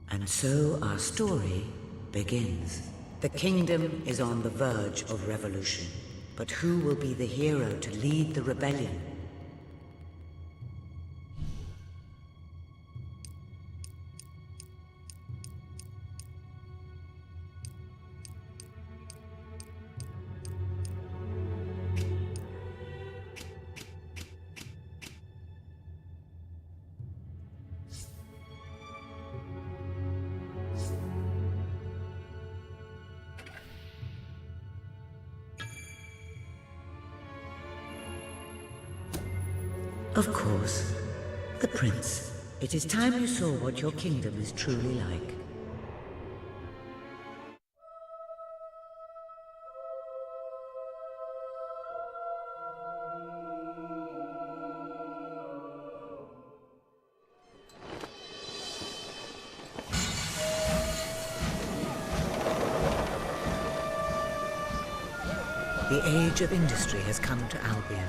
And so our story begins. The kingdom is on the verge of revolution, but who will be the hero to lead the rebellion? Of course, the prince. It is time you saw what your kingdom is truly like. The age of industry has come to Albion.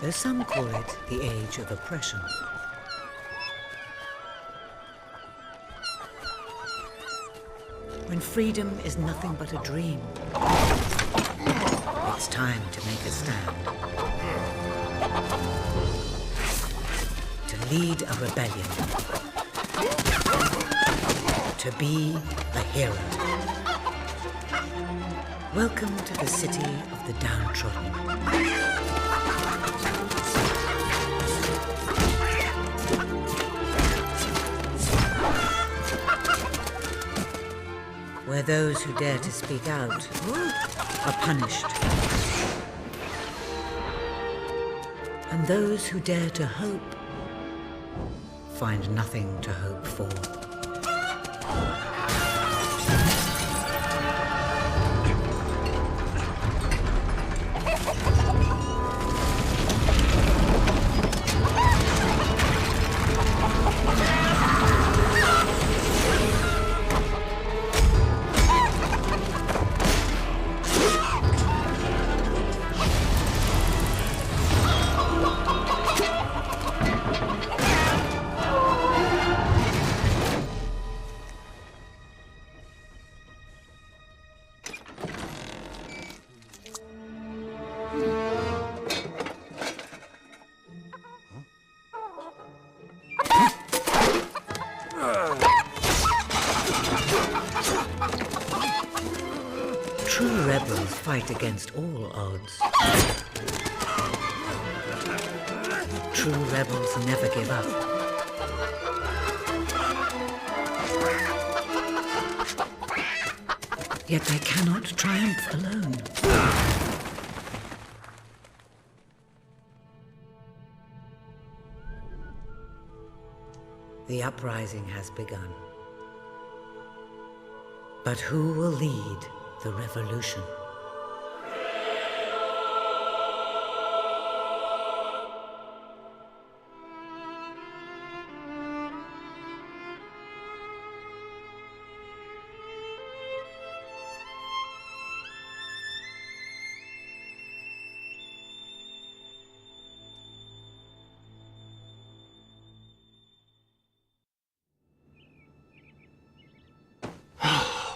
Though some call it the age of oppression. When freedom is nothing but a dream, it's time to make a stand. To lead a rebellion. To be a hero. Welcome to the city of the downtrodden. Where those who dare to speak out are punished. And those who dare to hope find nothing to hope for. True rebels fight against all odds. True rebels never give up. Yet they cannot triumph alone. The uprising has begun. But who will lead the revolution?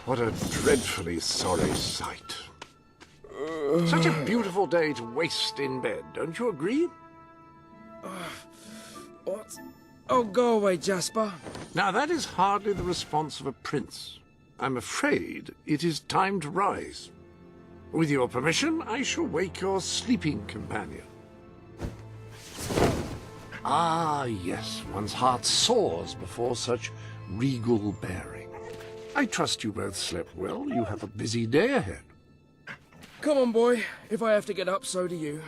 What a dreadfully sorry sight. Such a beautiful day to waste in bed, don't you agree? What? Oh, go away, Jasper. Now, that is hardly the response of a prince. I'm afraid it is time to rise. With your permission, I shall wake your sleeping companion. Ah, yes, one's heart soars before such regal bearing. I trust you both slept well. You have a busy day ahead. Come on, boy. If I have to get up, so do you.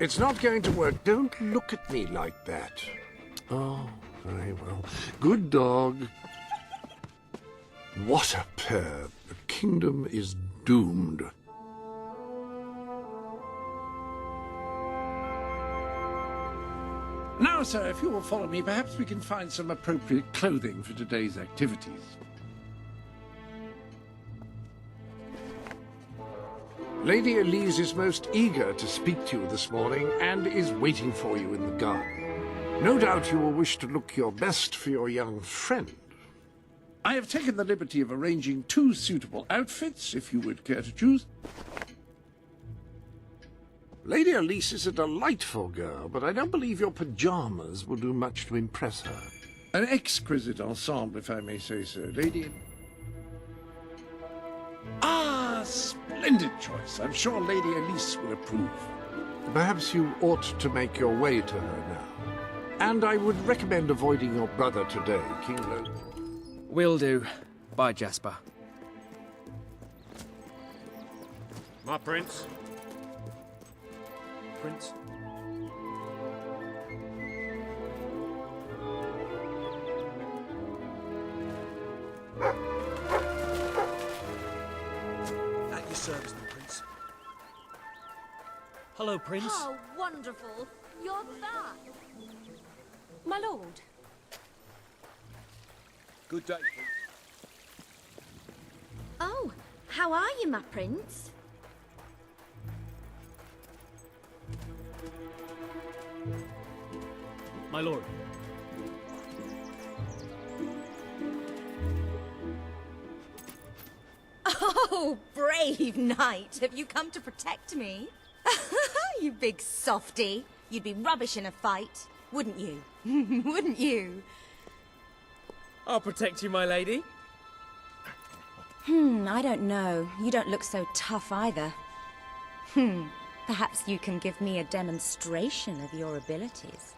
It's not going to work. Don't look at me like that. Oh, very well. Good dog. What a pair. The kingdom is doomed. Now, sir, if you will follow me, perhaps we can find some appropriate clothing for today's activities. Lady Elise is most eager to speak to you this morning and is waiting for you in the garden. No doubt you will wish to look your best for your young friend. I have taken the liberty of arranging 2 suitable outfits, if you would care to choose. Lady Elise is a delightful girl, but I don't believe your pajamas will do much to impress her. An exquisite ensemble, if I may say so, Lady... Ah, splendid choice. I'm sure Lady Elise will approve. Perhaps you ought to make your way to her now. And I would recommend avoiding your brother today, King Lo. Will do. Bye, Jasper. My prince. Prince? At your service, my prince. Hello, prince. How wonderful! You're back! My lord. Good day. Oh, how are you, my prince? My lord. Oh, brave knight! Have you come to protect me? You big softy. You'd be rubbish in a fight, wouldn't you? Wouldn't you? I'll protect you, my lady. I don't know. You don't look so tough either. Perhaps you can give me a demonstration of your abilities.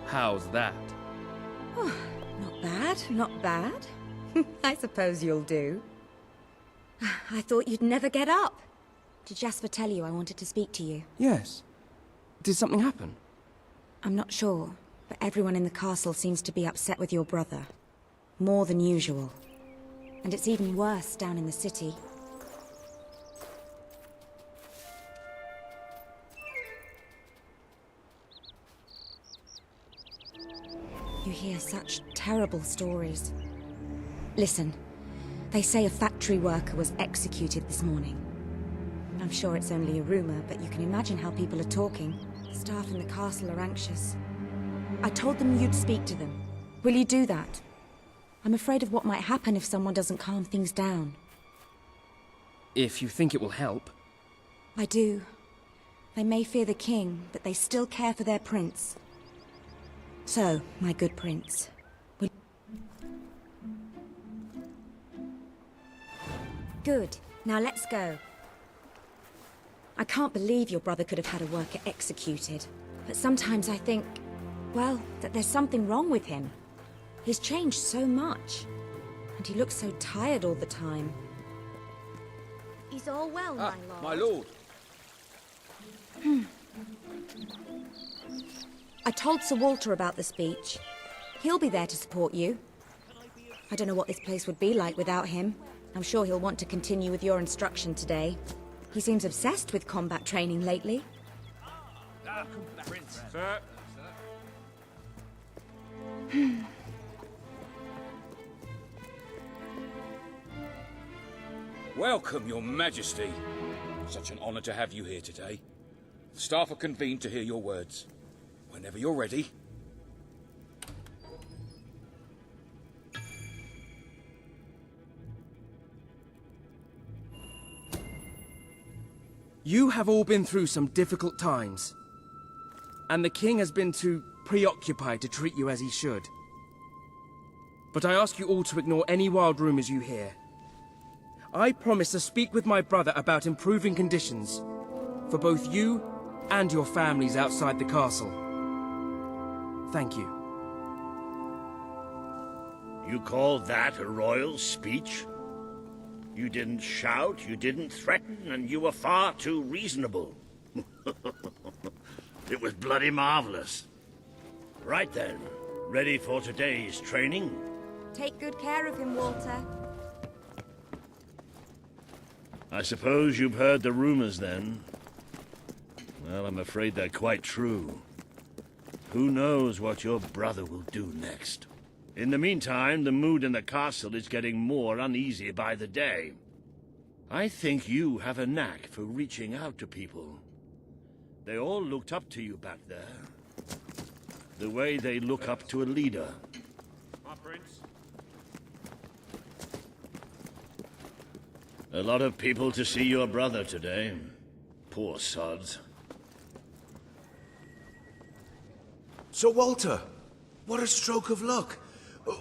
How's that? Not bad, not bad. I suppose you'll do. I thought you'd never get up. Did Jasper tell you I wanted to speak to you? Yes. Did something happen? I'm not sure, but everyone in the castle seems to be upset with your brother. More than usual. And it's even worse down in the city. You hear such terrible stories. Listen, they say a factory worker was executed this morning. I'm sure it's only a rumor, but you can imagine how people are talking. The staff in the castle are anxious. I told them you'd speak to them. Will you do that? I'm afraid of what might happen if someone doesn't calm things down. If you think it will help. I do. They may fear the king, but they still care for their prince. So, my good prince, will... Good. Now let's go. I can't believe your brother could have had a worker executed. But sometimes I think, well, that there's something wrong with him. He's changed so much. And he looks so tired all the time. He's all well, my lord. My lord. I told Sir Walter about the speech. He'll be there to support you. I don't know what this place would be like without him. I'm sure he'll want to continue with your instruction today. He seems obsessed with combat training lately. Prince. Sir. Welcome, Your Majesty. Such an honor to have you here today. The staff are convened to hear your words. Whenever you're ready. You have all been through some difficult times. And the king has been too preoccupied to treat you as he should. But I ask you all to ignore any wild rumors you hear. I promise to speak with my brother about improving conditions for both you and your families outside the castle. Thank you. You call that a royal speech? You didn't shout, you didn't threaten, and you were far too reasonable. It was bloody marvelous. Right then, ready for today's training? Take good care of him, Walter. I suppose you've heard the rumors then? Well, I'm afraid they're quite true. Who knows what your brother will do next? In the meantime, the mood in the castle is getting more uneasy by the day. I think you have a knack for reaching out to people. They all looked up to you back there. The way they look up to a leader. My prince. A lot of people to see your brother today. Poor sods. Sir Walter, what a stroke of luck.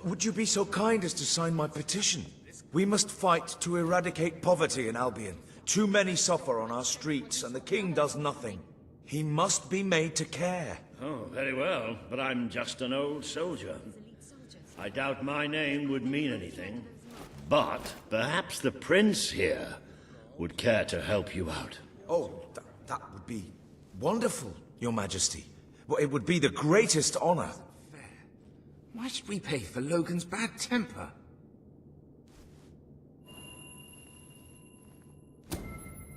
Would you be so kind as to sign my petition? We must fight to eradicate poverty in Albion. Too many suffer on our streets, and the king does nothing. He must be made to care. Oh, very well, but I'm just an old soldier. I doubt my name would mean anything. But perhaps the prince here would care to help you out. Oh, that would be wonderful, Your Majesty. Well, it would be the greatest honor. Why should we pay for Logan's bad temper?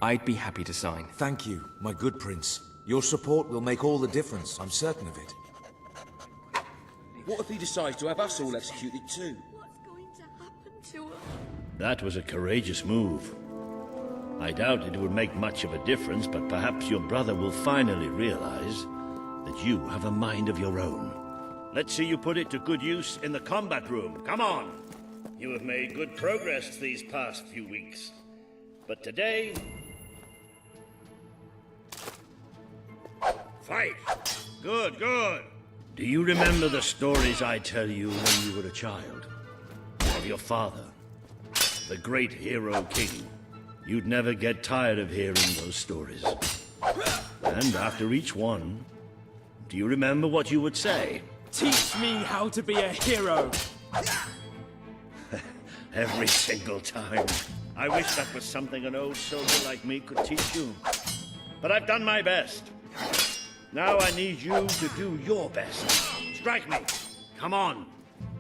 I'd be happy to sign. Thank you, my good prince. Your support will make all the difference, I'm certain of it. What if he decides to have us all executed too? What's going to happen to us? That was a courageous move. I doubt it would make much of a difference, but perhaps your brother will finally realize that you have a mind of your own. Let's see you put it to good use in the combat room. Come on! You have made good progress these past few weeks. But today... fight! Good, good! Do you remember the stories I tell you when you were a child? Of your father, the great hero king. You'd never get tired of hearing those stories. And after each one, do you remember what you would say? Teach me how to be a hero! Every single time. I wish that was something an old soldier like me could teach you. But I've done my best. Now I need you to do your best. Strike me. Come on.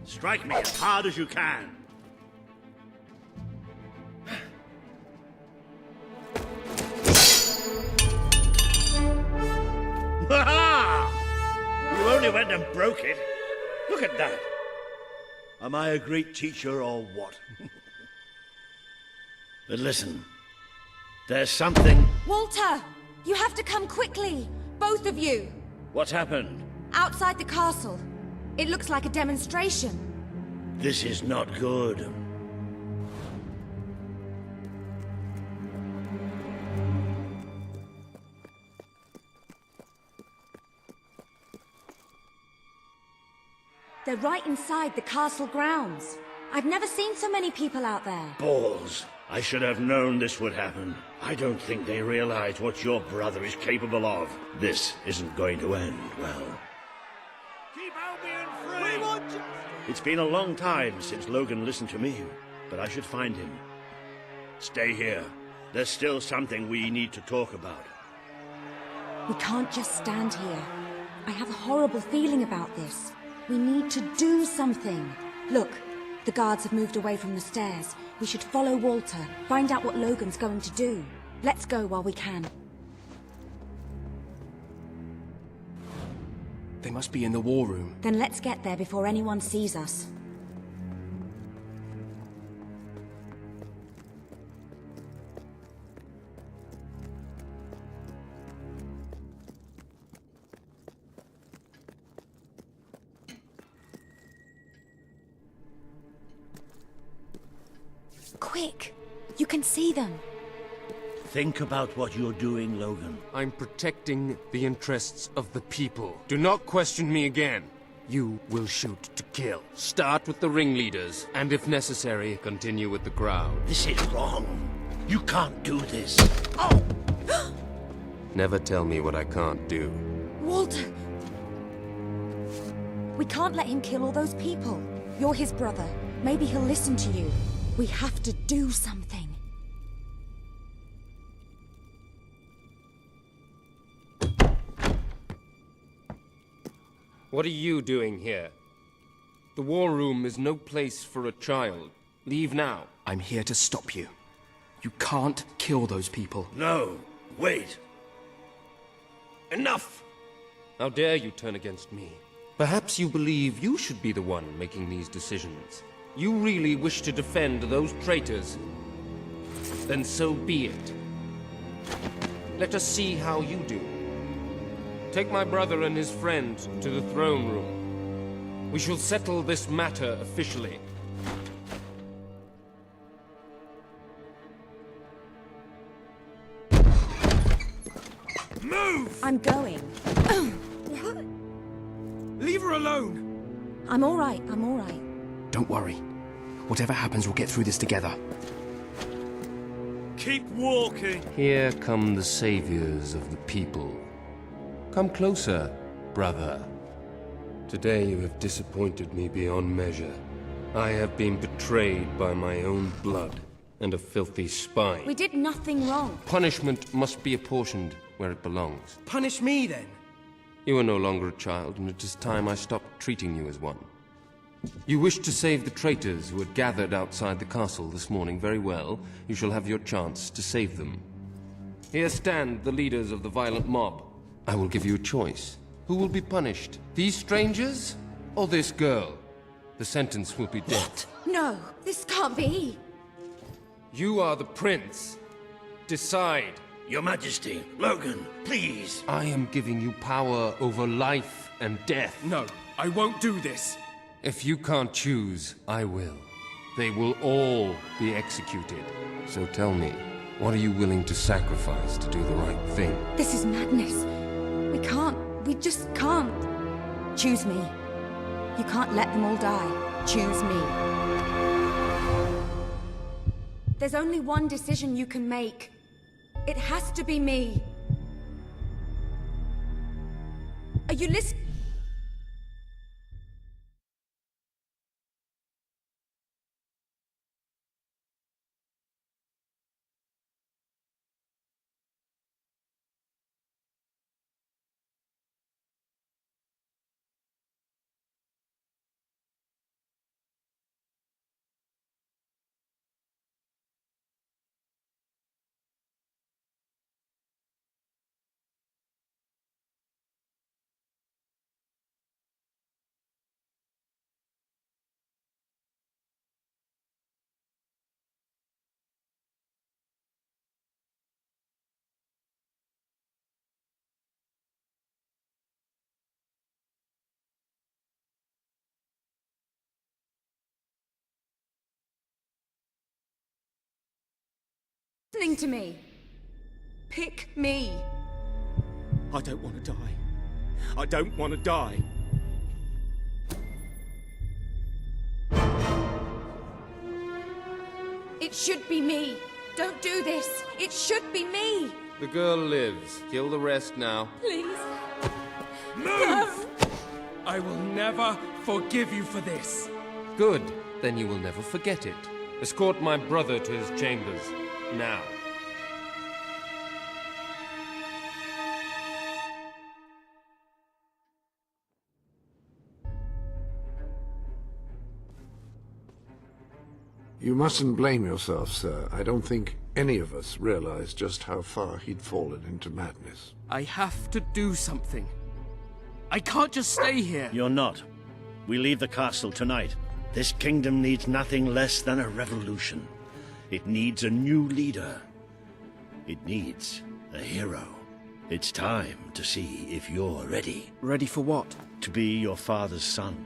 Strike me as hard as you can. Ha-ha! You only went and broke it. Look at that. Am I a great teacher or what? But listen, there's something... Walter! You have to come quickly! Both of you! What's happened? Outside the castle. It looks like a demonstration. This is not good. They're right inside the castle grounds. I've never seen so many people out there. Balls. I should have known this would happen. I don't think they realize what your brother is capable of. This isn't going to end well. Keep Albion free! We want justice! It's been a long time since Logan listened to me, but I should find him. Stay here. There's still something we need to talk about. We can't just stand here. I have a horrible feeling about this. We need to do something. Look, the guards have moved away from the stairs. We should follow Walter, find out what Logan's going to do. Let's go while we can. They must be in the war room. Then let's get there before anyone sees us. Quick! You can see them. Think about what you're doing, Logan. I'm protecting the interests of the people. Do not question me again. You will shoot to kill. Start with the ringleaders, and if necessary, continue with the crowd. This is wrong. You can't do this. Oh! Never tell me what I can't do. Walter! We can't let him kill all those people. You're his brother. Maybe he'll listen to you. We have to do something. What are you doing here? The war room is no place for a child. Leave now. I'm here to stop you. You can't kill those people. No, wait. Enough! How dare you turn against me? Perhaps you believe you should be the one making these decisions. You really wish to defend those traitors? Then so be it. Let us see how you do. Take my brother and his friend to the throne room. We shall settle this matter officially. Move! I'm going. Leave her alone! I'm all right, I'm all right. Don't worry. Whatever happens, we'll get through this together. Keep walking! Here come the saviors of the people. Come closer, brother. Today you have disappointed me beyond measure. I have been betrayed by my own blood and a filthy spine. We did nothing wrong. Punishment must be apportioned where it belongs. Punish me, then. You are no longer a child, and it is time I stopped treating you as one. You wished to save the traitors who had gathered outside the castle this morning. Very well. You shall have your chance to save them. Here stand the leaders of the violent mob. I will give you a choice. Who will be punished? These strangers? Or this girl? The sentence will be death. No, this can't be. You are the prince. Decide. Your Majesty, Logan, please. I am giving you power over life and death. No, I won't do this. If you can't choose, I will. They will all be executed. So tell me, what are you willing to sacrifice to do the right thing? This is madness. We just can't. Choose me. You can't let them all die. Choose me. There's only one decision you can make. It has to be me. Are you listening? Listening to me. Pick me. I don't want to die. I don't want to die. It should be me. Don't do this. It should be me. The girl lives. Kill the rest now. Please. Move! I will never forgive you for this. Good. Then you will never forget it. Escort my brother to his chambers. Now. You mustn't blame yourself, sir. I don't think any of us realized just how far he'd fallen into madness. I have to do something. I can't just stay here. You're not. We leave the castle tonight. This kingdom needs nothing less than a revolution. It needs a new leader. It needs a hero. It's time to see if you're ready. Ready for what? To be your father's son.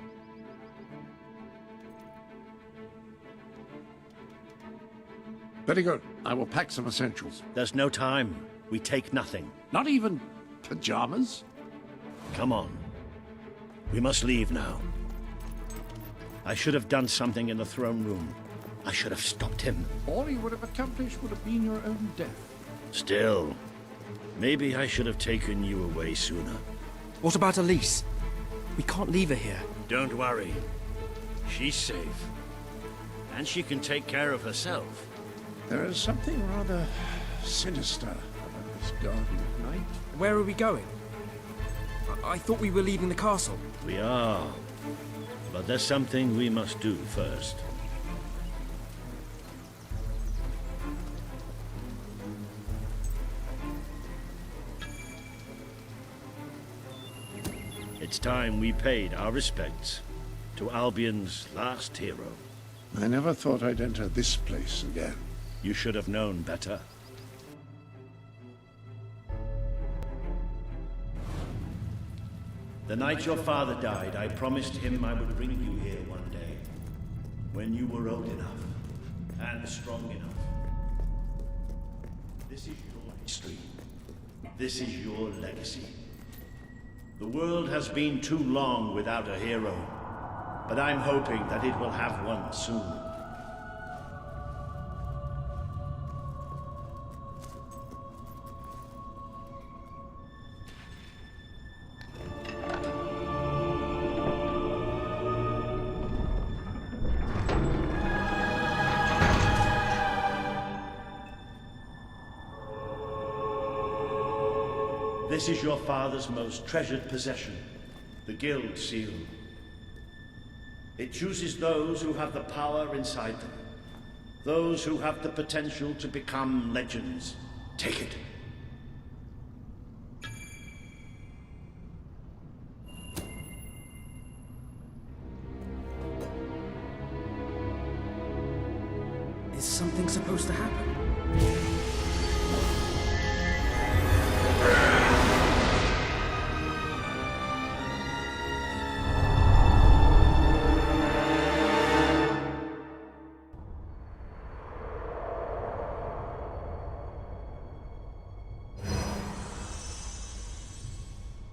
Very good. I will pack some essentials. There's no time. We take nothing. Not even pajamas? Come on. We must leave now. I should have done something in the throne room. I should have stopped him. All he would have accomplished would have been your own death. Still, maybe I should have taken you away sooner. What about Elise? We can't leave her here. Don't worry. She's safe. And she can take care of herself. There is something rather sinister about this garden at night. Where are we going? I thought we were leaving the castle. We are. But there's something we must do first. It's time we paid our respects to Albion's last hero. I never thought I'd enter this place again. You should have known better. The night your father died, I promised him I would bring you here one day, when you were old enough and strong enough. This is your history. This is your legacy. The world has been too long without a hero, but I'm hoping that it will have one soon. This is your father's most treasured possession, the Guild Seal. It chooses those who have the power inside them, those who have the potential to become legends. Take it. Is something supposed to happen?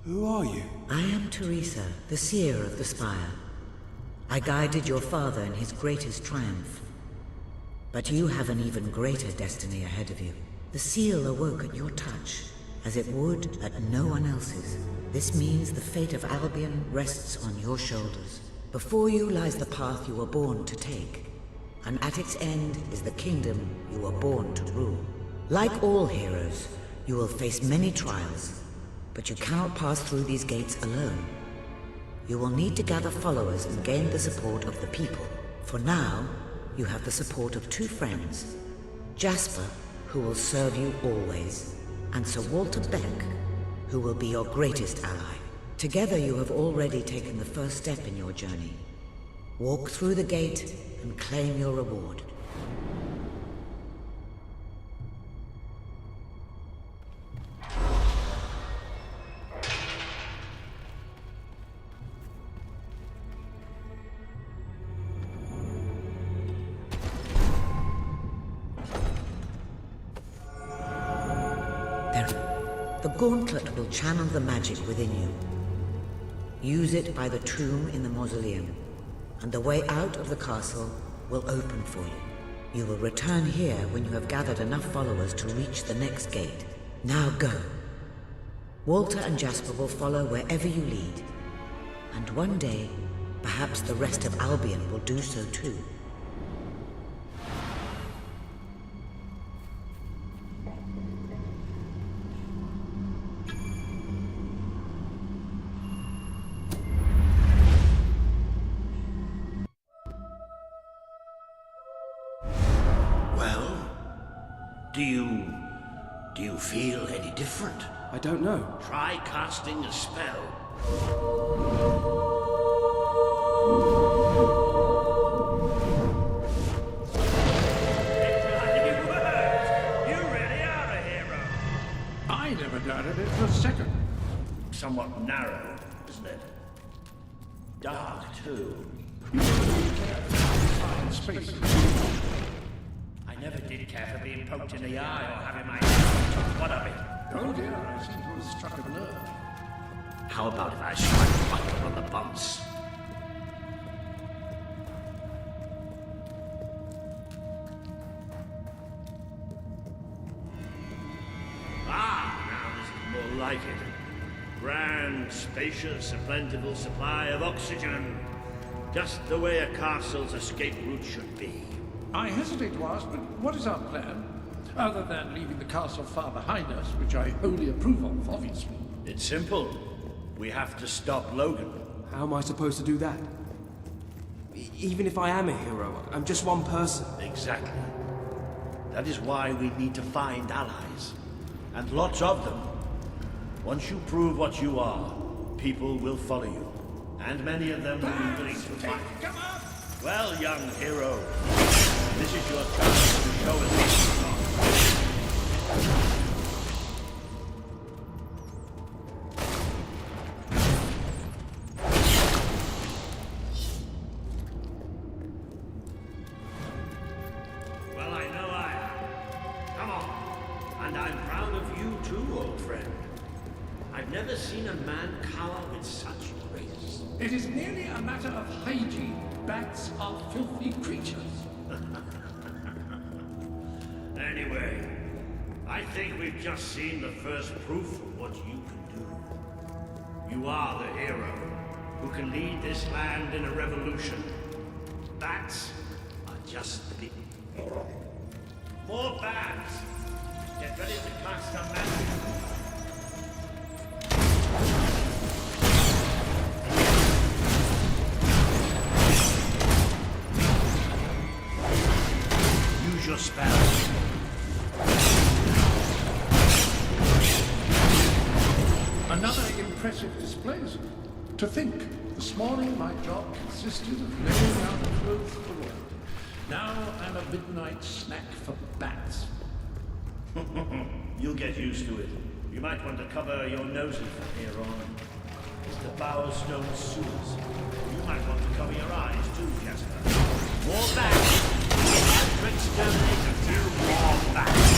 Who are you? I am Teresa, the seer of the spire. I guided your father in his greatest triumph. But you have an even greater destiny ahead of you. The seal awoke at your touch, as it would at no one else's. This means the fate of Albion rests on your shoulders. Before you lies the path you were born to take, and at its end is the kingdom you were born to rule. Like all heroes, you will face many trials, but you cannot pass through these gates alone. You will need to gather followers and gain the support of the people. For now, you have the support of two friends, Jasper, who will serve you always, and Sir Walter Beck, who will be your greatest ally. Together you have already taken the first step in your journey. Walk through the gate and claim your reward. The gauntlet will channel the magic within you. Use it by the tomb in the mausoleum, and the way out of the castle will open for you. You will return here when you have gathered enough followers to reach the next gate. Now go. Walter and Jasper will follow wherever you lead, and one day, perhaps the rest of Albion will do so too. Do you feel any different? I don't know. Try casting a spell. It worked! You really are a hero. I never doubted it for a second. Somewhat narrow, isn't it? Dark, too. Fine space. I never did care for being poked in the eye or having my head chopped. What of it? Oh dear, I seem to have struck a nerve. How about if I strike Buckle on the bumps? Now this is more like it. Grand, spacious, a plentiful supply of oxygen. Just the way a castle's escape route should be. I hesitate to ask, but what is our plan? Other than leaving the castle far behind us, which I wholly approve of, obviously. It's simple. We have to stop Logan. How am I supposed to do that? Even if I am a hero, I'm just one person. Exactly. That is why we need to find allies. And lots of them. Once you prove what you are, people will follow you. And many of them will be willing to fight. Come on! Well, young hero, this is your chance to show us what you are. Well, I know I am. Come on. And I'm proud of you too, old friend. I've never seen a man cower with such grace. It is merely a matter of hygiene. Bats are filthy creatures. Anyway, I think we've just seen the first proof of what you can do. You are the hero who can lead this land in a revolution. Bats are just the... More bats! Get ready to cast a magic. Use your spell. Another impressive display, sir. To think, this morning my job consisted of laying out clothes for the world. Now I'm a midnight snack for bats. You'll get used to it. You might want to cover your noses from here on. It's the Bowerstone sewers. You might want to cover your eyes too, Jasper. More bats! I've exterminated a few more bats!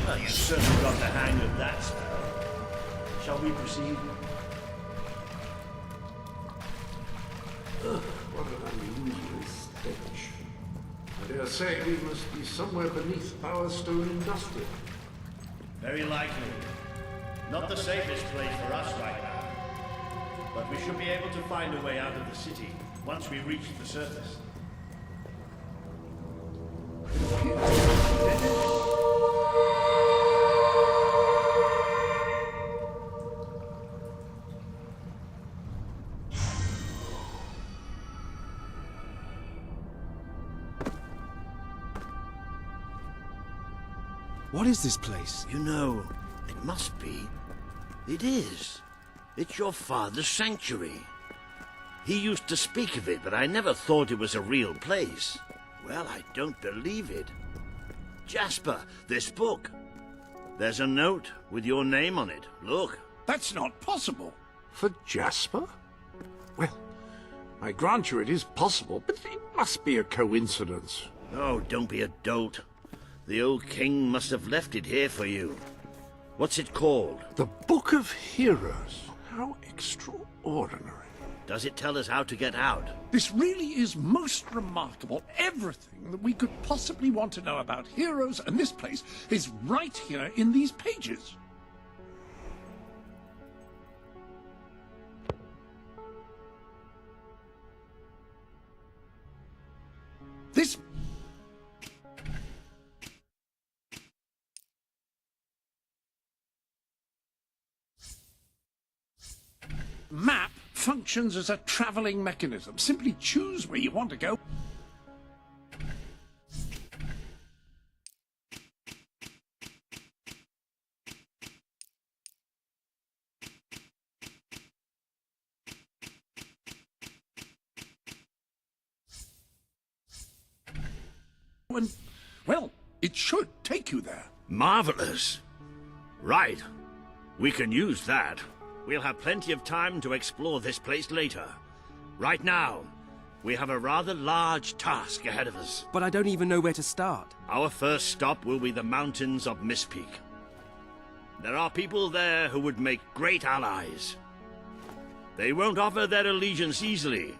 Well, you certainly got the hang of that spell. Shall we proceed? What an unusual stench. I dare say we must be somewhere beneath Bowerstone Industrial. Very likely. Not the safest place for us right now. But we should be able to find a way out of the city once we reach the surface. What is this place? You know, it must be. It is. It's your father's sanctuary. He used to speak of it, but I never thought it was a real place. Well, I don't believe it. Jasper, this book. There's a note with your name on it. Look. That's not possible. For Jasper? Well, I grant you it is possible, but it must be a coincidence. Oh, don't be a dolt. The old king must have left it here for you. What's it called? The Book of Heroes. How extraordinary. Does it tell us how to get out? This really is most remarkable. Everything that we could possibly want to know about heroes and this place is right here in these pages. This map functions as a traveling mechanism. Simply choose where you want to go. And, well, it should take you there. Marvelous. Right. We can use that. We'll have plenty of time to explore this place later. Right now, we have a rather large task ahead of us. But I don't even know where to start. Our first stop will be the mountains of Mistpeak. There are people there who would make great allies. They won't offer their allegiance easily,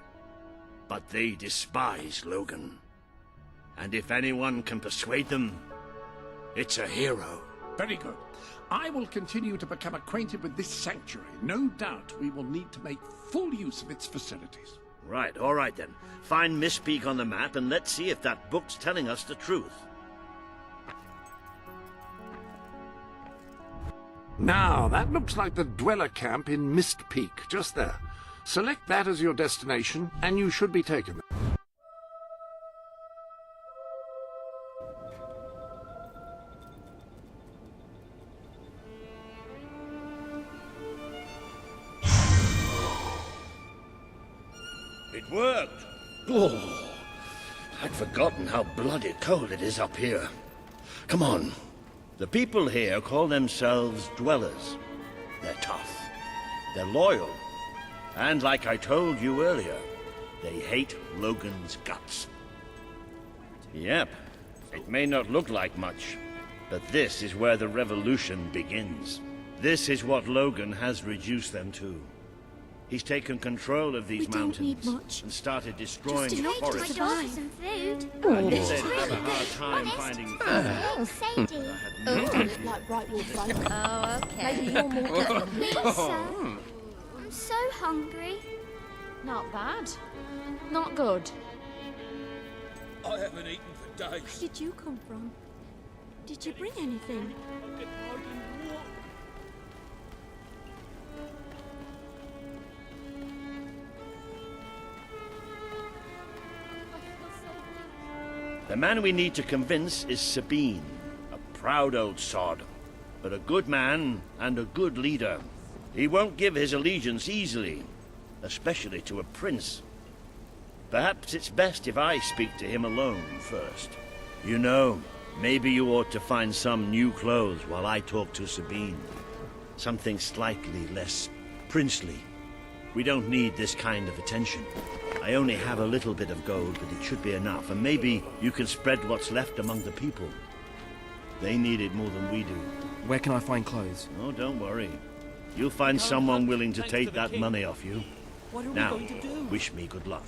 but they despise Logan. And if anyone can persuade them, it's a hero. Very good. I will continue to become acquainted with this sanctuary. No doubt we will need to make full use of its facilities. Right, all right then. Find Mistpeak on the map and let's see if that book's telling us the truth. Now, that looks like the dweller camp in Mist Peak, just there. Select that as your destination, and you should be taken there. It worked! Oh, I'd forgotten how bloody cold it is up here. Come on. The people here call themselves dwellers. They're tough. They're loyal. And like I told you earlier, they hate Logan's guts. Yep. It may not look like much, but this is where the revolution begins. This is what Logan has reduced them to. He's taken control of these mountains and started destroying the forest. Some food. And they'd have a hard time finding food. Sadie. Don't like right wolf folk. Oh, okay. Maybe you're more clever. Please, sir. I'm so hungry. Not bad. Not good. I haven't eaten for days. Where did you come from? Did you bring anything? The man we need to convince is Sabine, a proud old sod, but a good man and a good leader. He won't give his allegiance easily, especially to a prince. Perhaps it's best if I speak to him alone first. You know, maybe you ought to find some new clothes while I talk to Sabine. Something slightly less princely. We don't need this kind of attention. I only have a little bit of gold, but it should be enough, and maybe you can spread what's left among the people. They need it more than we do. Where can I find clothes? Oh, don't worry. You'll find someone willing to take that money off you. What are we Now, going to do? wish me good luck.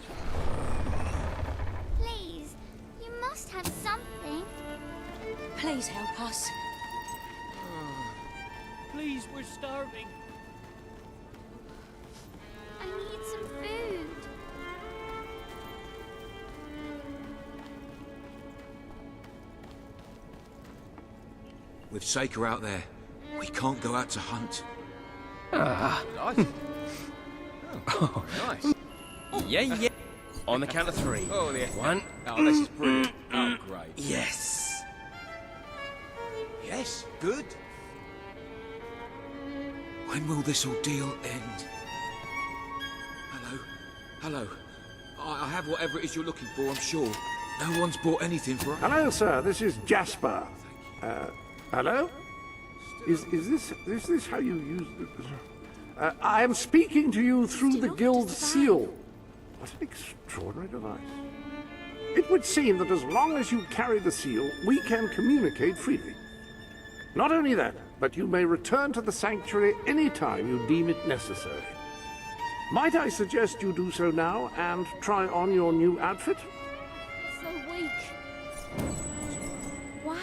Please, you must have something. Please help us. Please, we're starving. I need some food. With Saker out there, we can't go out to hunt. Nice. Oh, nice. Yeah, yeah. On the count of three. Oh, yeah. 1. Oh, this is brilliant. Oh, great. Yes. Yes, good. When will this ordeal end? Hello? Hello? I have whatever it is you're looking for, I'm sure. No one's bought anything for us. Hello, sir. This is Jasper. Hello? Is this how you use it? I am speaking to you through the guild seal. What an extraordinary device. It would seem that as long as you carry the seal, we can communicate freely. Not only that, but you may return to the sanctuary any time you deem it necessary. Might I suggest you do so now and try on your new outfit? So weak. Wow.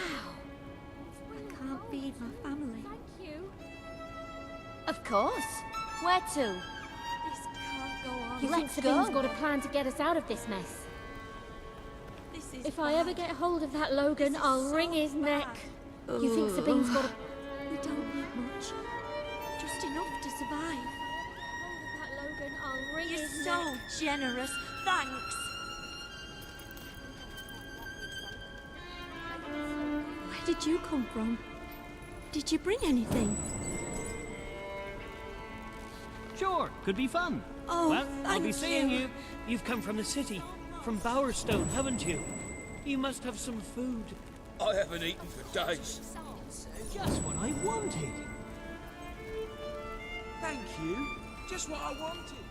I can't feed my family. Thank you. Of course. Where to? This can't go on. You think Sabine's got a plan to get us out of this mess? This is If I ever get hold of that Logan, I'll wring his neck. You think Sabine's got a... We don't need much. Just enough to survive. That Logan, I'll wring You're his so neck. generous. Thanks. Where did you come from? Did you bring anything? Sure, could be fun. Oh, well, I'll be thank seeing you. you. You've come from the city, from Bowerstone, haven't you? You must have some food. I haven't eaten for days. Just what I wanted. Thank you. Just what I wanted.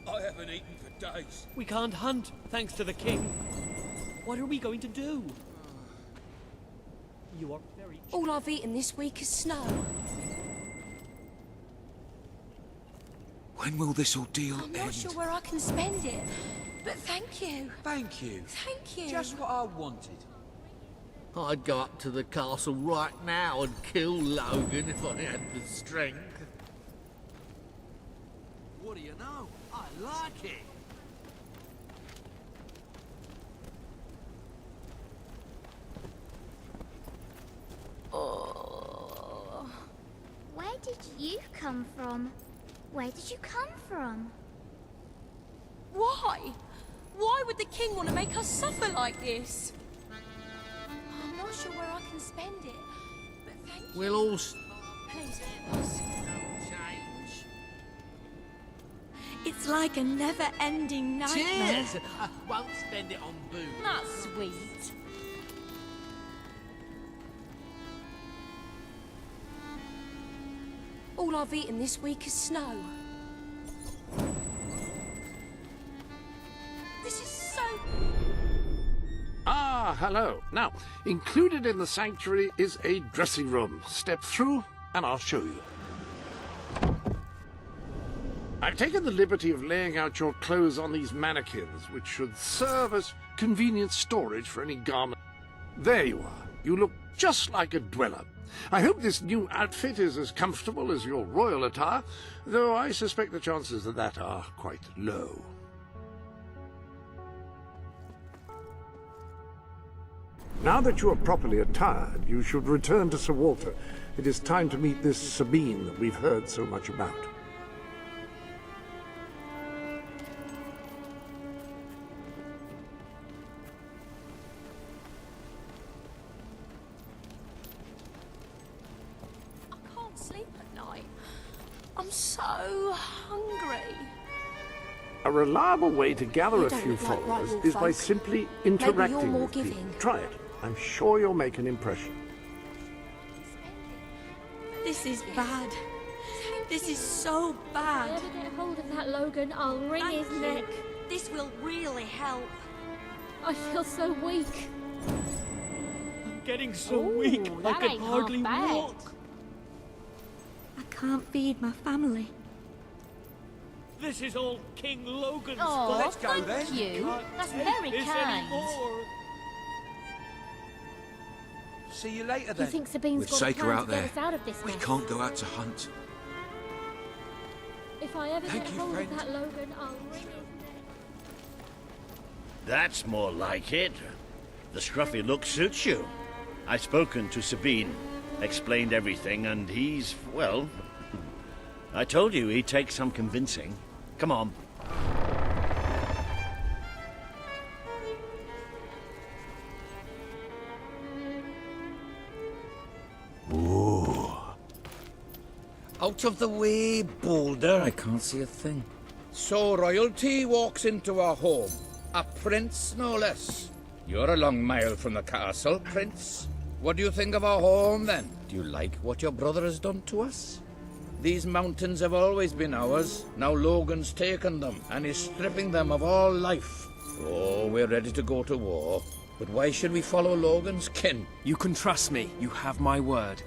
I haven't eaten for days. We can't hunt, thanks to the king. What are we going to do? You are very... All I've eaten this week is snow. When will this ordeal I'm end? not sure where I can spend it, but thank you. Thank you. Thank you. Just what I wanted. I'd go up to the castle right now and kill Logan if I had the strength. What do you know? I like it. come from? Where did you come from? Why? Why would the king want to make us suffer like this? I'm not sure where I can spend it, but thank you. We'll all Please help us. change. It's like a never-ending nightmare. Cheers! I won't spend it on booze. That's sweet. All I've eaten this week is snow. This is so... Ah, hello. Now, included in the sanctuary is a dressing room. Step through, and I'll show you. I've taken the liberty of laying out your clothes on these mannequins, which should serve as convenient storage for any garment. There you are. You look just like a dweller. I hope this new outfit is as comfortable as your royal attire, though I suspect the chances of that are quite low. Now that you are properly attired, you should return to Sir Walter. It is time to meet this Sabine that we've heard so much about. I can't sleep at night. I'm so hungry. A reliable way to gather You a don't few look like followers right is by folk. simply Maybe you're interacting more with people. giving. Try it. I'm sure you'll make an impression. This is bad. This is so If I bad. ever get hold of that Logan, I'll wring Thank his you. neck. This will really help. I feel so weak. I'm getting so weak I that can ain't hardly half bad. walk. I can't feed my family. This is all King Logan's Oh, fault. let's go thank then. you. Can't That's take very this kind. anymore. See you later You then. think Sabine's With got a Saker plan out to get there, us out of this we mess? can't go out to hunt. If I ever Thank get you, hold friend. of that Logan, I'll wring his neck. That's more like it. The scruffy look suits you. I've spoken to Sabine, explained everything, and he's, well... I told you he'd take some convincing. Come on. Out of the way, Boulder. I can't see a thing. So royalty walks into our home. A prince, no less. You're a long mile from the castle, Prince. What do you think of our home, then? Do you like what your brother has done to us? These mountains have always been ours. Now Logan's taken them, and is stripping them of all life. Oh, we're ready to go to war. But why should we follow Logan's kin? You can trust me. You have my word.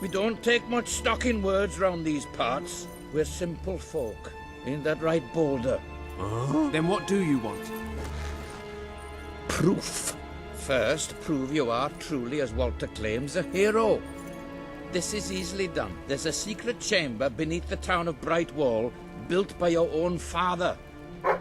We don't take much stock in words round these parts. We're simple folk. Ain't that right, Boulder? Then what do you want? Proof. First, prove you are truly, as Walter claims, a hero. This is easily done. There's a secret chamber beneath the town of Brightwall, built by your own father.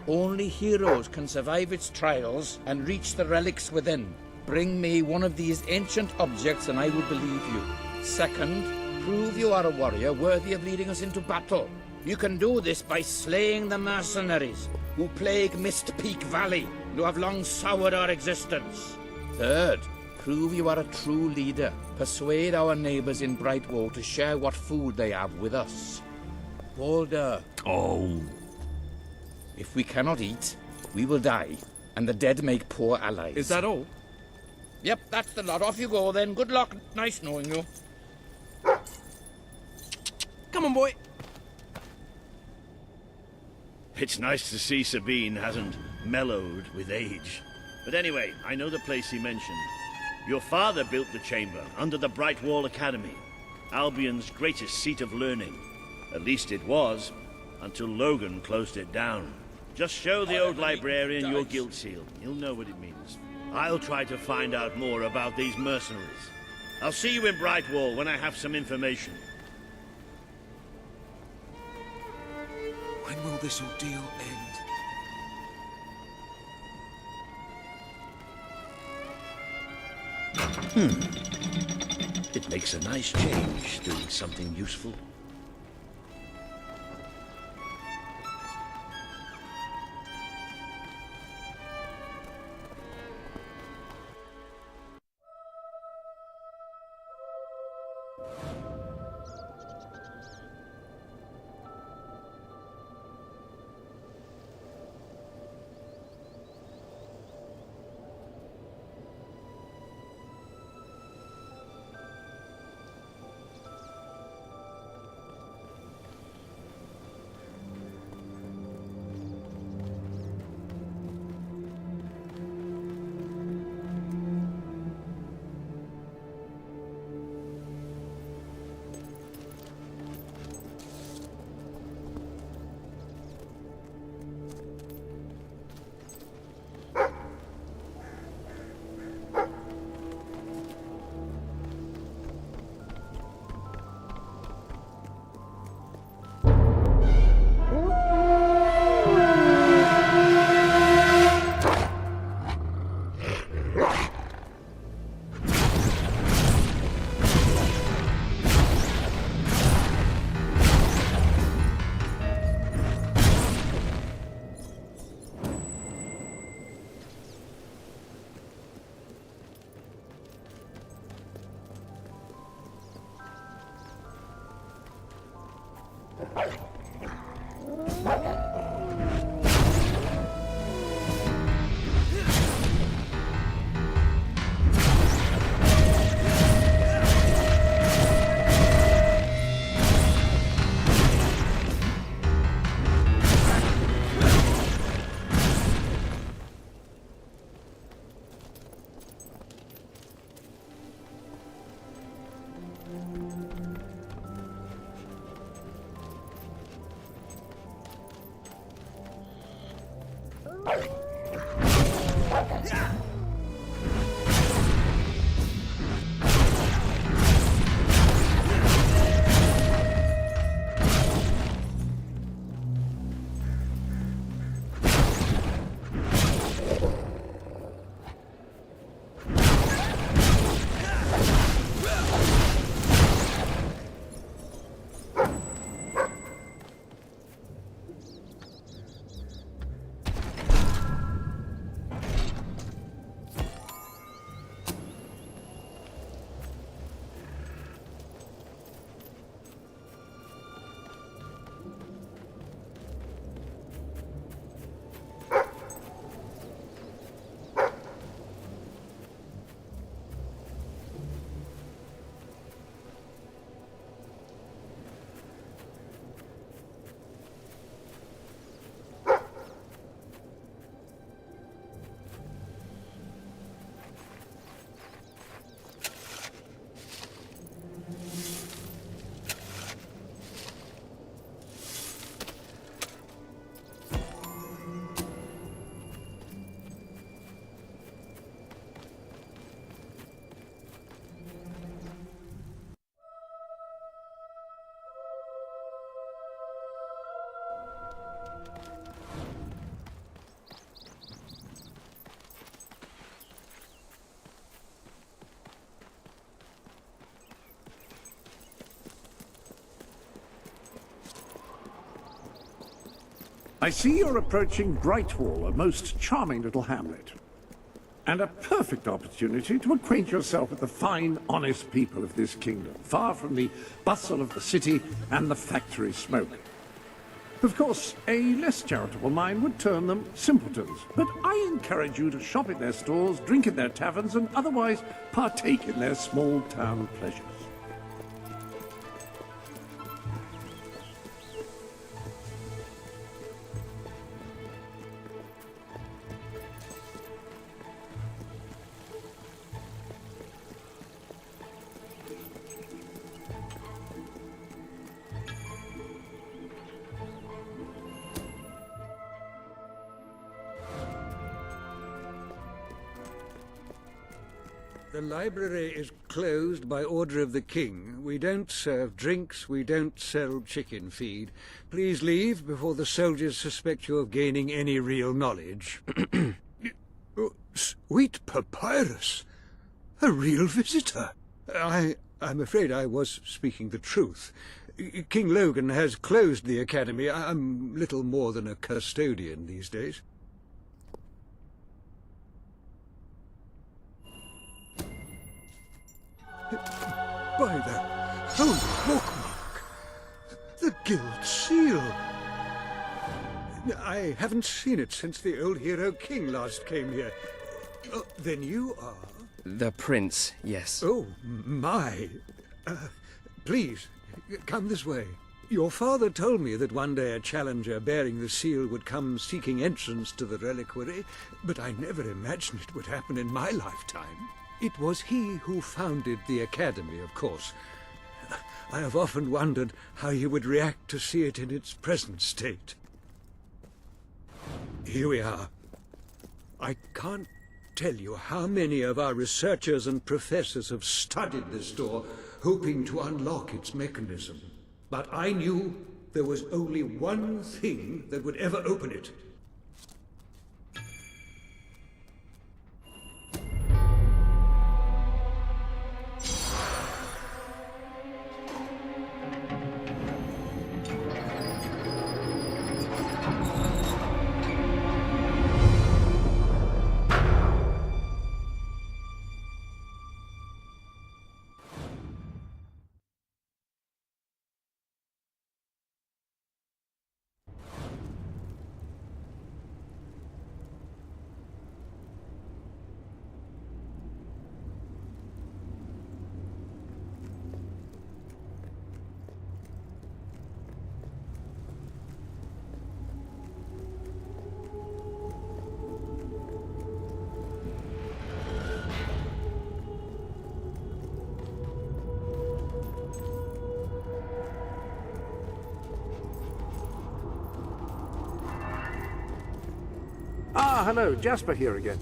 Only heroes can survive its trials and reach the relics within. Bring me one of these ancient objects and I will believe you. Second, prove you are a warrior worthy of leading us into battle. You can do this by slaying the mercenaries who plague Mist Peak Valley, who have long soured our existence. Third, prove you are a true leader. Persuade our neighbors in Brightwall to share what food they have with us. Boulder. Oh. If we cannot eat, we will die, and the dead make poor allies. Is that all? Yep, that's the lot. Off you go then. Good luck. Nice knowing you. Come on, boy. It's nice to see Sabine hasn't mellowed with age. But anyway, I know the place he mentioned. Your father built the chamber under the Brightwall Academy, Albion's greatest seat of learning. At least it was, until Logan closed it down. Just show the old librarian your guild seal. He'll know what it means. I'll try to find out more about these mercenaries. I'll see you in Brightwall when I have some information. When will this ordeal end? It makes a nice change doing something useful. I see you're approaching Brightwall, a most charming little hamlet. And a perfect opportunity to acquaint yourself with the fine, honest people of this kingdom, far from the bustle of the city and the factory smoke. Of course, a less charitable mind would term them simpletons, but I encourage you to shop in their stores, drink in their taverns, and otherwise partake in their small-town pleasures. The library is closed by order of the king. We don't serve drinks, we don't sell chicken feed. Please leave before the soldiers suspect you of gaining any real knowledge. Oh, sweet papyrus! A real visitor! I'm afraid I was speaking the truth. King Logan has closed the academy. I'm little more than a custodian these days. By the holy bookmark! The Guild Seal! I haven't seen it since the old hero king last came here. Oh, then you are... The prince, yes. Oh, my. Please, come this way. Your father told me that one day a challenger bearing the seal would come seeking entrance to the reliquary, but I never imagined it would happen in my lifetime. It was he who founded the academy, of course. I have often wondered how he would react to see it in its present state. Here we are. I can't tell you how many of our researchers and professors have studied this door, hoping to unlock its mechanism. But I knew there was only one thing that would ever open it. Ah, hello, Jasper here again.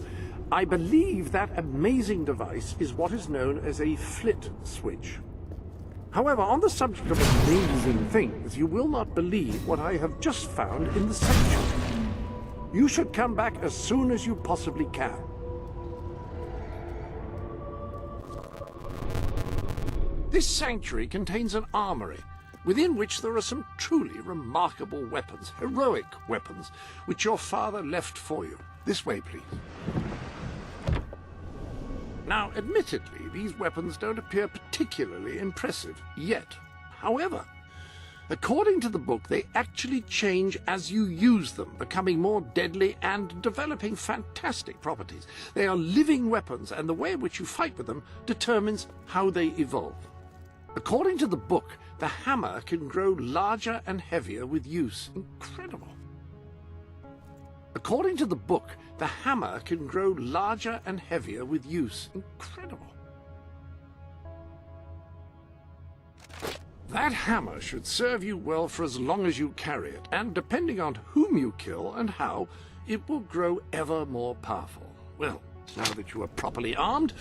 I believe that amazing device is what is known as a flit switch. However, on the subject of amazing things, you will not believe what I have just found in the sanctuary. You should come back as soon as you possibly can. This sanctuary contains an armory, within which there are some truly remarkable weapons, heroic weapons, which your father left for you. This way, please. Now, admittedly, these weapons don't appear particularly impressive yet. However, according to the book, they actually change as you use them, becoming more deadly and developing fantastic properties. They are living weapons, and the way in which you fight with them determines how they evolve. According to the book, the hammer can grow larger and heavier with use. Incredible. According to the book, the hammer can grow larger and heavier with use. Incredible. That hammer should serve you well for as long as you carry it, and depending on whom you kill and how, it will grow ever more powerful. Well, now that you are properly armed,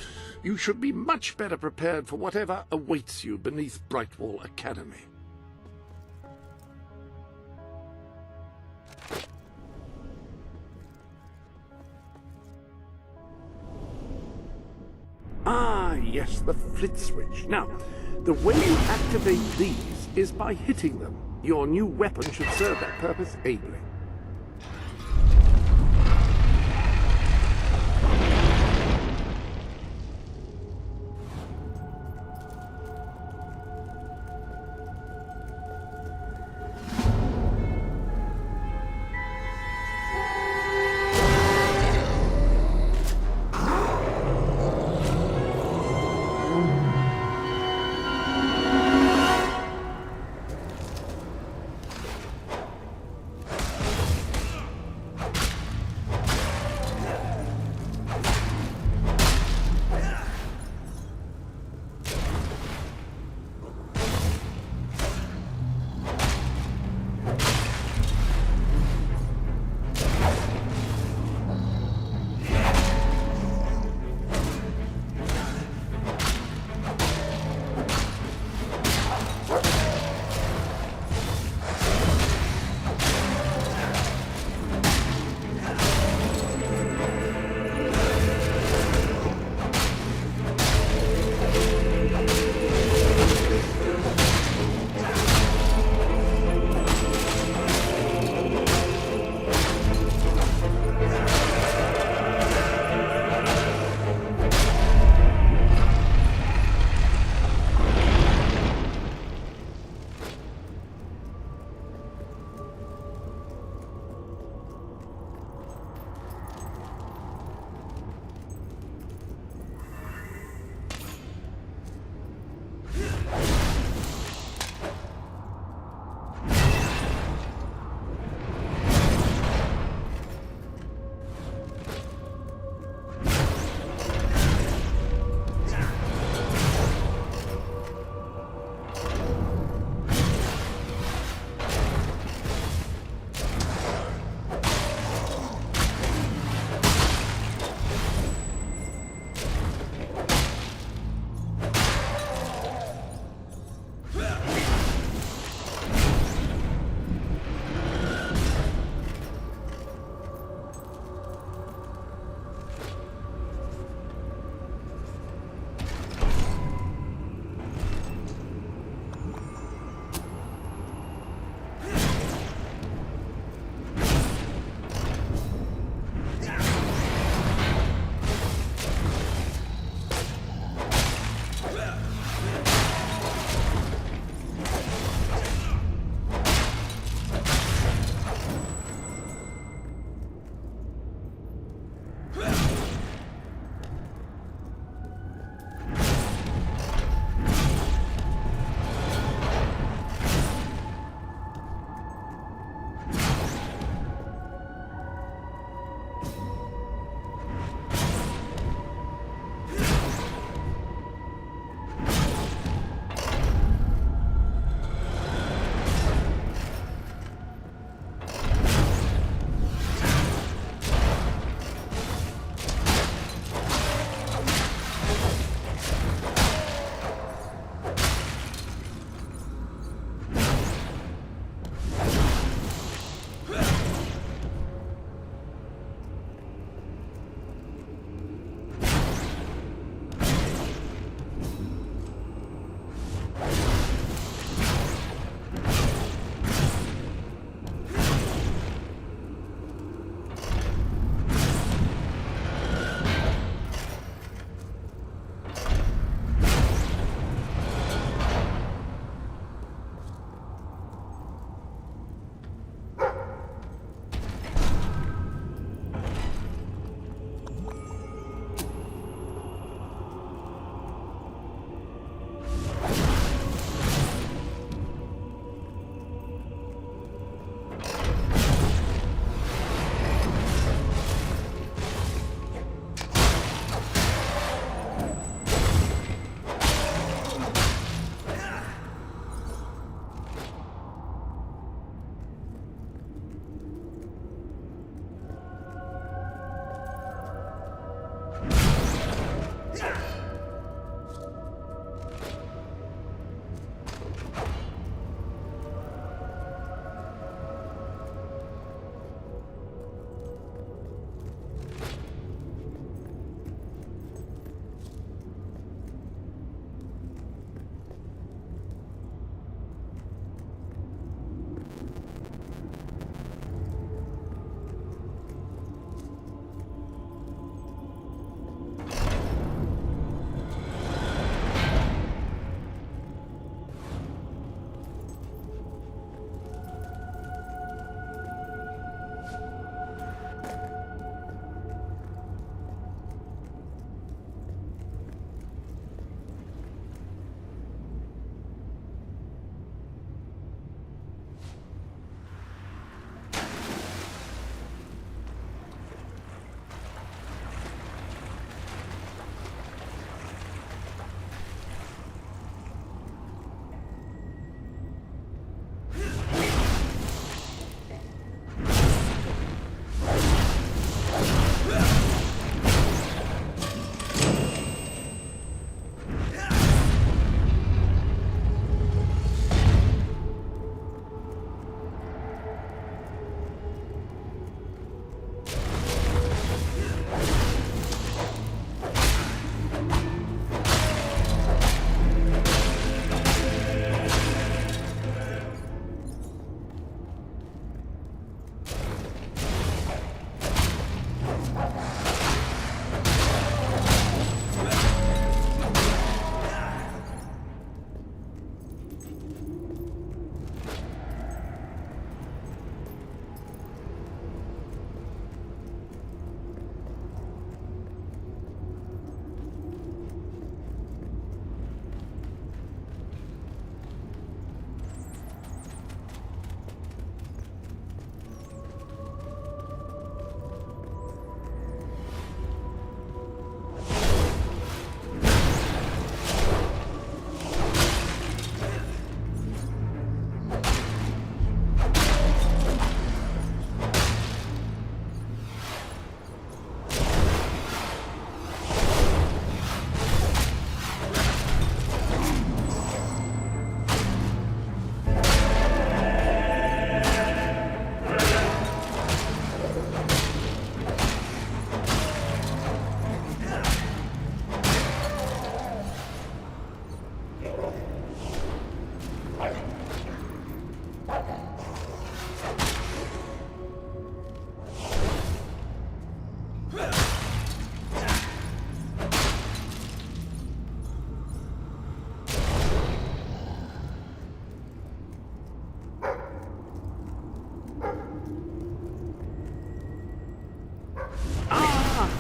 you should be much better prepared for whatever awaits you beneath Brightwall Academy. Ah, yes, the flit switch. Now, the way you activate these is by hitting them. Your new weapon should serve that purpose ably.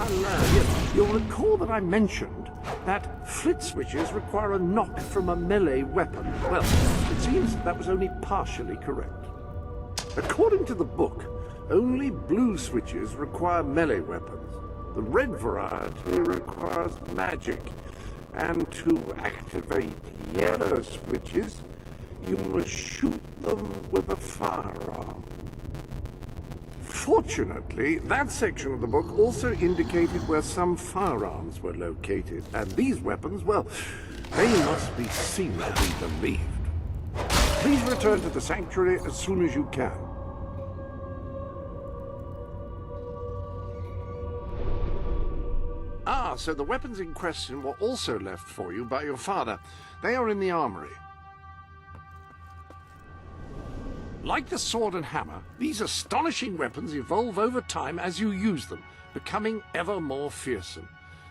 Hello. Yes, you'll recall that I mentioned that flit switches require a knock from a melee weapon. Well, it seems that was only partially correct. According to the book, only blue switches require melee weapons. The red variety requires magic. And to activate yellow switches, you must shoot them with a firearm. Fortunately, that section of the book also indicated where some firearms were located, and these weapons, well, they must be seen to be believed. Please return to the sanctuary as soon as you can. Ah, so the weapons in question were also left for you by your father. They are in the armory. Like the sword and hammer, these astonishing weapons evolve over time as you use them, becoming ever more fearsome.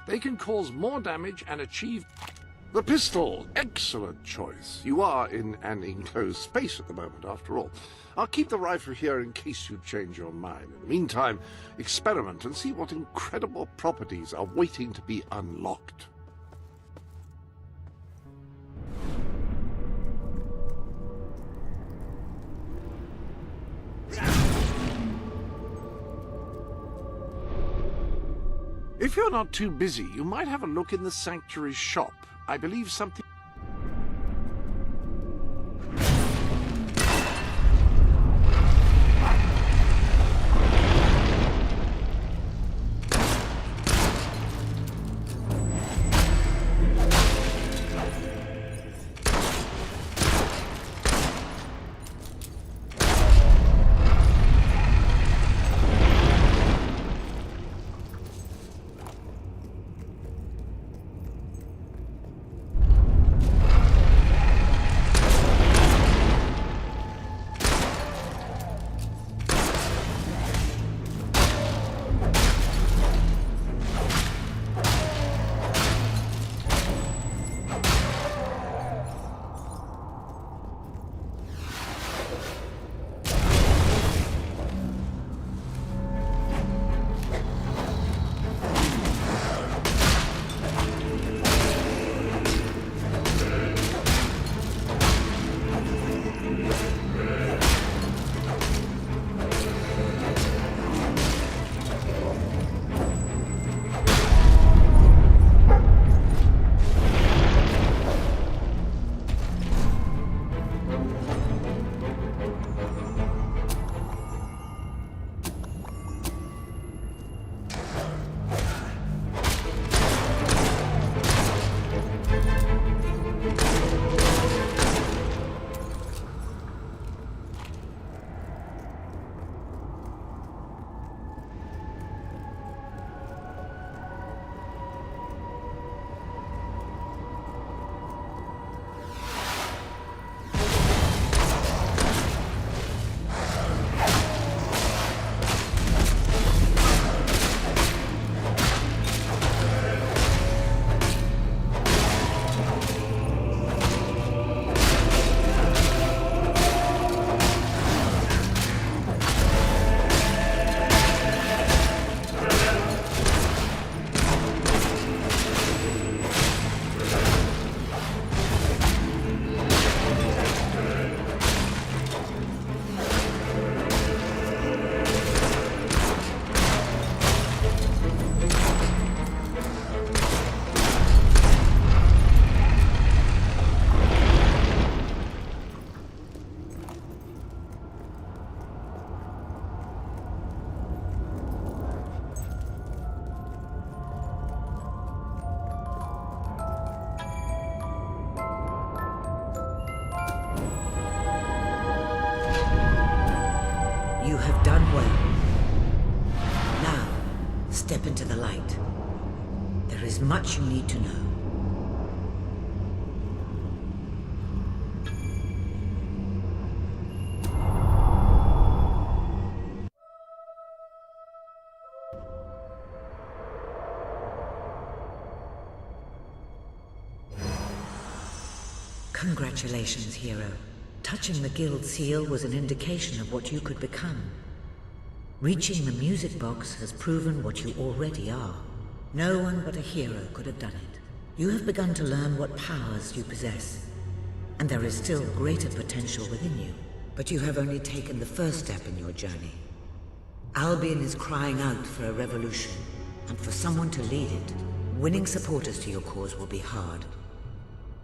They can cause more damage and achieve... The pistol! Excellent choice. You are in an enclosed space at the moment, after all. I'll keep the rifle here in case you change your mind. In the meantime, experiment and see what incredible properties are waiting to be unlocked. If you're not too busy, you might have a look in the sanctuary shop. I believe something... You have done well. Now, step into the light. There is much you need to know. Congratulations, hero. Touching the guild seal was an indication of what you could become. Reaching the music box has proven what you already are. No one but a hero could have done it. You have begun to learn what powers you possess, and there is still greater potential within you. But you have only taken the first step in your journey. Albion is crying out for a revolution, and for someone to lead it. Winning supporters to your cause will be hard.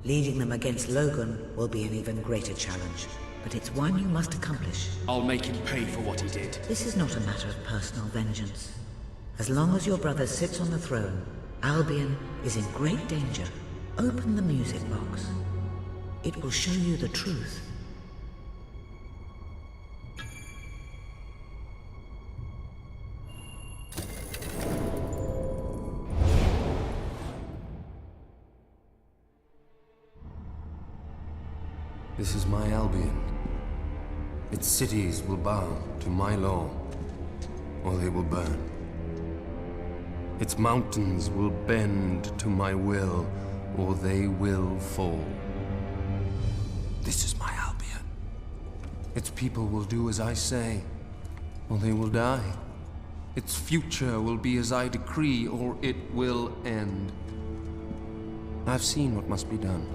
Leading them against Logan will be an even greater challenge, but it's one you must accomplish. I'll make him pay for what he did. This is not a matter of personal vengeance. As long as your brother sits on the throne, Albion is in great danger. Open the music box. It will show you the truth. This is my Albion. Its cities will bow to my law, or they will burn. Its mountains will bend to my will, or they will fall. This is my Albion. Its people will do as I say, or they will die. Its future will be as I decree, or it will end. I've seen what must be done,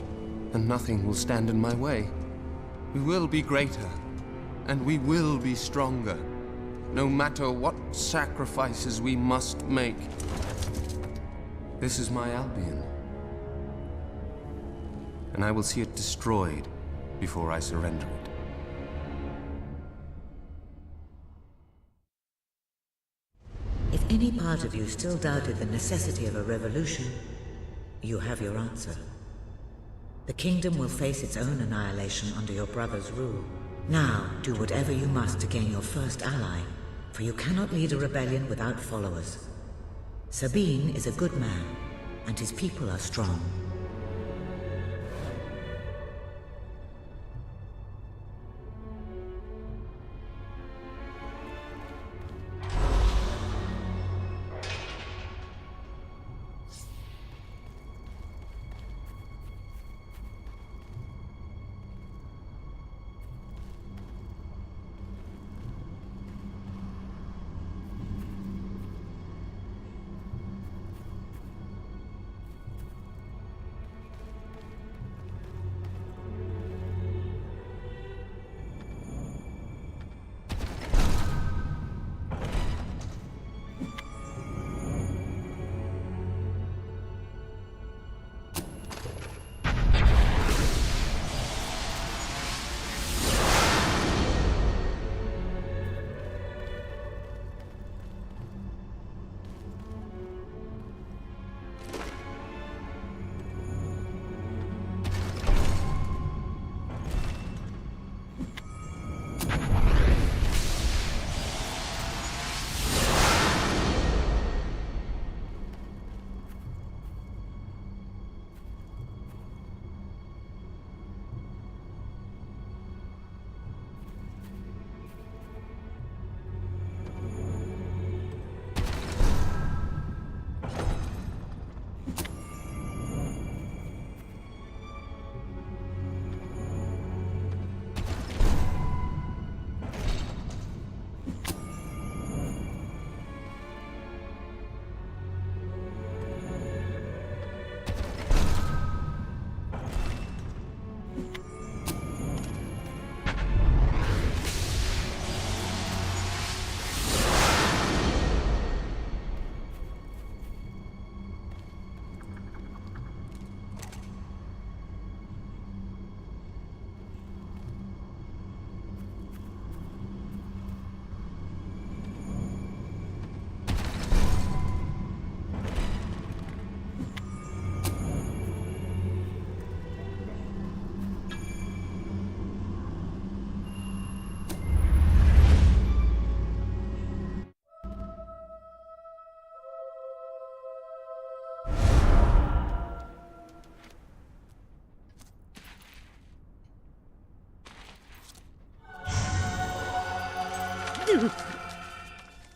and nothing will stand in my way. We will be greater, and we will be stronger, no matter what sacrifices we must make. This is my Albion, and I will see it destroyed before I surrender it. If any part of you still doubted the necessity of a revolution, you have your answer. The kingdom will face its own annihilation under your brother's rule. Now, do whatever you must to gain your first ally, for you cannot lead a rebellion without followers. Sabine is a good man, and his people are strong.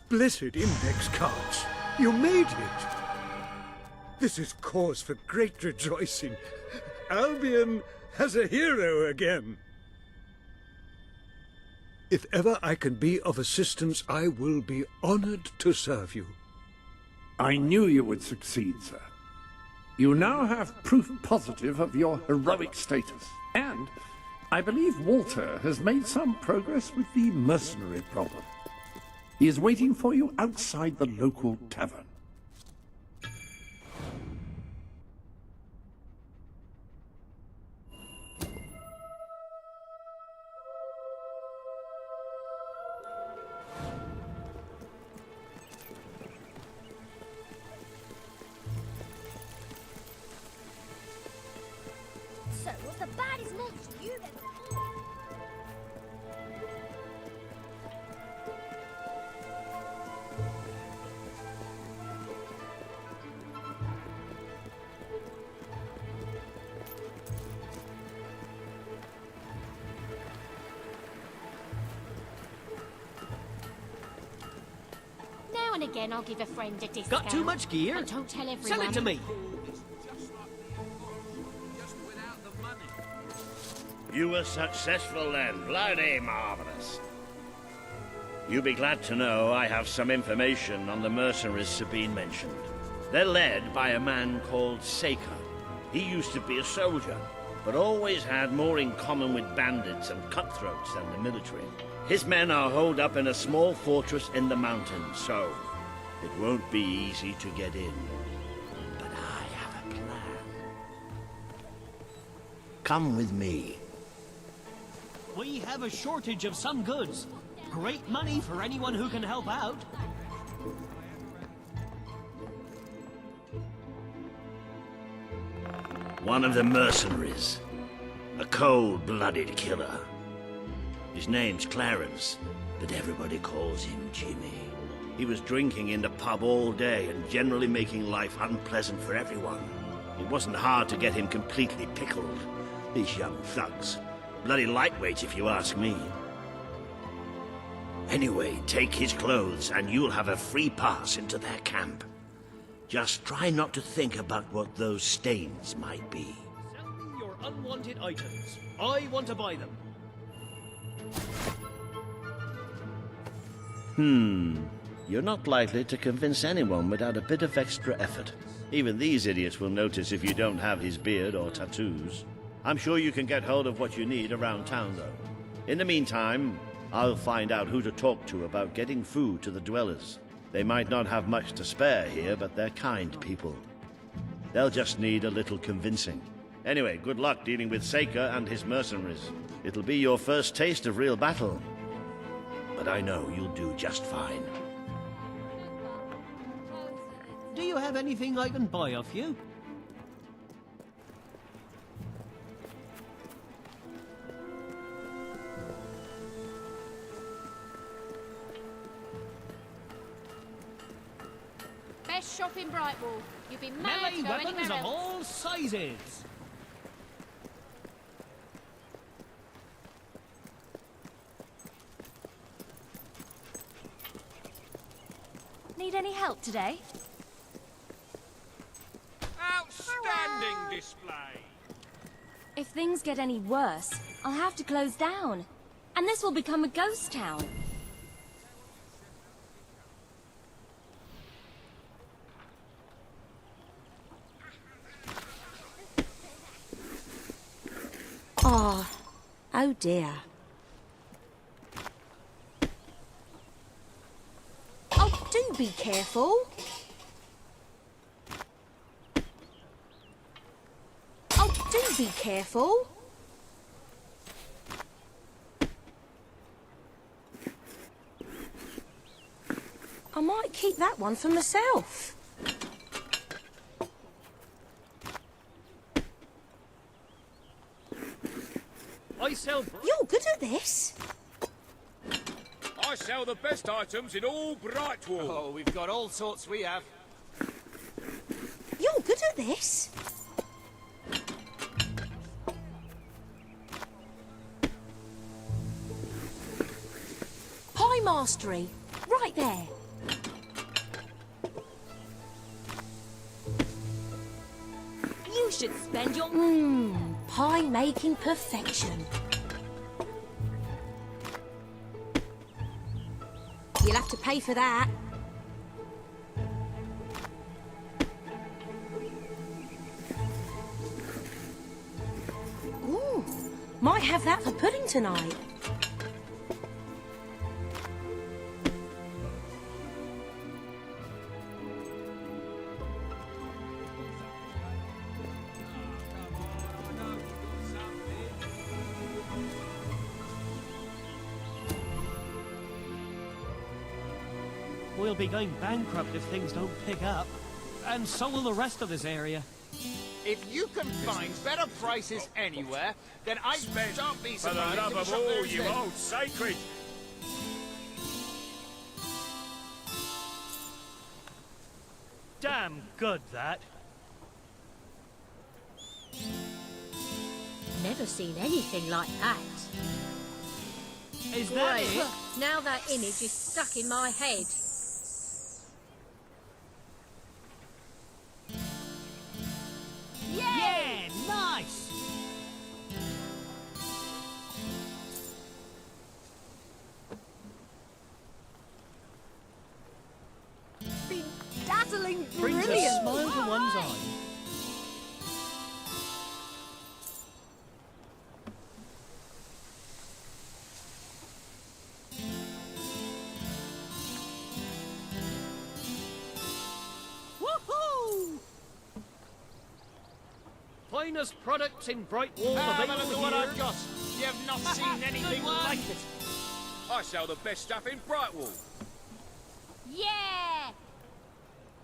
Blessed index cards. You made it. This is cause for great rejoicing. Albion has a hero again. If ever I can be of assistance, I will be honored to serve you. I knew you would succeed, sir. You now have proof positive of your heroic status, and I believe Walter has made some progress with the mercenary problem. He is waiting for you outside the local tavern. So, what's the baddest monster you've ever fought? Now and again, I'll give a friend a discount. Got too much gear? But don't tell everyone. Sell it to me. You were successful then. Bloody marvelous. You'll be glad to know I have some information on the mercenaries Sabine mentioned. They're led by a man called Saker. He used to be a soldier, but always had more in common with bandits and cutthroats than the military. His men are holed up in a small fortress in the mountains, so it won't be easy to get in. But I have a plan. Come with me. We have a shortage of some goods. Great money for anyone who can help out. One of the mercenaries. A cold-blooded killer. His name's Clarence, but everybody calls him Jimmy. He was drinking in the pub all day and generally making life unpleasant for everyone. It wasn't hard to get him completely pickled. These young thugs. Bloody lightweight, if you ask me. Anyway, take his clothes and you'll have a free pass into their camp. Just try not to think about what those stains might be. Sell me your unwanted items. I want to buy them. You're not likely to convince anyone without a bit of extra effort. Even these idiots will notice if you don't have his beard or tattoos. I'm sure you can get hold of what you need around town, though. In the meantime, I'll find out who to talk to about getting food to the dwellers. They might not have much to spare here, but they're kind people. They'll just need a little convincing. Anyway, good luck dealing with Saker and his mercenaries. It'll be your first taste of real battle. But I know you'll do just fine. Do you have anything I can buy off you? Best shop in Brightwall. You'd be mad Melee to go weapons anywhere of else. all sizes. Need any help today? Outstanding display! If things get any worse, I'll have to close down. And this will become a ghost town. Oh dear. Oh, do be careful. Oh, do be careful. I might keep that one for myself. I sell... You're good at this. I sell the best items in all Brightwall. Oh, we've got all sorts we have. You're good at this. Pie mastery. Right there. You should spend your... Pie making perfection. have to pay for that. Ooh, might have that for pudding tonight. We'll be going bankrupt if things don't pick up. And so will the rest of this area. If you can find better prices anywhere, then I shan't be For the surprised love if of shop all there you instead. hold sacred! Damn good, that. Never seen anything like that. Is that Great. it? Now that image is stuck in my head. Yeah, nice! Been dazzling Brings a brilliant. smile to one's eye. Woohoo! Finest products in Brightwall Have a available look at what here. I've got. You have not seen anything one. like it. I sell the best stuff in Brightwall. Yeah!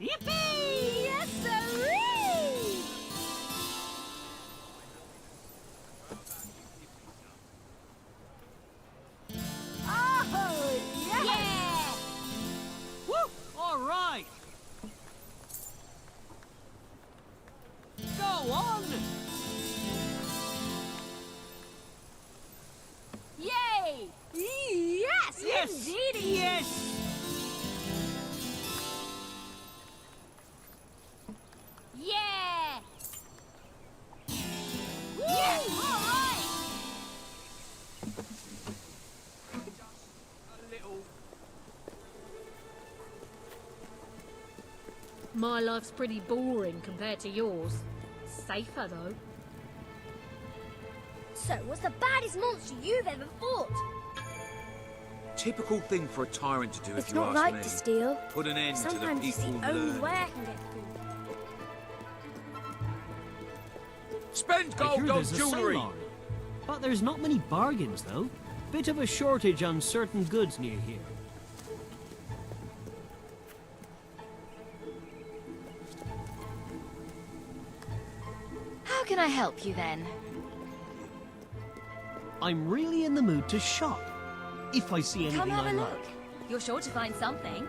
Yippee! Yes, sirree! Oh, yes! Yeah! Woo! All right. Go on. Yay! Yes, Yes. indeedy! Yes. Yeah! Woo! All right! My life's pretty boring compared to yours. Safer, though. So, what's the baddest monster you've ever fought? Typical thing for a tyrant to do, It's if you not ask right me. to steal. Put an end to the Sometimes it's people the who only learn. way I can get food. Spend I gold hear on there's a jewellery! sale on. But there's not many bargains, though. Bit of a shortage on certain goods near here. How can I help you then? I'm really in the mood to shop. If I see anything Come have I a like. look. You're sure to find something.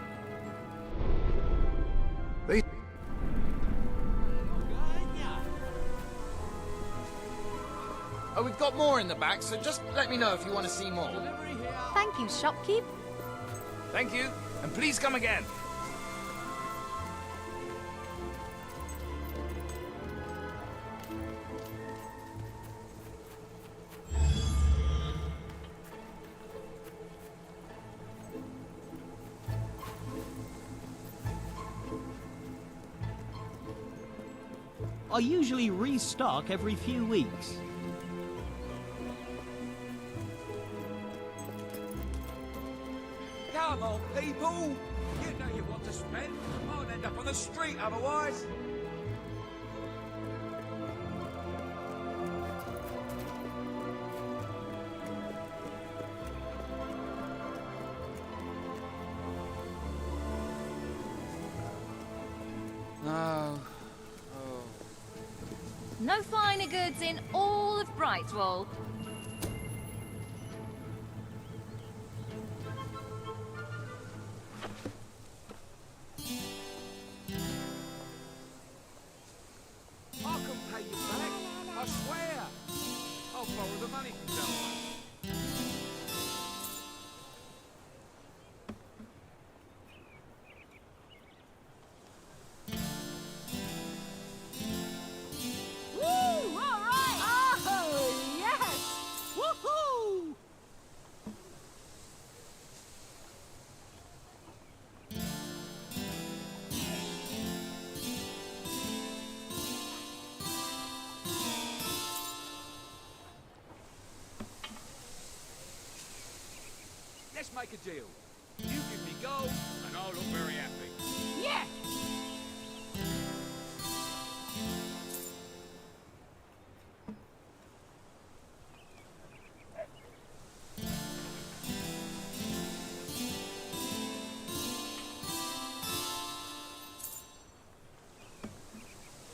Oh, we've got more in the back, so just let me know if you want to see more. Thank you, shopkeep. Thank you, and please come again. I usually restock every few weeks. Come on, people! You know you want to spend. I'll end up on the street otherwise. Oh. No finer goods in all of Brightwall. I can pay you back. I swear. I'll borrow the money from someone. Woo! All right! Oh, yes! make a deal. You give me gold, and I'll look very happy. Yeah!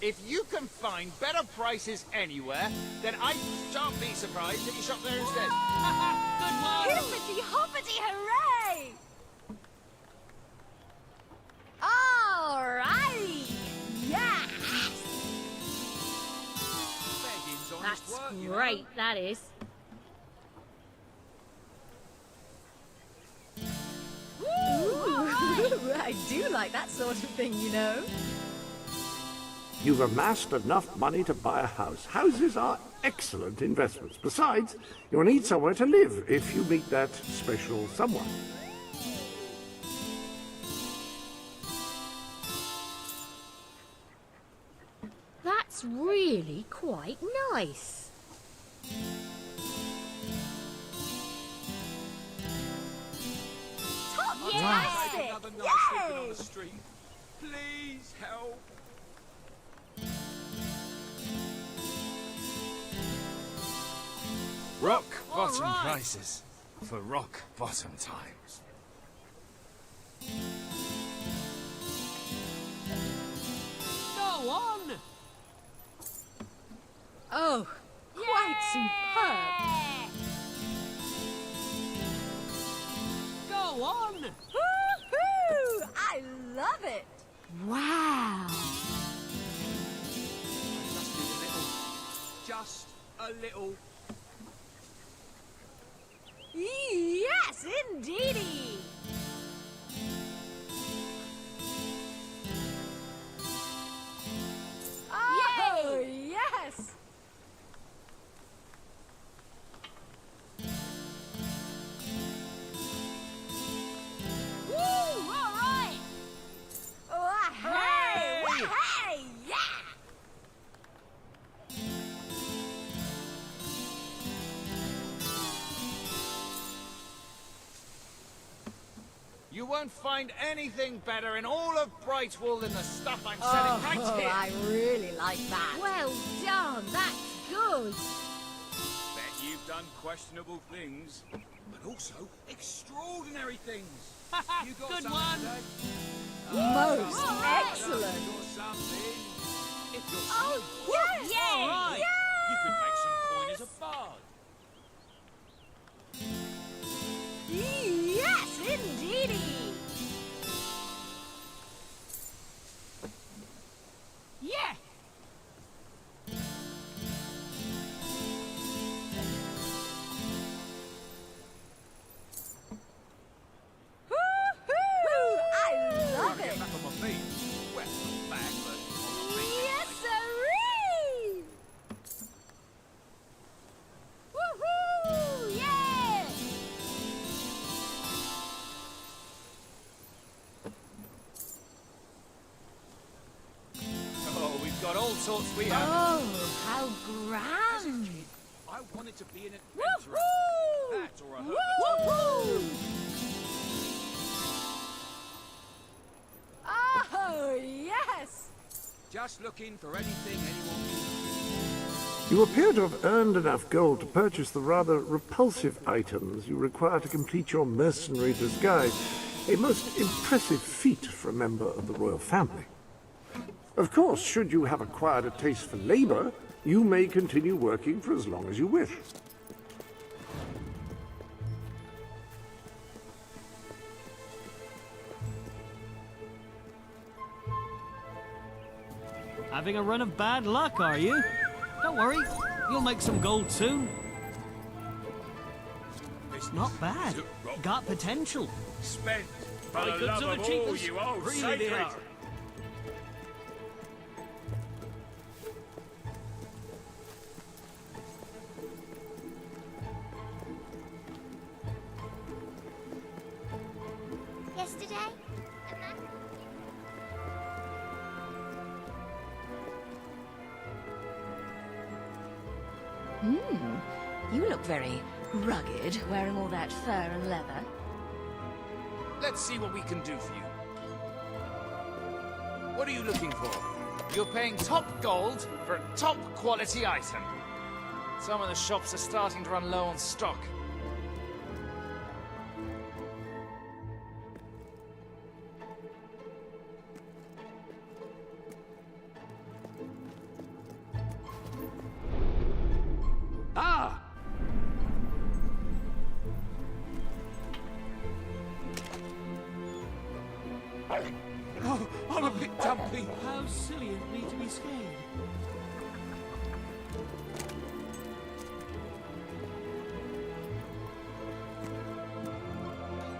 If you can find better prices anywhere, then I shan't be surprised if you shop there instead. Good one! Hippity hoppity hooray! Alrighty! Yes! Begging's honest That's work, you know. great, that is. Ooh, I do like that sort of thing, you know. You've amassed enough money to buy a house. Houses are excellent investments. Besides, you'll need somewhere to live if you meet that special someone. That's really quite nice. Top I'll fantastic! take another night sleeping on the street. Please help. Rock bottom prices for rock bottom times. Go on! Oh, quite superb! Go on! Woohoo! I love it! Wow! Just a little. Yes, indeedy! Oh, yes! Woo! All right! Oh, hey! Hey! Yeah! You won't find anything better in all of Brightwall than the stuff I'm selling right here. I really like that. Well done, that's good. Bet you've done questionable things, but also extraordinary things. You got Good something one. today? Most You excellent. got something. If you're Oh, smart, yes! all right. Yes! You could make some coin as a bard. Yes, indeedy! Yeah! Woo-hoo! I love Get it! back on my feet. Well, not back, but on my feet. Yes, sirree! Woohoo! Yeah! Oh, we've got all sorts we have. Oh, how grand! I wanted to be an adventurer. Woohoo! That or a hermit. Woohoo! Oh, yes! Just looking for anything anyone can. You appear to have earned enough gold to purchase the rather repulsive items you require to complete your mercenary disguise. A most impressive feat for a member of the royal family. Of course, should you have acquired a taste for labor, you may continue working for as long as you wish. Having a run of bad luck, are you? Don't worry, you'll make some gold soon. It's not bad. Got potential. Spent For the goods of the cheapest. you old Really they sacred. are. Yesterday? You look very rugged, wearing all that fur and leather. Let's see what we can do for you. What are you looking for? You're paying top gold for a top quality item. Some of the shops are starting to run low on stock. Ah! Oh, I'm a bit dumpy. How silly of me to be scared.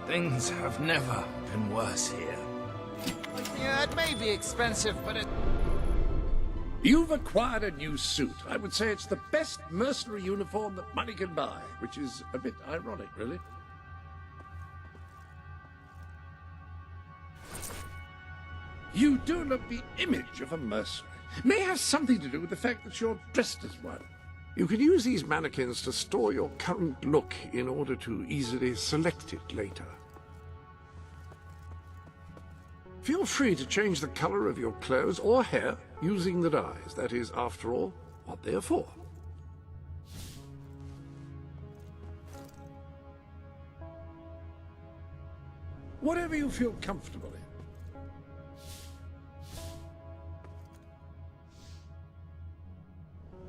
Things have never been worse here. Yeah, it may be expensive, but it... You've acquired a new suit. I would say it's the best mercenary uniform that money can buy, which is a bit ironic, really. You do look the image of a mercenary. May have something to do with the fact that you're dressed as one. You can use these mannequins to store your current look in order to easily select it later. Feel free to change the color of your clothes or hair using the dyes. That is, after all, what they are for. Whatever you feel comfortable in.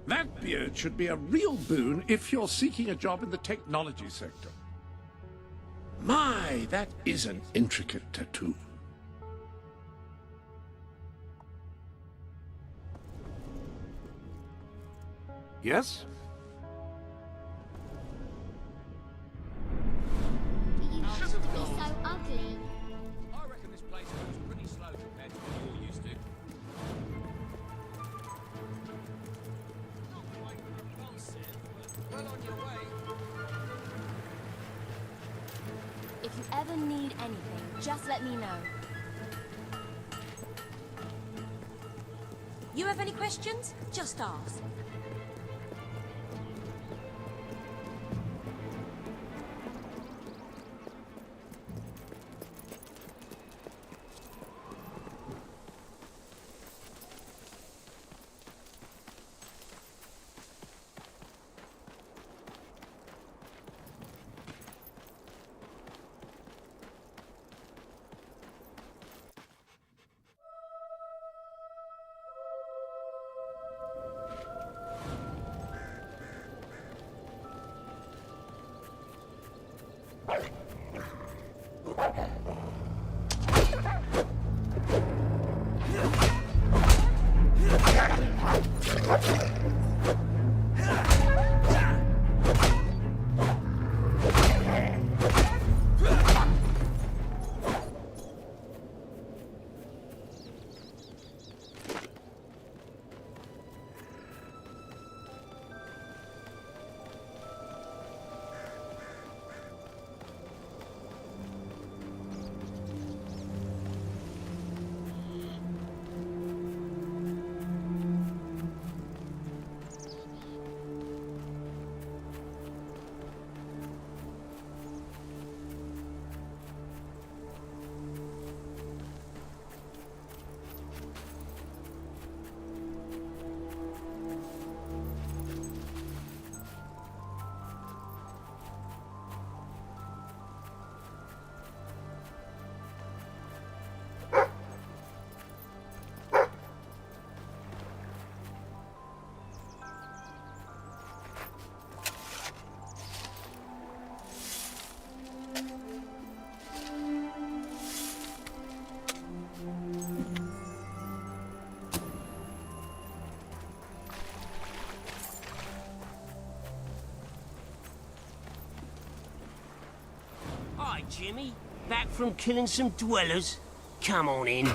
That beard should be a real boon if you're seeking a job in the technology sector. My, that is an intricate tattoo. Yes? You have to be so ugly. I reckon this place moves pretty slow compared to what you're used to. Not quite repulsive, but well on your way. If you ever need anything, just let me know. You have any questions? Just ask. Hi, Jimmy. Back from killing some dwellers? Come on in.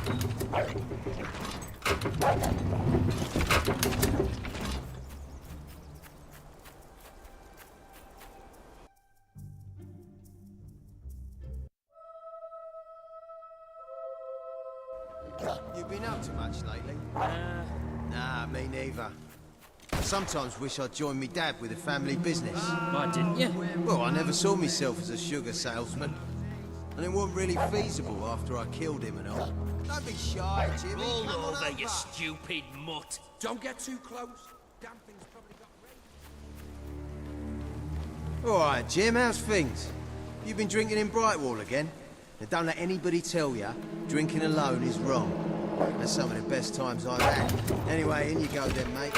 You been up to much lately? Nah, me neither. I sometimes wish I'd joined me dad with a family business. Why didn't you? Well, I never saw myself as a sugar salesman. and it wasn't really feasible after I killed him and all. Don't be shy, Jimmy. All Come on over, you over. stupid mutt. Don't get too close. Damn thing's probably got All right, Jim, how's things? You've been drinking in Brightwall again? Now, don't let anybody tell you drinking alone is wrong. That's some of the best times I've had. Anyway, in you go then, mate.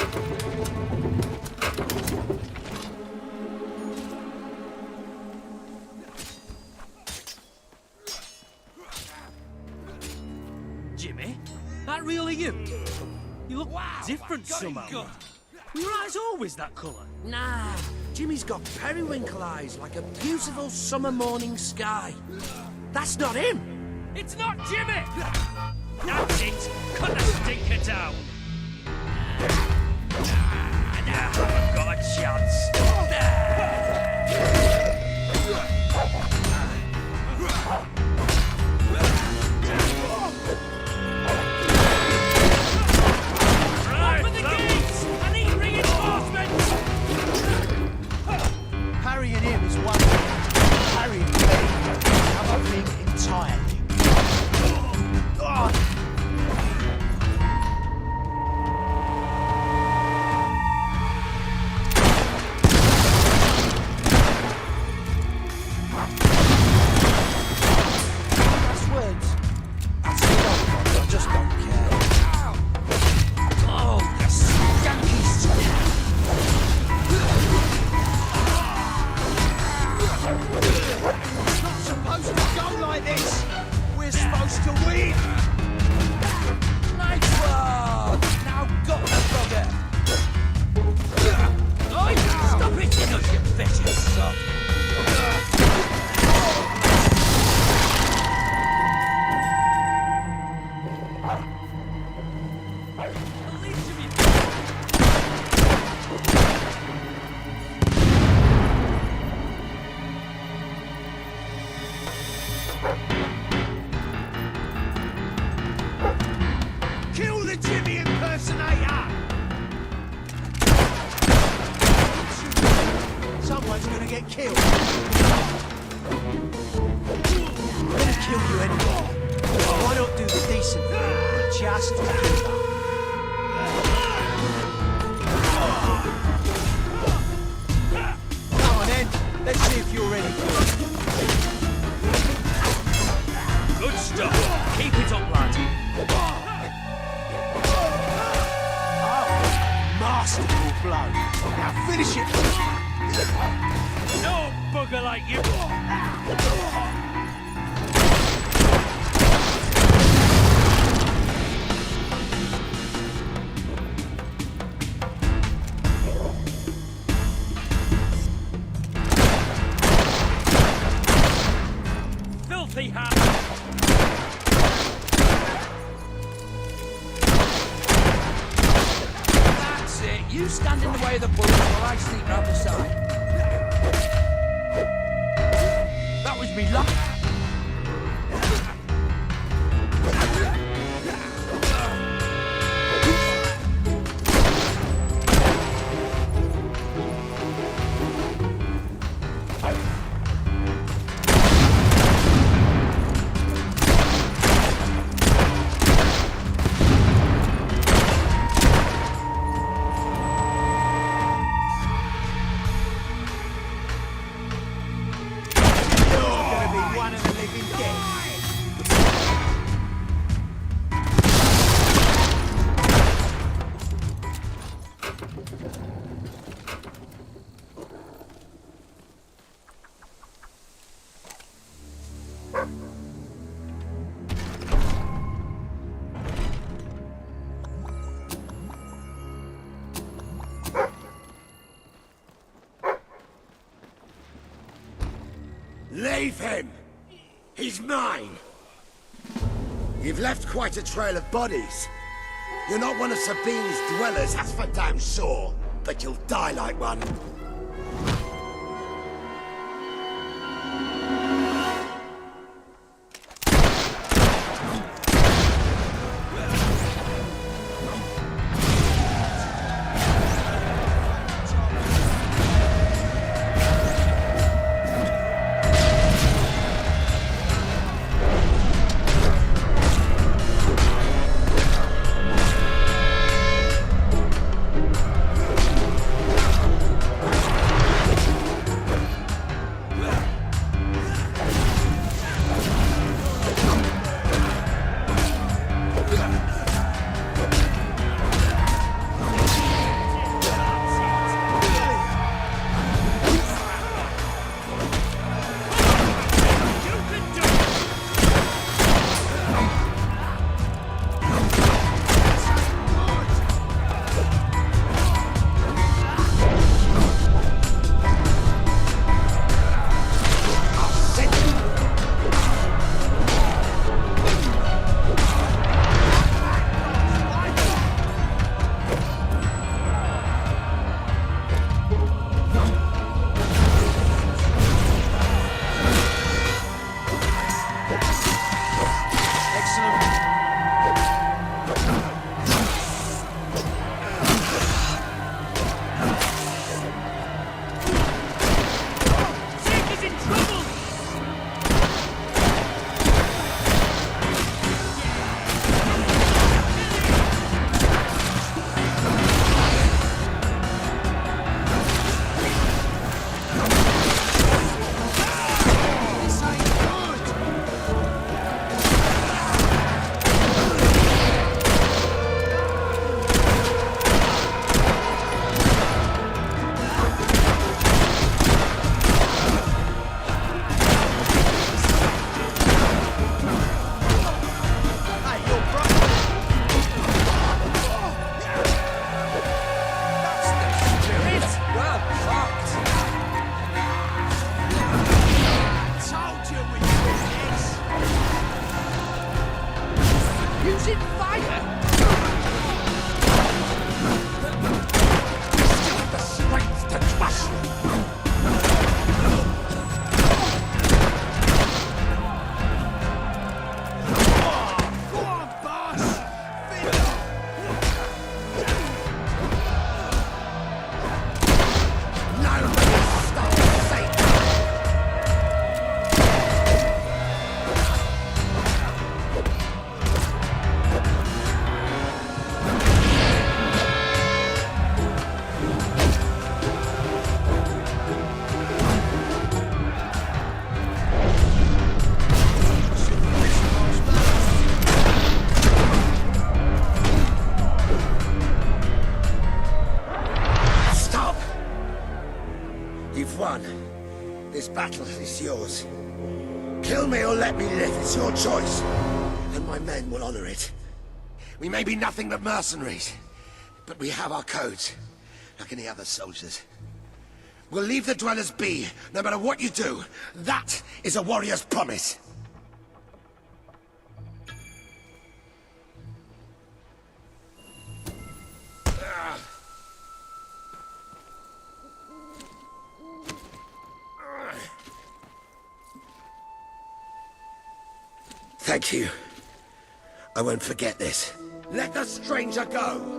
Jimmy, that really you? You look different somehow. Were your eyes always that colour? Nah, Jimmy's got periwinkle eyes like a beautiful summer morning sky. That's not him. It's not Jimmy! That's it! Cut the stinker down! Now I've got a chance. Open the gates! I need reinforcements! Harrying him is one thing. Harrying me, another thing entirely. Kill the Jimmy impersonator! Someone's gonna get killed. I'm gonna kill you anyway. Why not do the decent thing and just kill her? Come on then, let's see if you're any good. Good stuff. Keep it up, lad. Masterful blow. Now finish it. No bugger like you. Filthy hat. That's it. You stand in the way of the bullets while I sneak round the side. That was me luck. Leave him! He's mine! You've left quite a trail of bodies. You're not one of Sabine's dwellers, that's for damn sure. But you'll die like one. The strength to trust you. You've won. This battle is yours. Kill me or let me live, it's your choice. And my men will honor it. We may be nothing but mercenaries, but we have our codes, like any other soldiers. We'll leave the dwellers be, no matter what you do. That is a warrior's promise. Thank you. I won't forget this. Let the stranger go!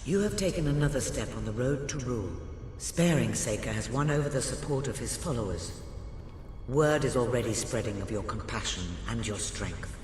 You have taken another step on the road to rule. Sparing Saker has won over the support of his followers. Word is already spreading of your compassion and your strength.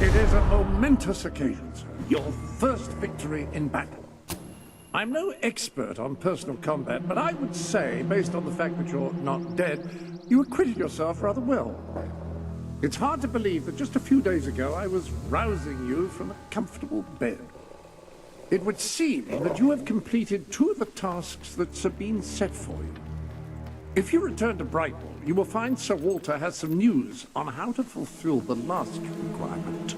It is a momentous occasion, sir. Your first victory in battle. I'm no expert on personal combat, but I would say, based on the fact that you're not dead, you acquitted yourself rather well. It's hard to believe that just a few days ago I was rousing you from a comfortable bed. It would seem that you have completed two of the tasks that Sabine set for you. If you return to Brightwall, you will find Sir Walter has some news on how to fulfill the last requirement.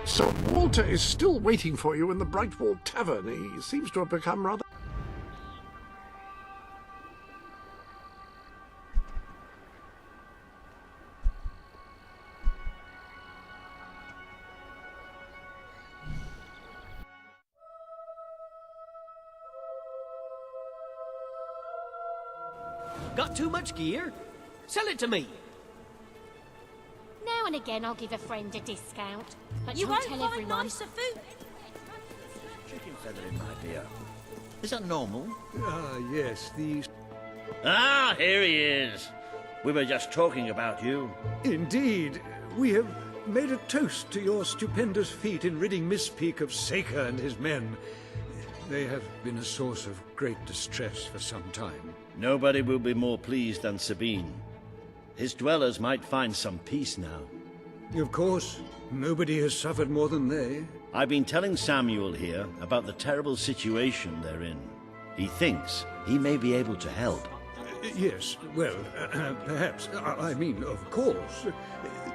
Sir Walter is still waiting for you in the Brightwall Tavern. He seems to have become rather... Got too much gear? Sell it to me. Now and again I'll give a friend a discount. But You don't won't tell find everyone. nicer food. Chicken feathering, my dear. Is that normal? Ah, yes, these... Ah, here he is. We were just talking about you. Indeed. We have made a toast to your stupendous feat in ridding Miss Peak of Saker and his men. They have been a source of great distress for some time. Nobody will be more pleased than Sabine. His dwellers might find some peace now. Of course, nobody has suffered more than they. I've been telling Samuel here about the terrible situation they're in. He thinks he may be able to help. Yes, well, perhaps. I mean, of course.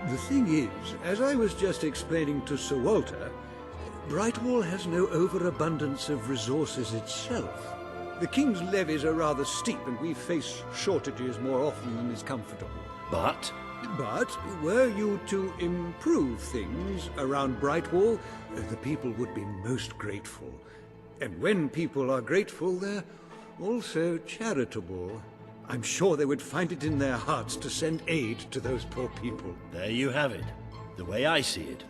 The thing is, as I was just explaining to Sir Walter, Brightwall has no overabundance of resources itself. The King's levies are rather steep, and we face shortages more often than is comfortable. But were you to improve things around Brightwall, the people would be most grateful. And when people are grateful, they're also charitable. I'm sure they would find it in their hearts to send aid to those poor people. There you have it. The way I see it.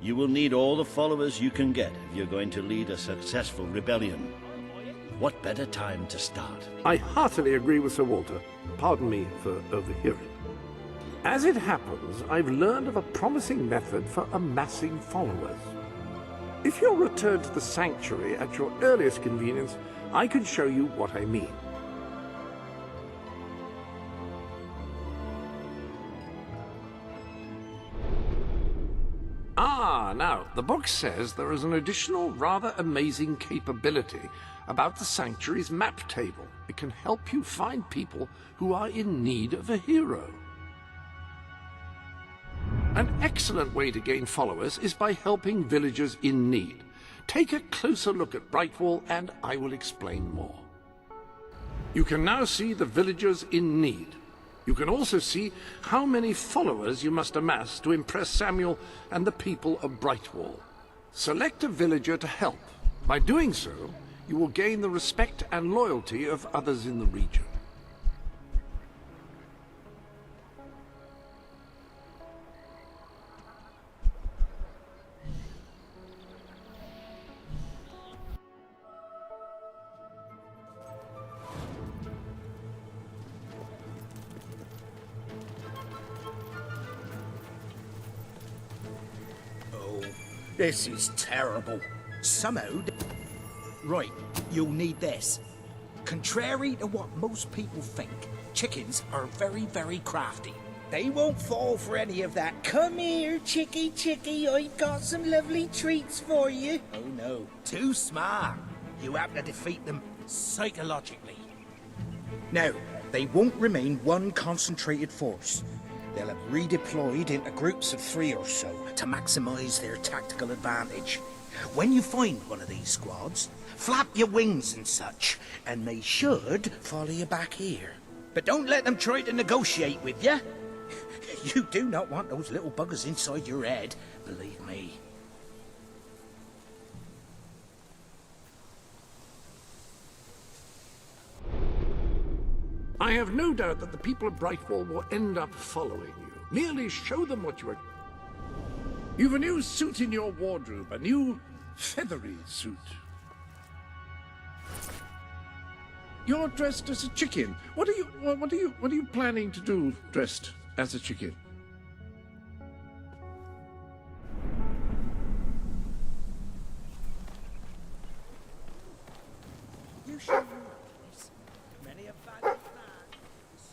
You will need all the followers you can get if you're going to lead a successful rebellion. What better time to start? I heartily agree with Sir Walter. Pardon me for overhearing. As it happens, I've learned of a promising method for amassing followers. If you'll return to the sanctuary at your earliest convenience, I can show you what I mean. Now, the book says there is an additional rather amazing capability about the sanctuary's map table. It can help you find people who are in need of a hero. An excellent way to gain followers is by helping villagers in need. Take a closer look at Brightwall and I will explain more. You can now see the villagers in need. You can also see how many followers you must amass to impress Samuel and the people of Brightwall. Select a villager to help. By doing so, you will gain the respect and loyalty of others in the region. This is terrible. Somehow... Right, you'll need this. Contrary to what most people think, chickens are very, very crafty. They won't fall for any of that. Come here, chickie, chickie, I've got some lovely treats for you. Oh no, too smart. You have to defeat them psychologically. Now, they won't remain one concentrated force. They'll have redeployed into groups of 3 or so to maximize their tactical advantage. When you find one of these squads, flap your wings and such, and they should follow you back here. But don't let them try to negotiate with you. You do not want those little buggers inside your head, believe me. I have no doubt that the people of Brightwall will end up following you. Merely show them what you are... You've a new suit in your wardrobe, a new feathery suit. You're dressed as a chicken. What are you planning to do dressed as a chicken? You should realize many a valiant man is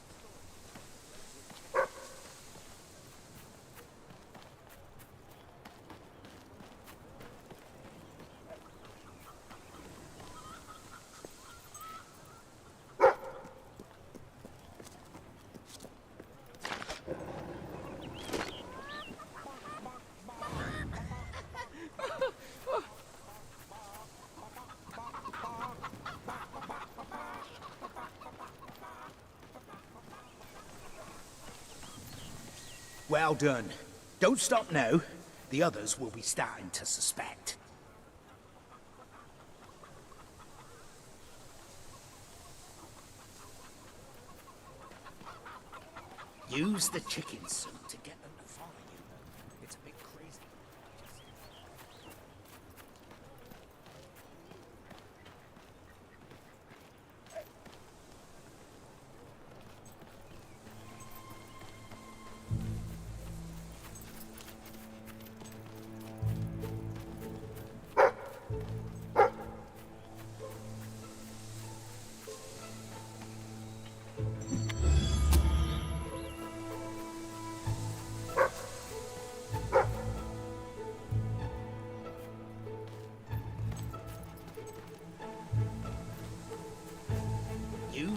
Well done. Don't stop now. The others will be starting to suspect. Use the chicken suit to get them to follow you. It's a bit crazy.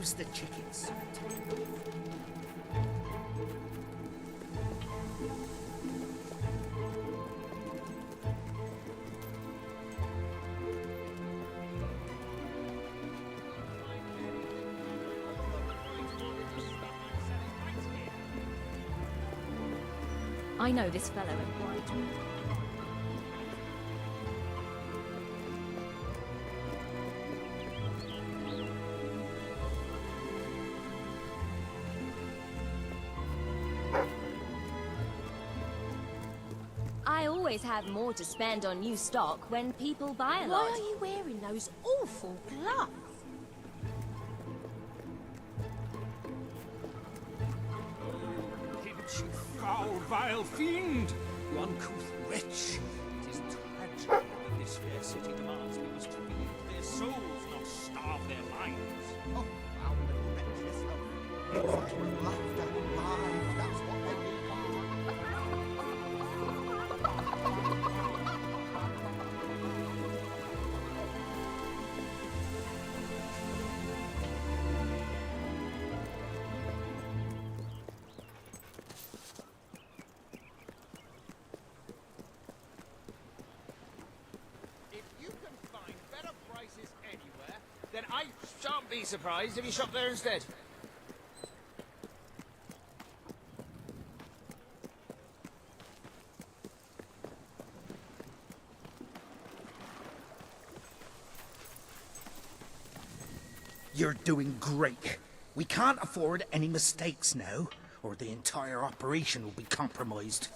How's the chickens? I know this fellow in white. I always have more to spend on new stock when people buy a lot. Why are you wearing those awful gloves? You foul, vile fiend! You uncouth wretch! It is tragic that this fair city demands we must feed their souls, not starve their minds. Oh, foul little wretches. Such with laughter, lies, that's what they are. Then I shan't be surprised if you shop there instead. You're doing great. We can't afford any mistakes now, or the entire operation will be compromised.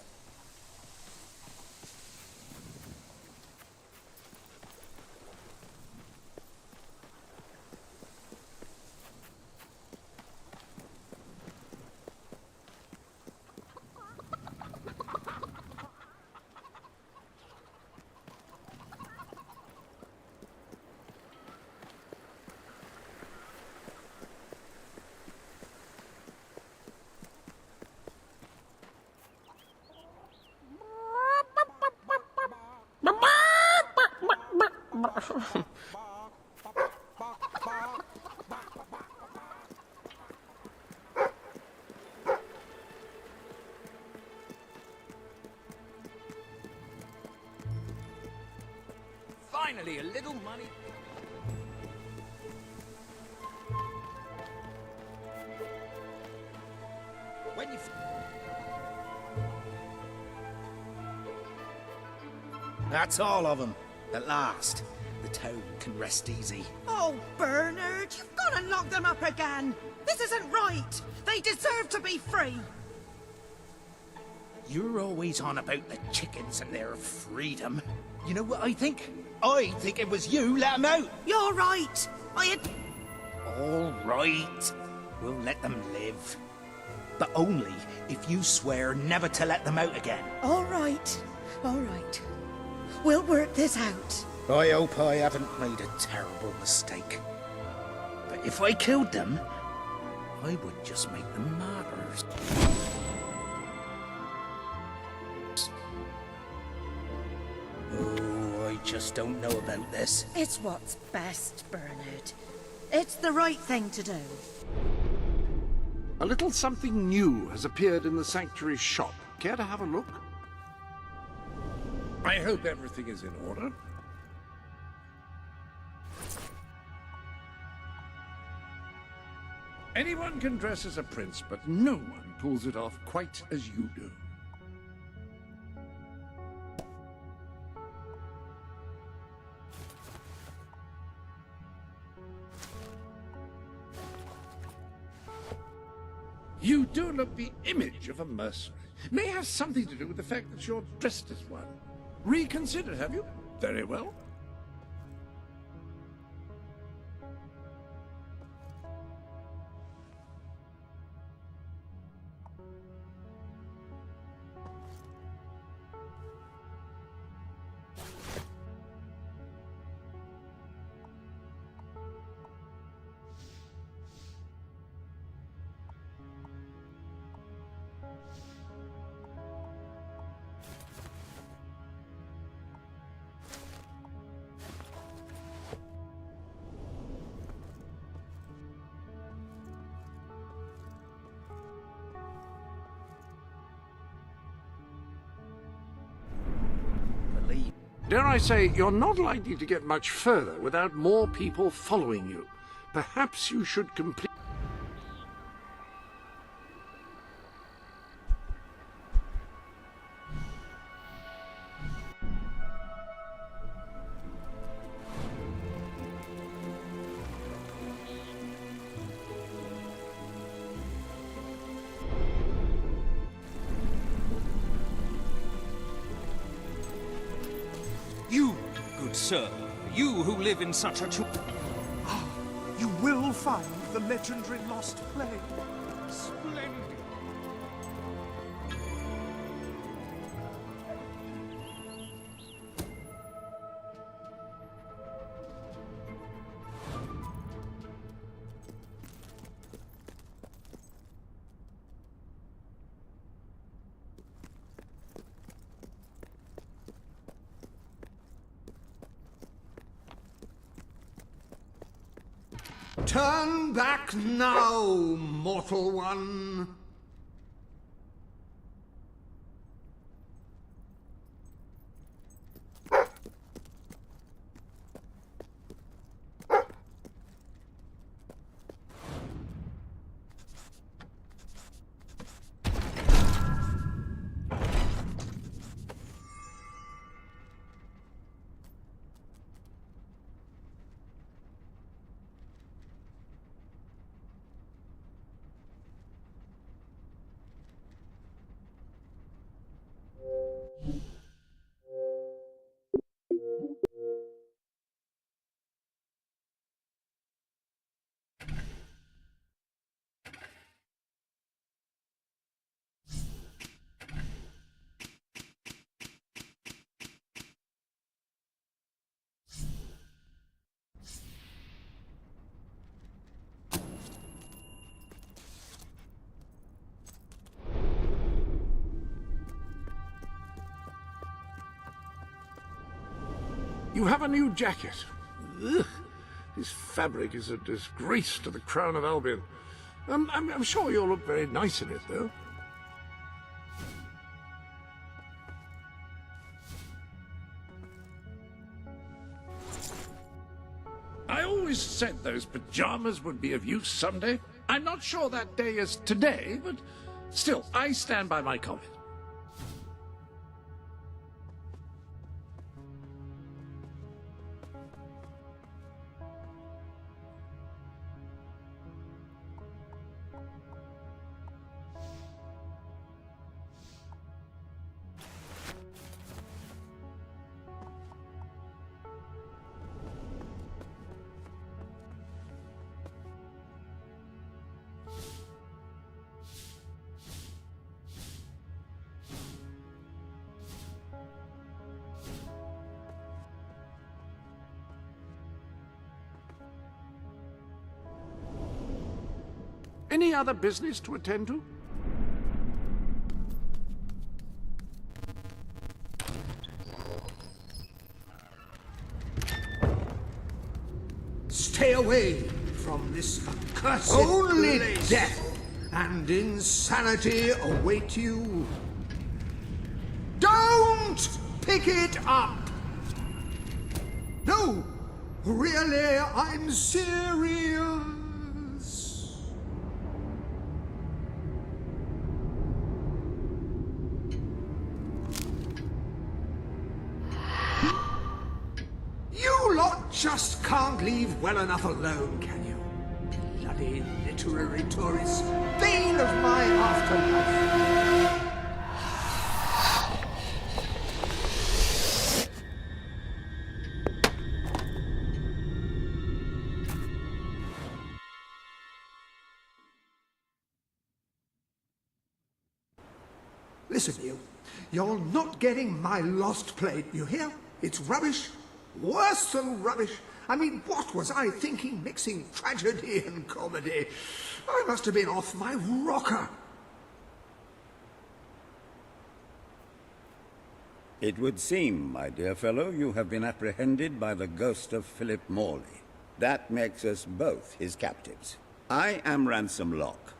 Finally, a little money. When you... That's all of them. At last, the town can rest easy. Oh, Bernard, you've got to lock them up again. This isn't right. They deserve to be free. You're always on about the chickens and their freedom. You know what I think? I think it was you let them out. You're right. I had... All right. We'll let them live. But only if you swear never to let them out again. All right. All right. We'll work this out. I hope I haven't made a terrible mistake. But if I killed them, I would just make them martyrs. Oh, I just don't know about this. It's what's best, Bernard. It's the right thing to do. A little something new has appeared in the sanctuary shop. Care to have a look? I hope everything is in order. Anyone can dress as a prince, but no one pulls it off quite as you do. You do look the image of a mercenary. May have something to do with the fact that you're dressed as one. Reconsider, have you? Very well. Dare I say, you're not likely to get much further without more people following you. Perhaps you should complete... You, good sir, you who live in such a you will find the legendary lost play. Splendid. Turn back now, mortal one. You have a new jacket. Ugh. This fabric is a disgrace to the crown of Albion. I'm sure you'll look very nice in it, though. I always said those pajamas would be of use someday. I'm not sure that day is today, but still, I stand by my comment. Any other business to attend to? Stay away from this accursed Only place. death and insanity await you. Don't pick it up! No, really, I'm serious. You lot just can't leave well enough alone, can you? Bloody literary tourists, bane of my afterlife. Listen, you're not getting my lost plate, you hear? It's rubbish. Worse than rubbish. I mean, what was I thinking mixing tragedy and comedy? I must have been off my rocker. It would seem, my dear fellow, you have been apprehended by the ghost of Philip Morley. That makes us both his captives. I am Ransom Locke.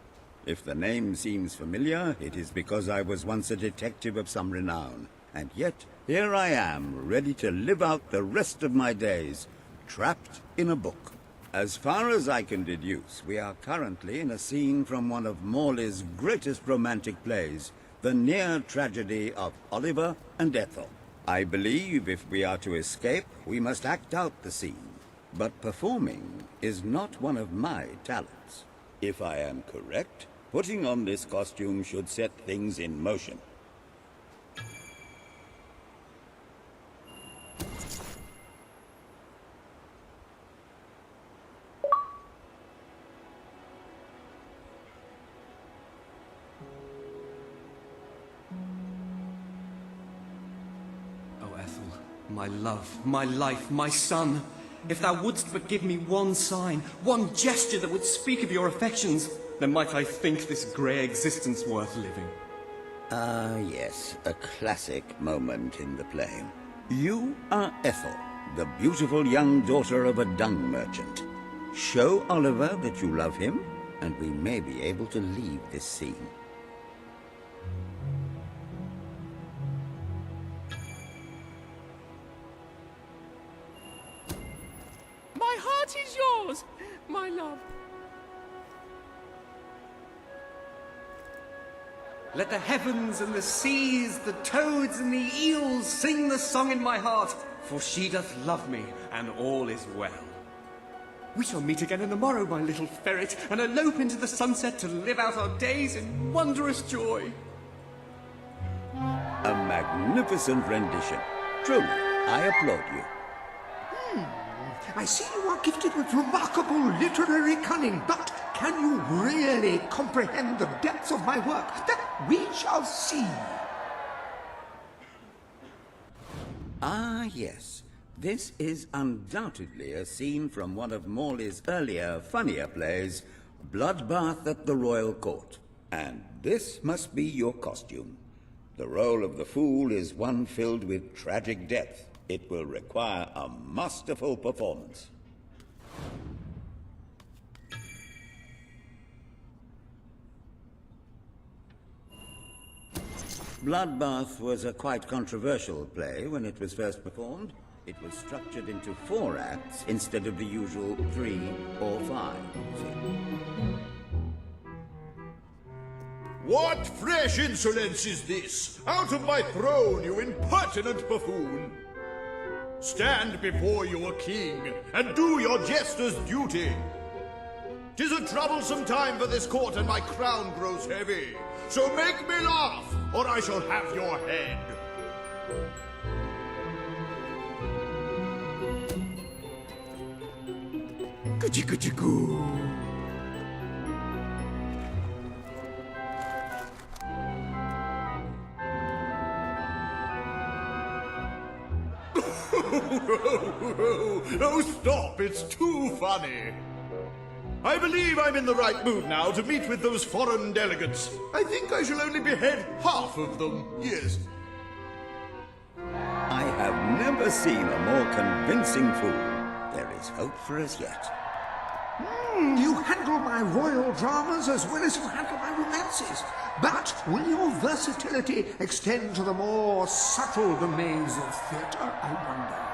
If the name seems familiar, it is because I was once a detective of some renown. And yet, here I am, ready to live out the rest of my days, trapped in a book. As far as I can deduce, we are currently in a scene from one of Morley's greatest romantic plays, the near tragedy of Oliver and Ethel. I believe if we are to escape, we must act out the scene. But performing is not one of my talents. If I am correct, putting on this costume should set things in motion. Oh, Ethel, my love, my life, my son. If thou wouldst but give me one sign, one gesture that would speak of your affections, then might I think this grey existence worth living. Ah, yes, a classic moment in the play. You are Ethel, the beautiful young daughter of a dung merchant. Show Oliver that you love him, and we may be able to leave this scene. My heart is yours, my love. Let the heavens and the seas, the toads and the eels sing the song in my heart, for she doth love me, and all is well. We shall meet again in the morrow, my little ferret, and elope into the sunset to live out our days in wondrous joy. A magnificent rendition. Truly, I applaud you. I see you are gifted with remarkable literary cunning, but can you really comprehend the depths of my work? That we shall see. Ah, yes. This is undoubtedly a scene from one of Morley's earlier, funnier plays, Bloodbath at the Royal Court. And this must be your costume. The role of the fool is one filled with tragic depth. It will require a masterful performance. Bloodbath was a quite controversial play when it was first performed. It was structured into 4 acts instead of the usual 3 or 5. What fresh insolence is this? Out of my throne, you impertinent buffoon! Stand before your king, and do your jester's duty. 'Tis a troublesome time for this court, and my crown grows heavy. So make me laugh, or I shall have your head. Goo-goo. Oh, stop, it's too funny. I believe I'm in the right mood now to meet with those foreign delegates. I think I shall only behead half of them, yes. I have never seen a more convincing fool. There is hope for us yet. You handle my royal dramas as well as you handle my romances. But will your versatility extend to the more subtle domains of theatre, I wonder?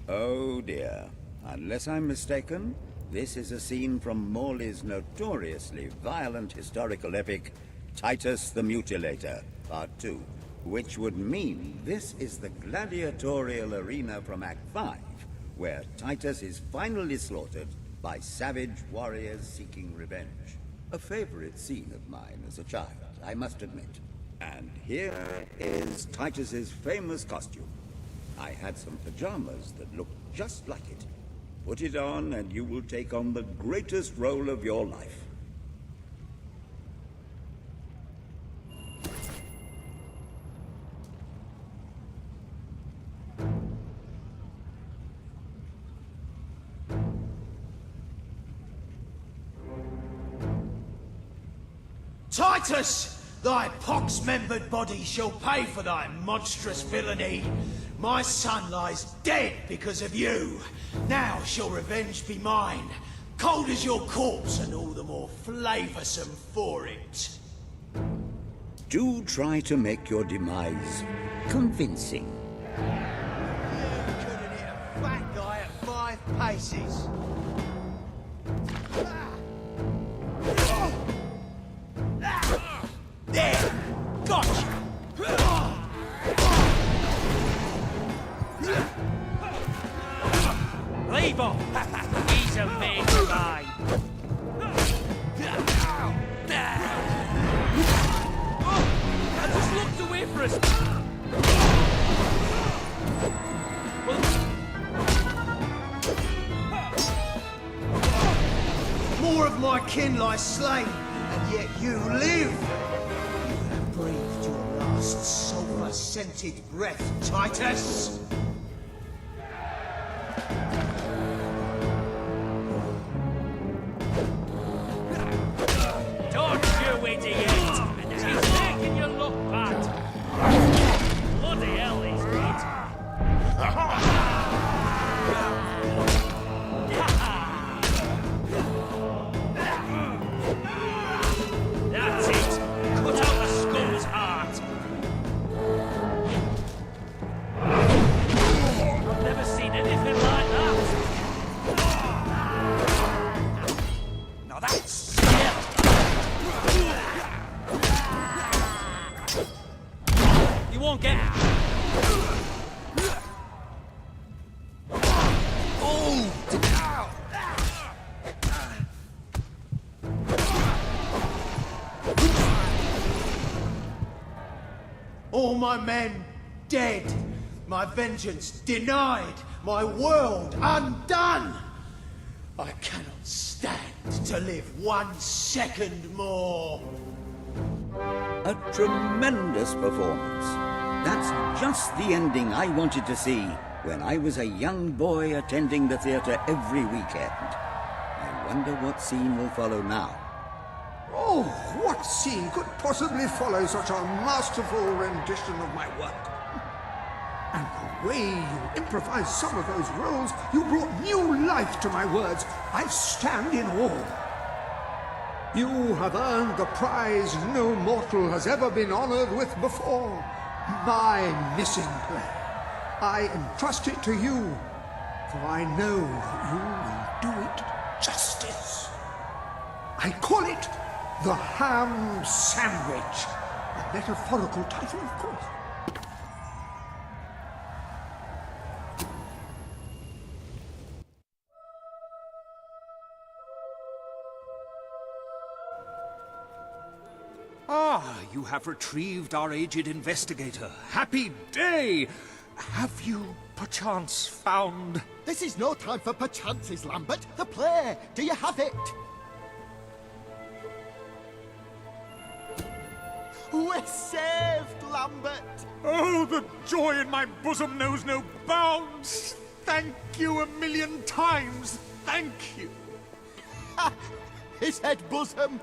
Oh dear. Unless I'm mistaken, this is a scene from Morley's notoriously violent historical epic, Titus the Mutilator, Part 2, which would mean this is the gladiatorial arena from Act 5, where Titus is finally slaughtered by savage warriors seeking revenge. A favorite scene of mine as a child, I must admit. And here is Titus's famous costume. I had some pajamas that looked just like it. Put it on and you will take on the greatest role of your life. Titus! Thy pox-membered body shall pay for thy monstrous villainy. My son lies dead because of you. Now shall revenge be mine. Cold as your corpse and all the more flavoursome for it. do try to make your demise convincing. Couldn't hit a fat guy at 5 paces. There! Gotcha! Leave off! He's a mate of mine! I just looked away for us! More of my kin lie slain, and yet you live! You have breathed your last sulphur-scented breath, Titus! Don't you idiot! He's making you look bad! Bloody hell, he's That's it! Cut out the skull's heart! I've never seen anything like that! Now that's you won't get All my men dead, my vengeance denied, my world undone. I cannot stand to live 1 second more. A tremendous performance. That's just the ending I wanted to see when I was a young boy attending the theatre every weekend. I wonder what scene will follow now. Oh, what scene could possibly follow such a masterful rendition of my work? And the way you improvised some of those roles, you brought new life to my words. I stand in awe. You have earned the prize no mortal has ever been honored with before. My missing play. I entrust it to you, for I know that you will do it justice. I call it The Ham Sandwich. A metaphorical title, of course. Ah, you have retrieved our aged investigator. Happy day! Have you, perchance, found... This is no time for perchances, Lambert. The play! Do you have it? We're saved, Lambert! Oh, the joy in my bosom knows no bounds! Thank you 1,000,000 times! Thank you! His head bosom!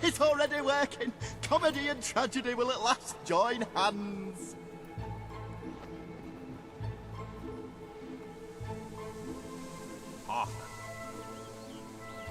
It's already working! Comedy and tragedy will at last join hands! Hark!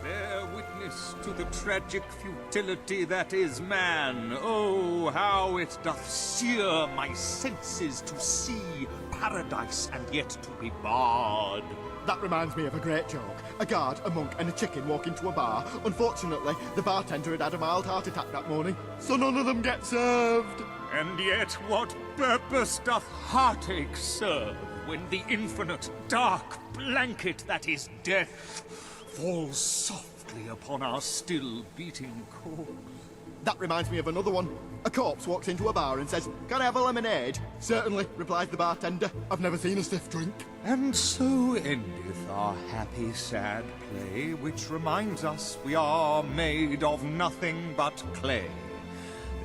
Bear witness to the tragic futility that is man. Oh, how it doth sear my senses to see paradise and yet to be barred. That reminds me of a great joke. A guard, a monk, and a chicken walk into a bar. Unfortunately, the bartender had a mild heart attack that morning, so none of them get served. And yet what purpose doth heartache serve when the infinite dark blanket that is death falls softly upon our still beating corpse? That reminds me of another one. A corpse walks into a bar and says, "Can I have a lemonade?" "Certainly," replies the bartender. "I've never seen a stiff drink." And so endeth our happy sad play, which reminds us we are made of nothing but clay.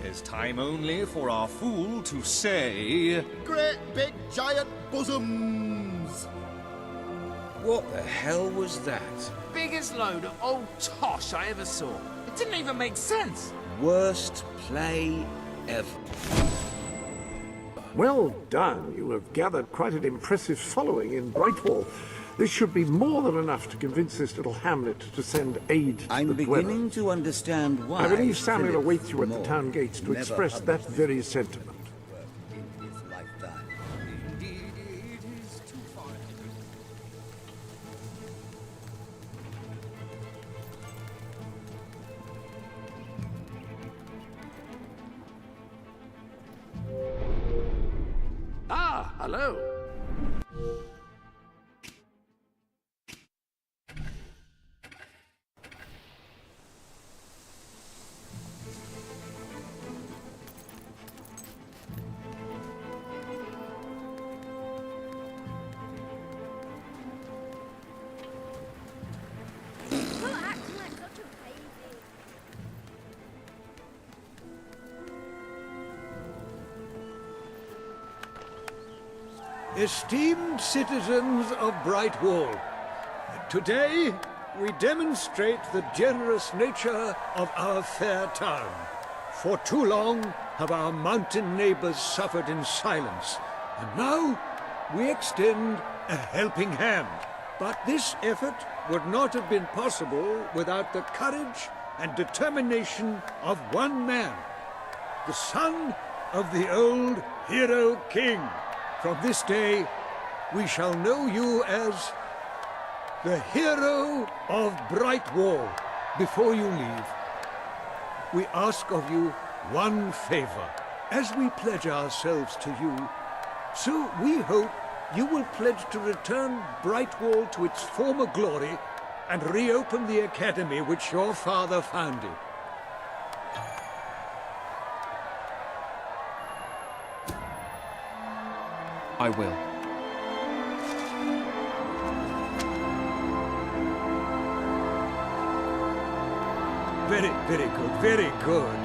There's time only for our fool to say, "Great big giant bosoms!" What the hell was that? Biggest load of old tosh I ever saw. It didn't even make sense. Worst play ever. Well done. You have gathered quite an impressive following in Brightwall. This should be more than enough to convince this little hamlet to send aid to I'm the beginning dwellers. to understand why. I believe Samuel Philip awaits you at the Moore town gates to never express that published very sentiment. in his lifetime. Indeed, it is too far ahead. Ah, hello. Esteemed citizens of Brightwall, today we demonstrate the generous nature of our fair town. For too long have our mountain neighbors suffered in silence, and now we extend a helping hand. But this effort would not have been possible without the courage and determination of one man, the son of the old hero king. From this day, we shall know you as the hero of Brightwall. Before you leave, we ask of you one favor. As we pledge ourselves to you, so we hope you will pledge to return Brightwall to its former glory and reopen the academy which your father founded. I will. Very good, very good.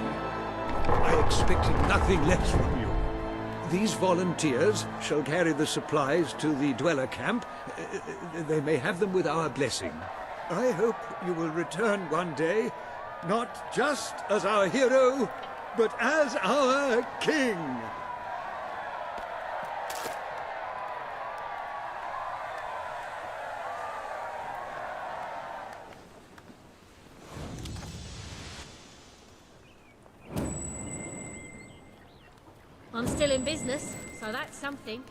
I expected nothing less from you. These volunteers shall carry the supplies to the dweller camp. They may have them with our blessing. I hope you will return one day, not just as our hero, but as our king. I'm still in business, so that's something.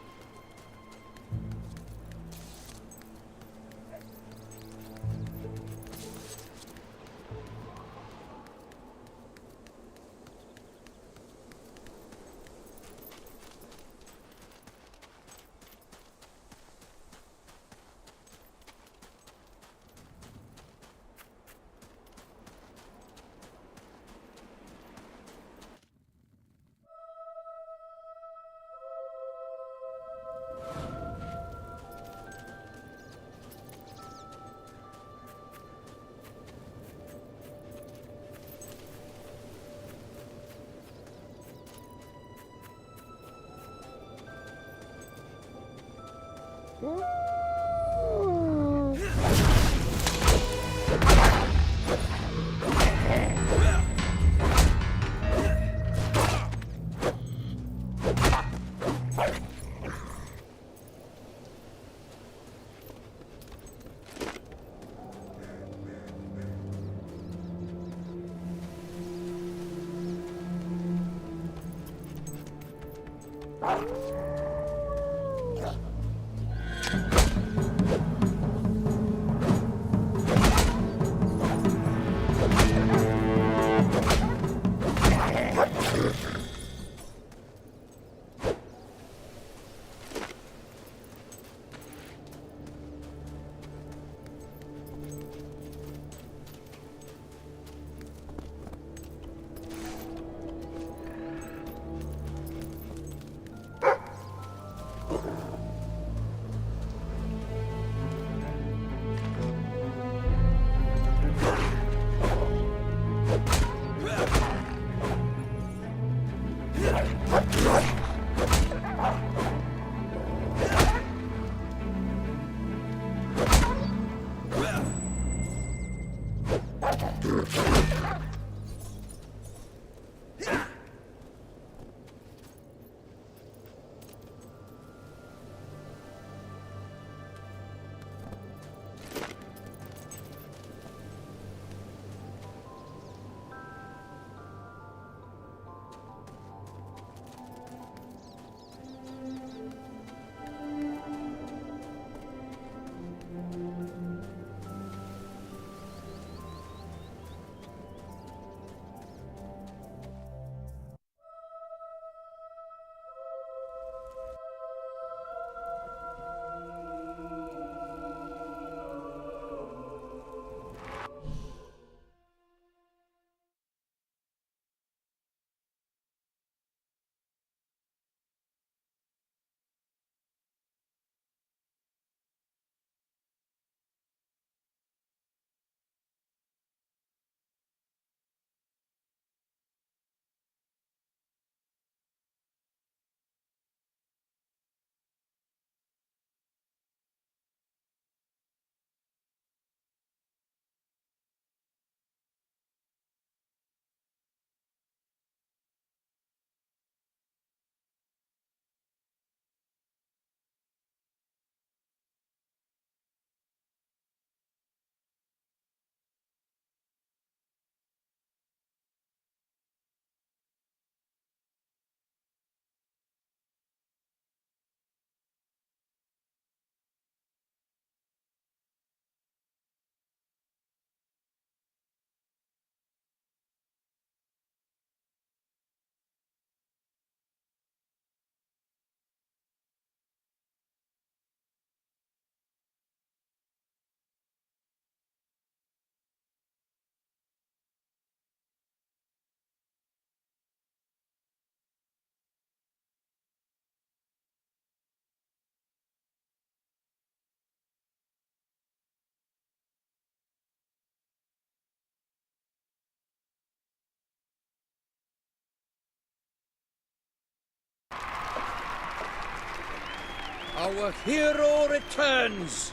Our hero returns,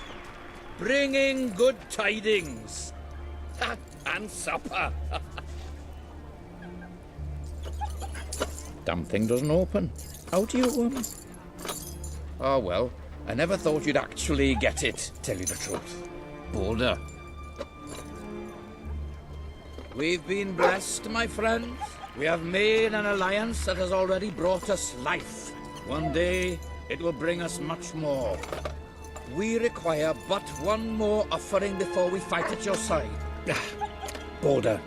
bringing good tidings. And supper. Damn thing doesn't open. How do you, Oh well, I never thought you'd actually get it, tell you the truth. Boulder. We've been blessed, my friends. We have made an alliance that has already brought us life. One day, it will bring us much more. We require but one more offering before we fight at your side. Boulder,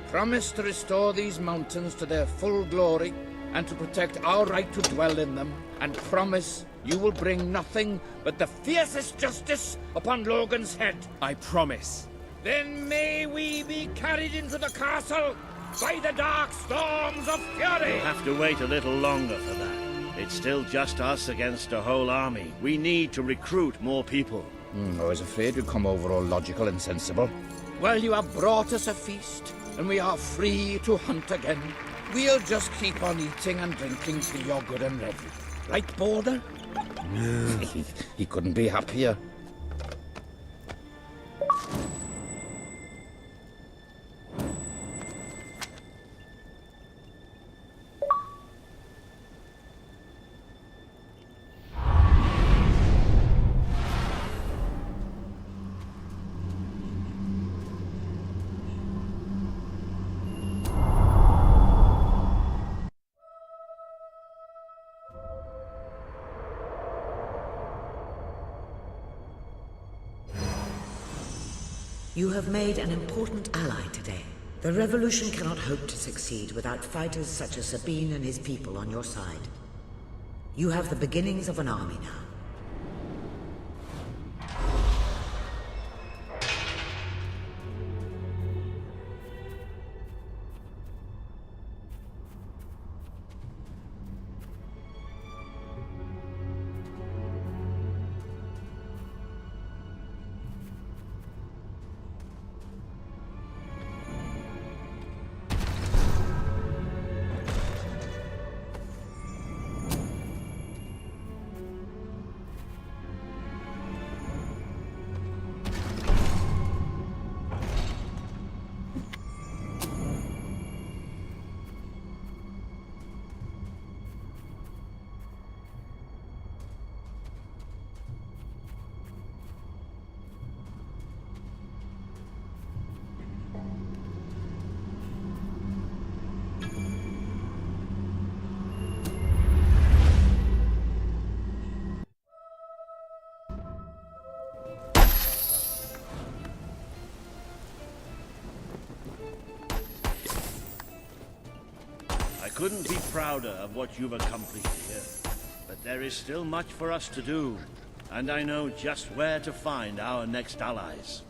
promise to restore these mountains to their full glory and to protect our right to dwell in them, and promise you will bring nothing but the fiercest justice upon Logan's head. I promise. Then may we be carried into the castle by the dark storms of fury! You'll have to wait a little longer for that. It's still just us against a whole army. We need to recruit more people. I was afraid you'd come over all logical and sensible. Well, you have brought us a feast, and we are free to hunt again. We'll just keep on eating and drinking till you're good and ready. Right, Boulder? He couldn't be happier. You have made an important ally today. The revolution cannot hope to succeed without fighters such as Sabine and his people on your side. You have the beginnings of an army now. Couldn't be prouder of what you've accomplished here. But there is still much for us to do, and I know just where to find our next allies.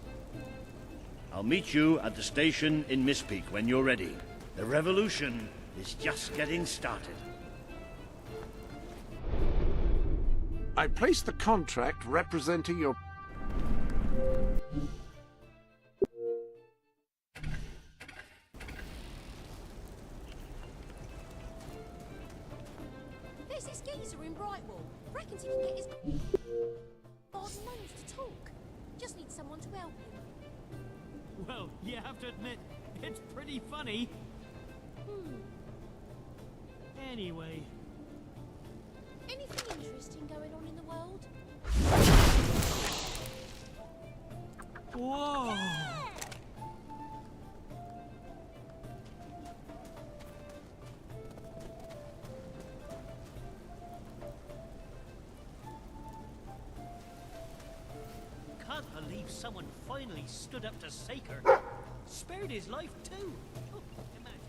I'll meet you at the station in Mistpeak when you're ready. The revolution is just getting started. I placed the contract representing your... There's this geezer in Brightwall. Reckons he can get his boss nose to talk. Just needs someone to help him. Well, you have to admit, it's pretty funny. Anyway. Anything interesting going on in the world? Whoa! Can't believe someone finally stood up to Saker. Spared his life too. Oh, imagine.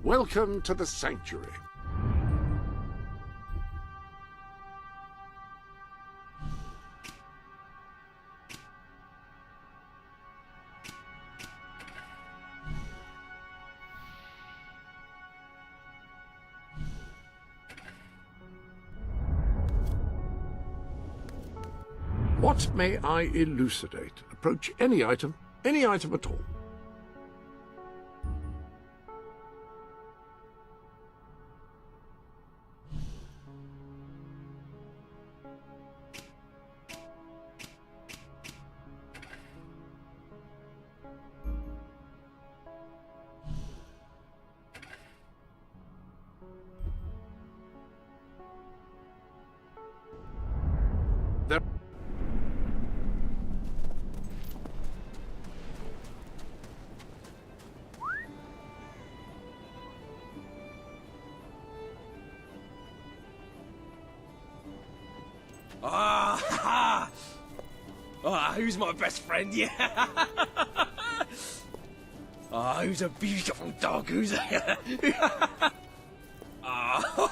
Welcome to the sanctuary. What may I elucidate? Approach any item at all. There Who's my best friend? Yeah. Who's a beautiful dog? Who's a... No.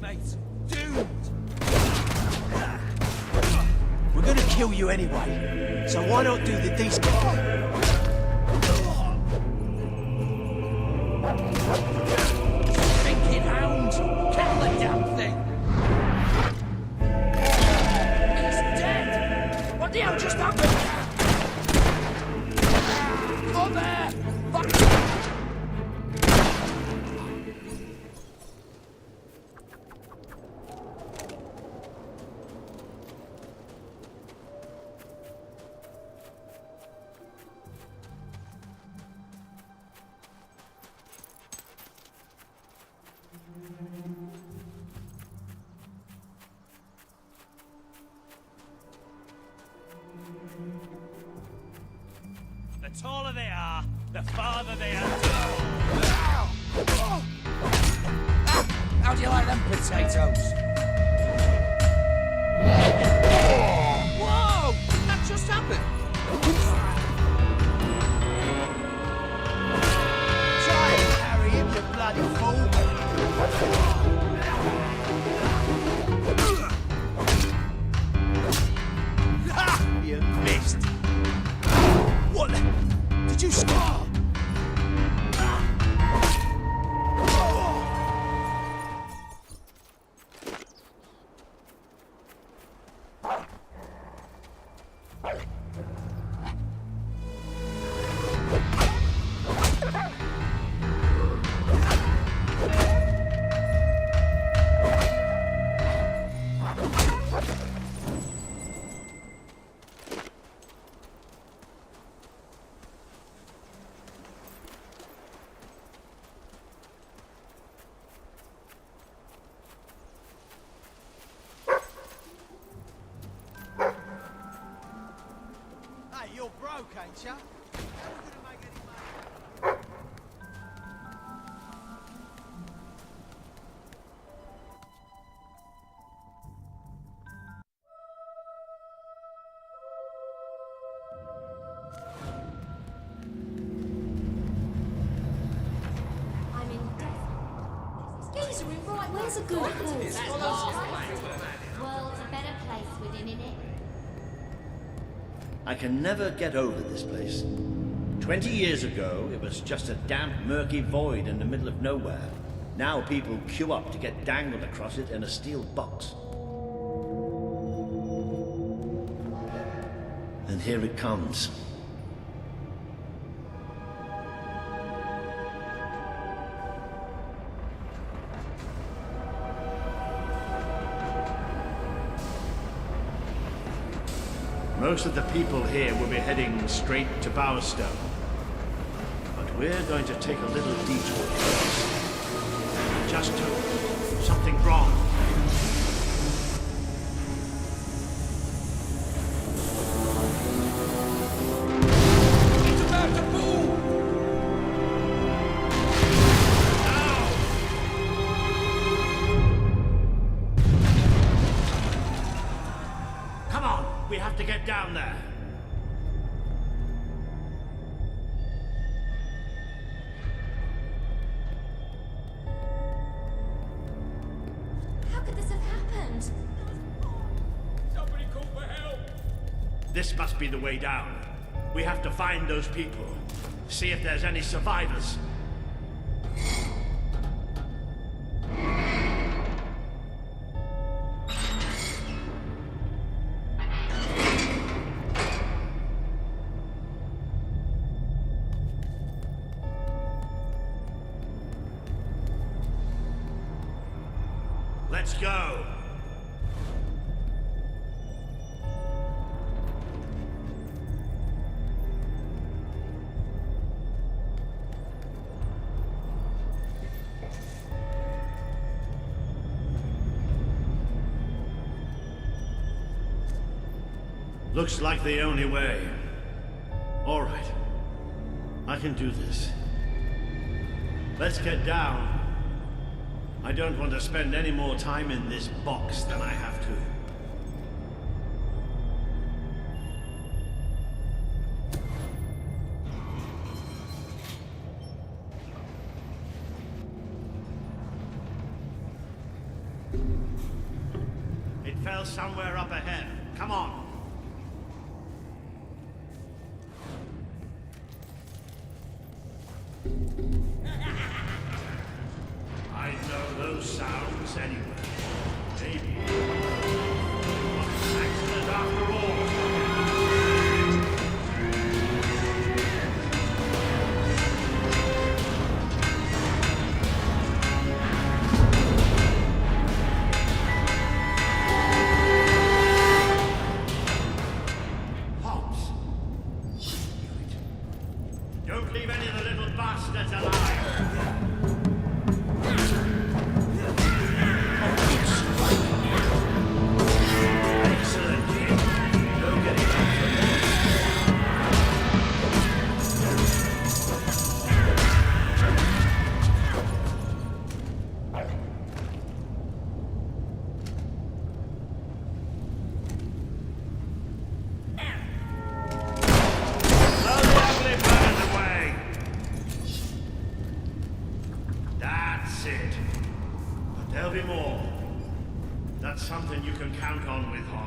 Mate, doomed! We're gonna kill you anyway, so why not do the decent... That just happened! Up there! The taller they are, the farther they are. How do you like them potatoes? Whoa! That just happened! Try and carry him, you bloody fool! Ha! You missed! What the? Did you score? You're broke, ain't ya? I'm in death. These are in right. Where's a good place? World's a better place within it. I can never get over this place. 20 years ago, it was just a damp, murky void in the middle of nowhere. Now people queue up to get dangled across it in a steel box. And here it comes. Most of the people here will be heading straight to Bowerstone. But we're going to take a little detour first. Just to something wrong. It's about to boom! Come on, we have to get down there. How could this have happened? Somebody call for help! This must be the way down. We have to find those people. See if there's any survivors. Let's go. Looks like the only way. All right. I can do this. Let's get down. I don't want to spend any more time in this box than I have to. It fell somewhere up ahead. Come on. I know those sounds anywhere. Maybe. What an accident after all.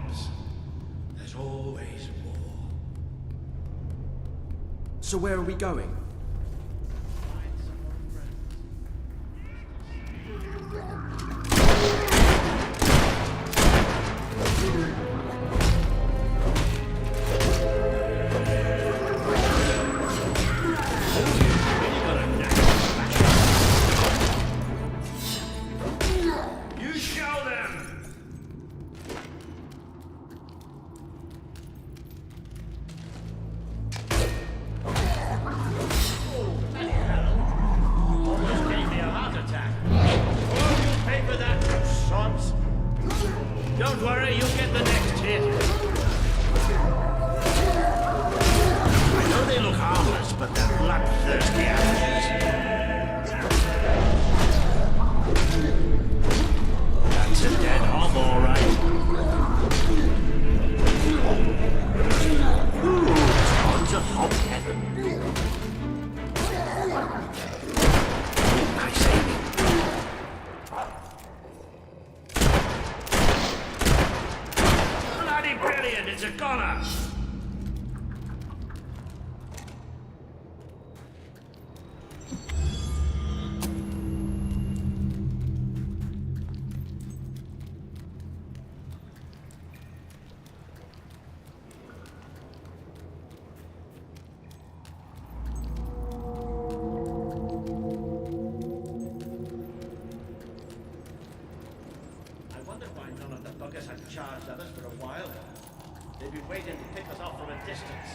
helps. There's always more. So where are we going? Don't worry, you'll get the next hit. I know they look harmless, but they're bloodthirsty amateurs. That's a dead hob, all right. Ooh, it's on to hob heaven. Nice aiming. Brilliant, it's a goner! I wonder why none of the buggers had charged at us for a while. They've been waiting to pick us off from a distance.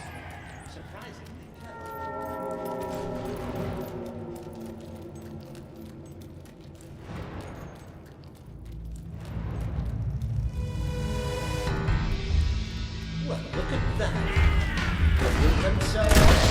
Surprisingly clever. Well, look at that. They built themselves.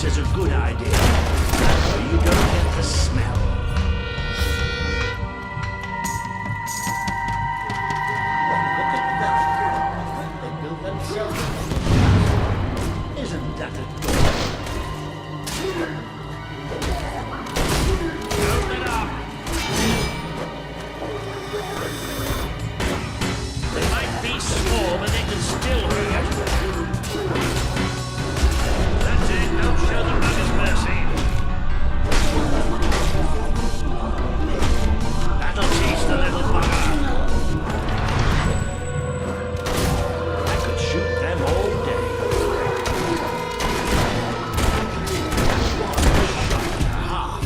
Is a good idea. That way you don't get the smell. Well, look at that. They built themselves. Isn't that a door? Open it up. They might be small, but they can still hurt. Don't show the buggers mercy. That'll teach the little bugger. I could shoot them all day. Shot and a half.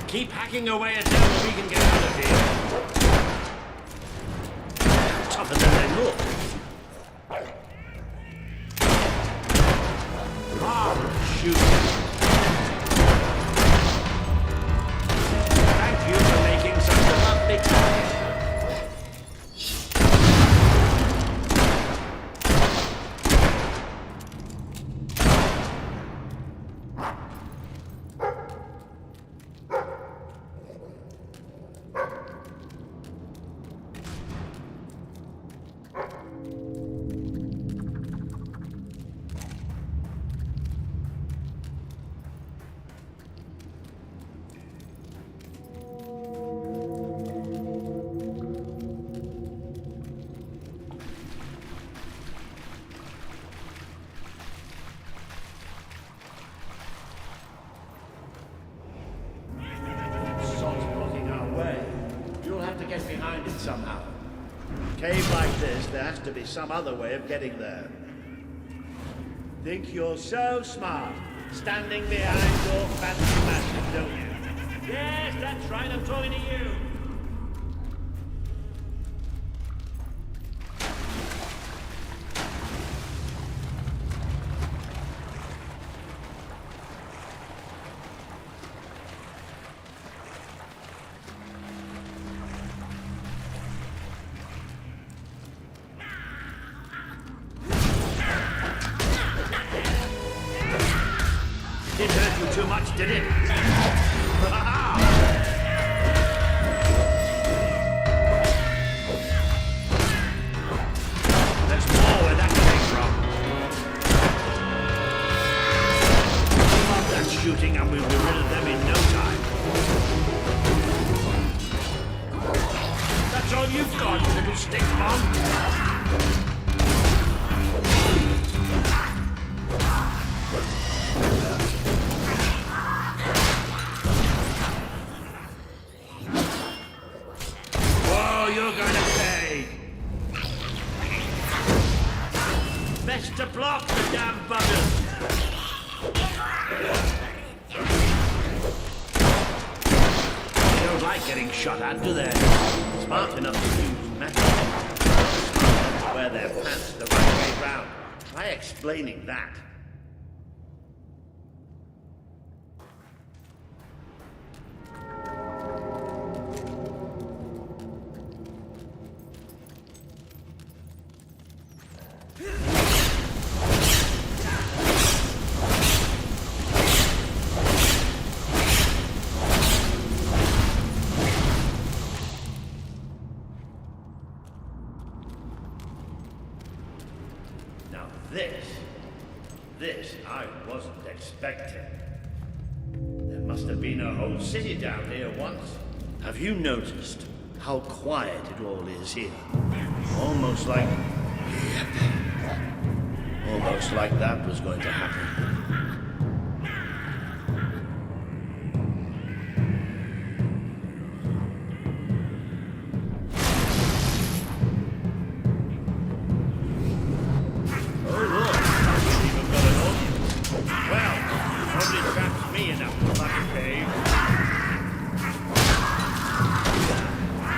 Keep hacking away at them so we can get out of here. Tougher than they look. Rather shoot. get behind it somehow. A cave like this, there has to be some other way of getting there. Think you're so smart, standing behind your fancy magic, don't you? Yes, that's right, I'm talking to you. Didn't hurt you too much, did it? There's more where that came from. Keep up that shooting and we'll be rid of them in no time. That's all you've got, you little stick bomb. You're gonna pay! Best to block the damn buggers! They don't like getting shot at, do they? Smart enough to use metal. Smart enough to wear their pants the right way round. Try explaining that. Now this I wasn't expecting. There must have been a whole city down here once. Have you noticed how quiet it all is here? Almost like that was going to happen.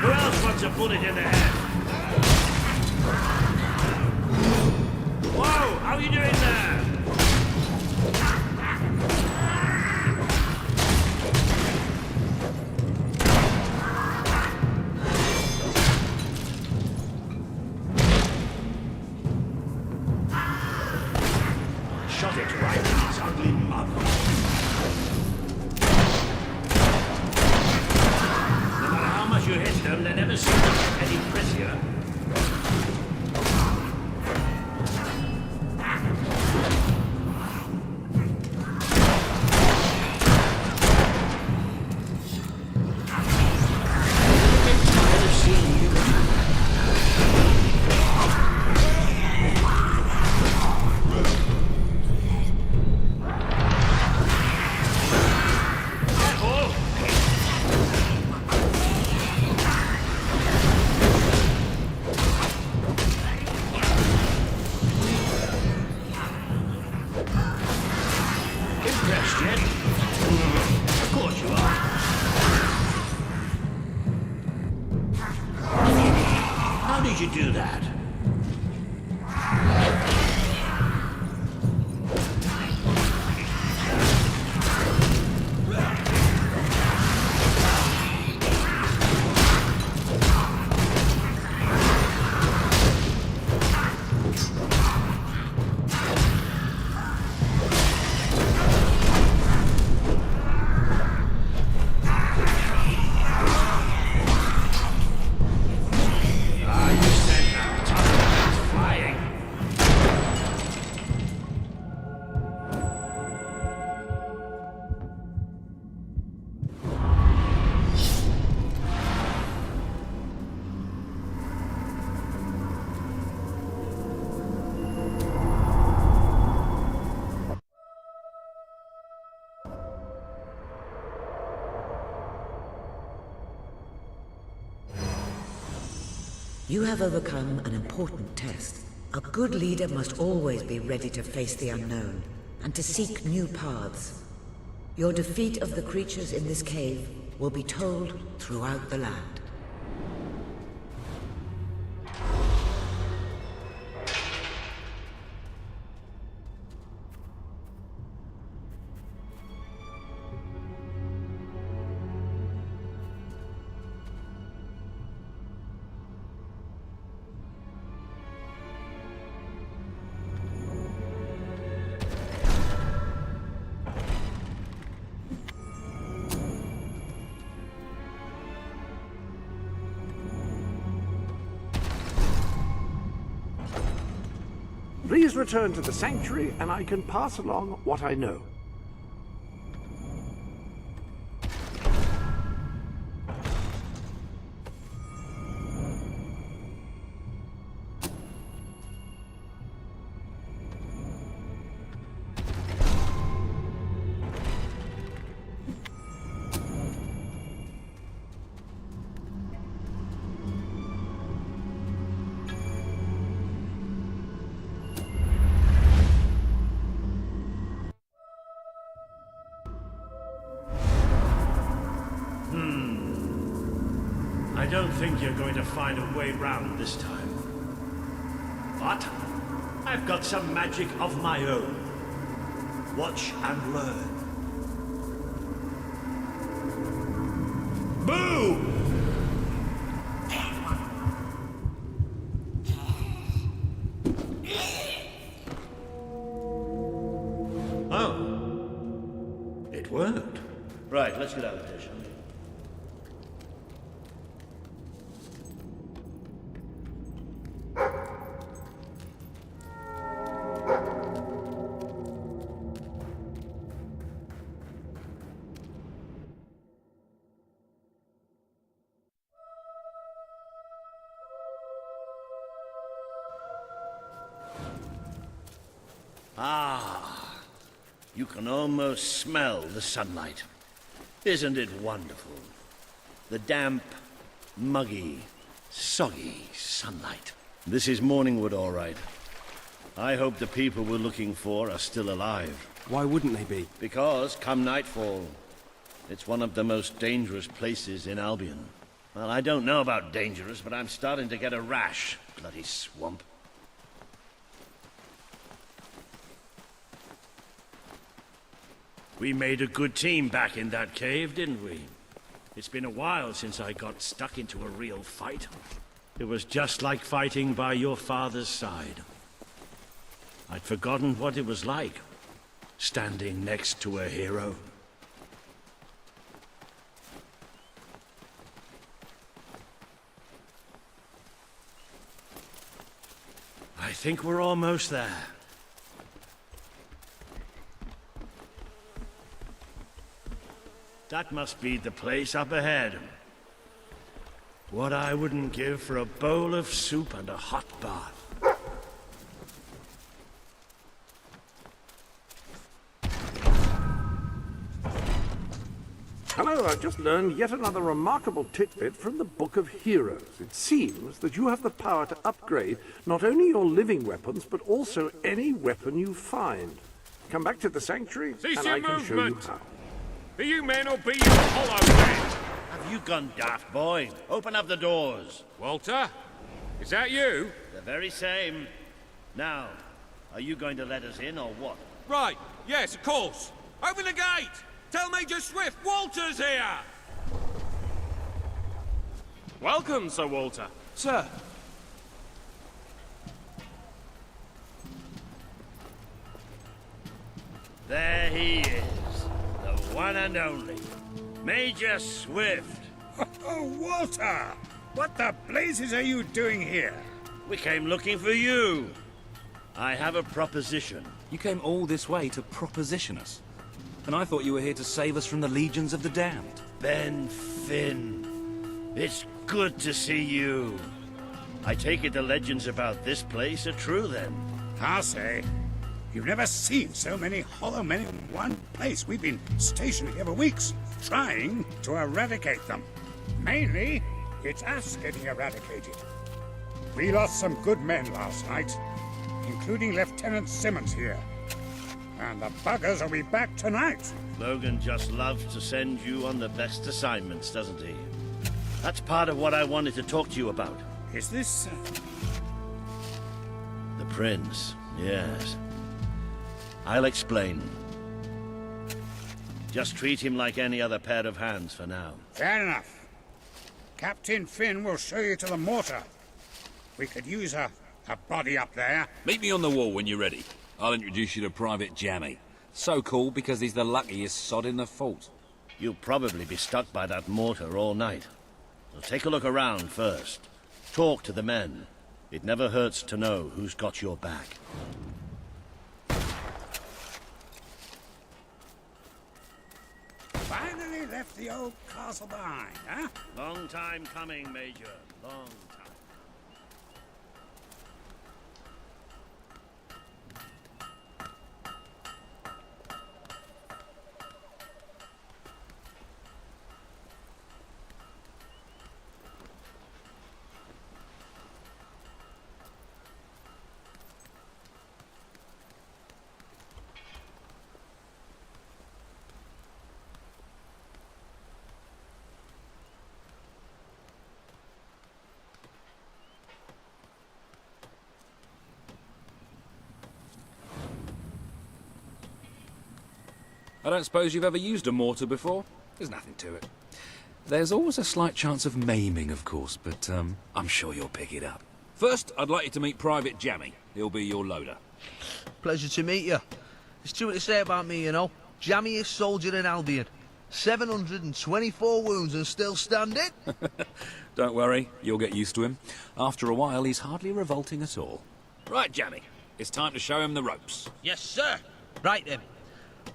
Who else wants a bullet in the head? Whoa! How are you doing there? Shot it right in his ugly mug. You hit them, they never seem to get any prettier. Of course you are. How did you do that? You have overcome an important test. A good leader must always be ready to face the unknown, and to seek new paths. Your defeat of the creatures in this cave will be told throughout the land. Please return to the sanctuary, and I can pass along what I know. I don't think you're going to find a way round this time. But I've got some magic of my own. Watch and learn. Boo! Oh. It worked. Right, let's get out of here, shall we? Ah, you can almost smell the sunlight. Isn't it wonderful? The damp, muggy, soggy sunlight. This is Morningwood, all right. I hope the people we're looking for are still alive. Why wouldn't they be? Because, come nightfall, it's one of the most dangerous places in Albion. Well, I don't know about dangerous, but I'm starting to get a rash. Bloody swamp. We made a good team back in that cave, didn't we? It's been a while since I got stuck into a real fight. It was just like fighting by your father's side. I'd forgotten what it was like, standing next to a hero. I think we're almost there. That must be the place up ahead. What I wouldn't give for a bowl of soup and a hot bath. Hello, I've just learned yet another remarkable tidbit from the Book of Heroes. It seems that you have the power to upgrade not only your living weapons, but also any weapon you find. Come back to the sanctuary, Cease and your I can show you movement. how. Be you men or be you hollow men? Have you gone daft, boy? Open up the doors. Walter? Is that you? The very same. Now, are you going to let us in or what? Right, yes, of course. Open the gate! Tell Major Swift Walter's here! Welcome, Sir Walter. Sir. There he is. The one and only. Major Swift. Oh, Walter! What the blazes are you doing here? We came looking for you. I have a proposition. You came all this way to proposition us. And I thought you were here to save us from the legions of the damned. Ben Finn. It's good to see you. I take it the legends about this place are true, then? I'll say. You've never seen so many hollow men in one place. We've been stationed here for weeks, trying to eradicate them. Mainly, it's us getting eradicated. We lost some good men last night, including Lieutenant Simmons here. And the buggers will be back tonight. Logan just loves to send you on the best assignments, doesn't he? That's part of what I wanted to talk to you about. Is this... The Prince, yes. I'll explain. Just treat him like any other pair of hands for now. Fair enough. Captain Finn will show you to the mortar. We could use a body up there. Meet me on the wall when you're ready. I'll introduce you to Private Jammy. So cool because he's the luckiest sod in the fort. You'll probably be stuck by that mortar all night. So take a look around first. Talk to the men. It never hurts to know who's got your back. Finally left the old castle behind, huh? Long time coming, Major. Long time. I don't suppose you've ever used a mortar before? There's nothing to it. There's always a slight chance of maiming, of course, but I'm sure you'll pick it up. First, I'd like you to meet Private Jammy. He'll be your loader. Pleasure to meet you. There's too much to say about me, you know. Jammiest soldier in Albion. 724 wounds and still standing. Don't worry, you'll get used to him. After a while, he's hardly revolting at all. Right, Jammy, it's time to show him the ropes. Yes, sir. Right then.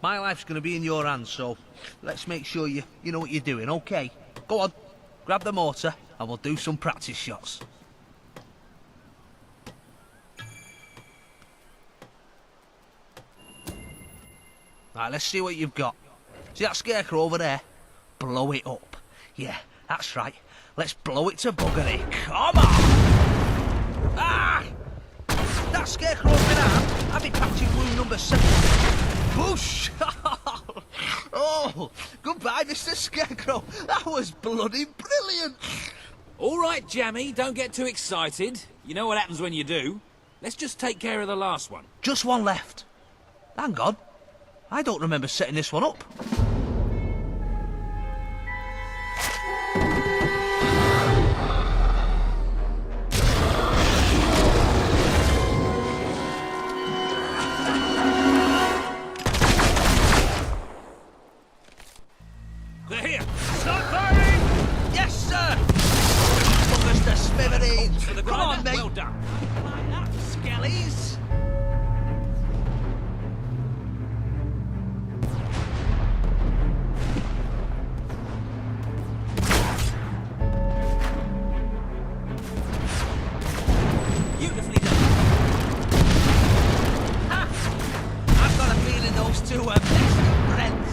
My life's going to be in your hands, so let's make sure you know what you're doing, okay? Go on, grab the mortar and we'll do some practice shots. Right, let's see what you've got. See that scarecrow over there? Blow it up. Yeah, that's right. Let's blow it to buggery. Come on! Ah! That scarecrow's been out. I'll be patching wound number 7. Whoosh! Oh, goodbye, Mr. Scarecrow. That was bloody brilliant. All right, Jammy, don't get too excited. You know what happens when you do. Let's just take care of the last one. Just one left. Hang on. I don't remember setting this one up. They're here. Start firing! Yes, sir! Buggers to smithereens. For the Come on, grinder. mate. Well done. Like that, skellies. Beautifully done. Ha! I've got a feeling those two are best friends.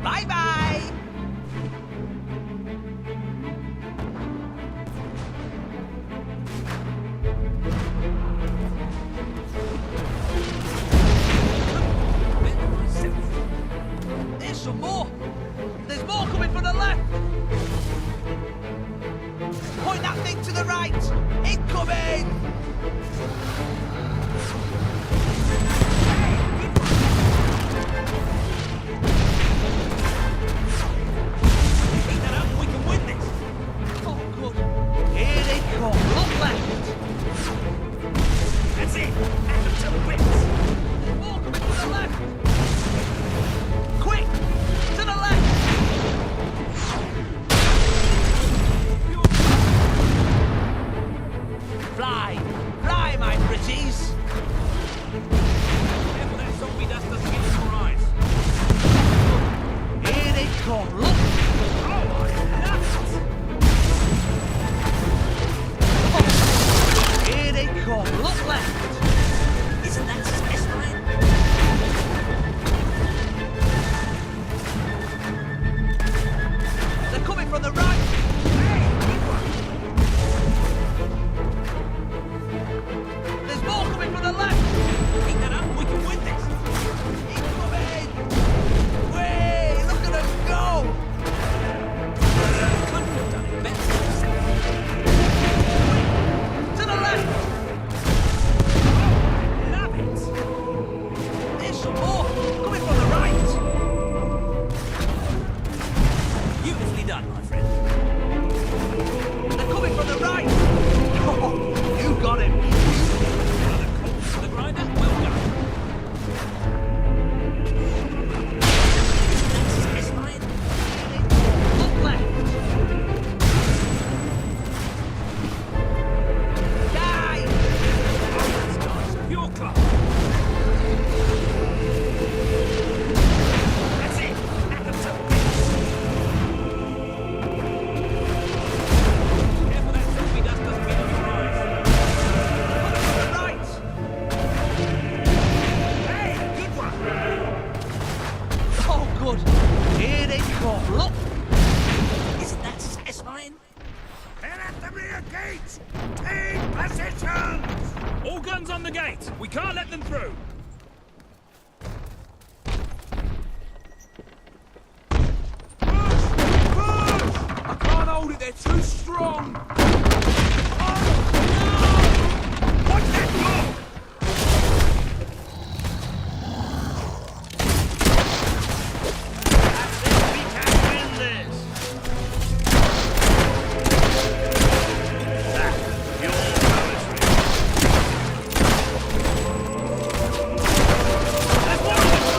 Bye-bye! There's some more. There's more coming from the left. Point that thing to the right. Incoming! Keep that up, we can win this. Oh, good. Here they come. Look left. That's it. Add them to bits. There's more coming to the left. Quick! To the left! Fly! got him. Another course to the grinder. Well done. It's fine. Up left. Die! Oh, that's nice. Pure club. That's it. Back up to bits. Careful that trophy dust doesn't get on your eyes. Right. Hey, good one. Oh, good. Here they come. Look. Isn't that satisfying? They're at the rear gate! Take positions! All guns on the gate! We can't let them through! I can't hold it, they're too strong! Watch that door! We can win this! That's pure poetry. There's more of them!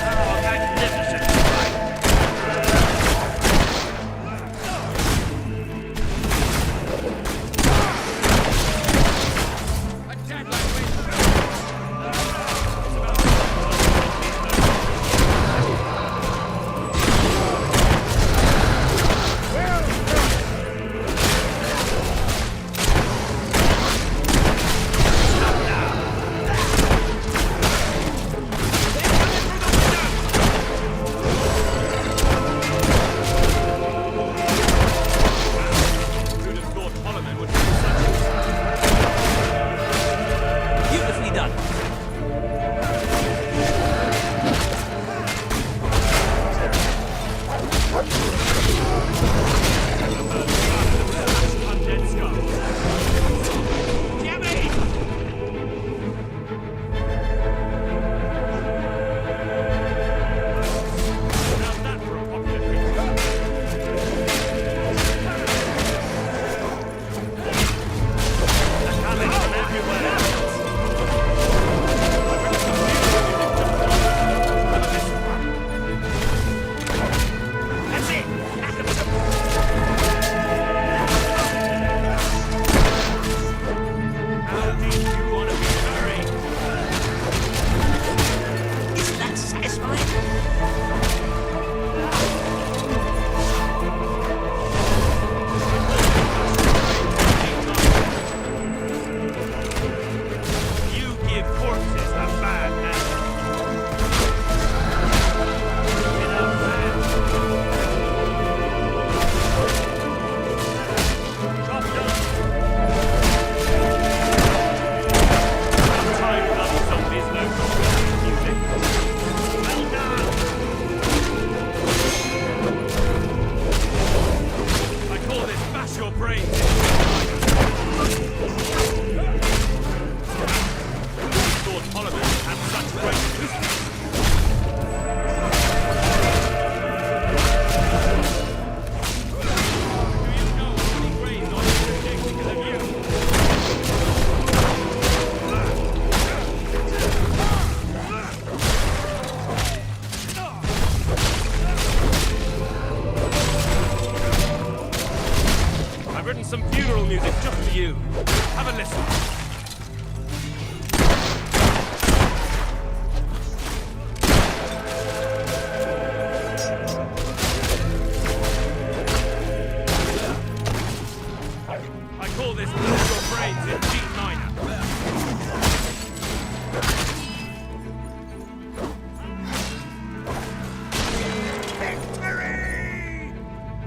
Oh, magnificent fight! Who'd have thought Holloman would do such Beautifully done. undead skulls? Jimmy! How's that for a popular creature? They're coming from everywhere. That's it. Back up to How deep you want to be buried? Isn't that satisfying? You give corpses a bad name. Enough man. Job done. Time bloody zombies no longer music. Well done. I call this bash your brains. Thought Holloman had such great business. Do you know how many graves on this dick because of you? I've written some funeral music just for you. Have a listen. I call this Lose Your Brains in G minor. Victory!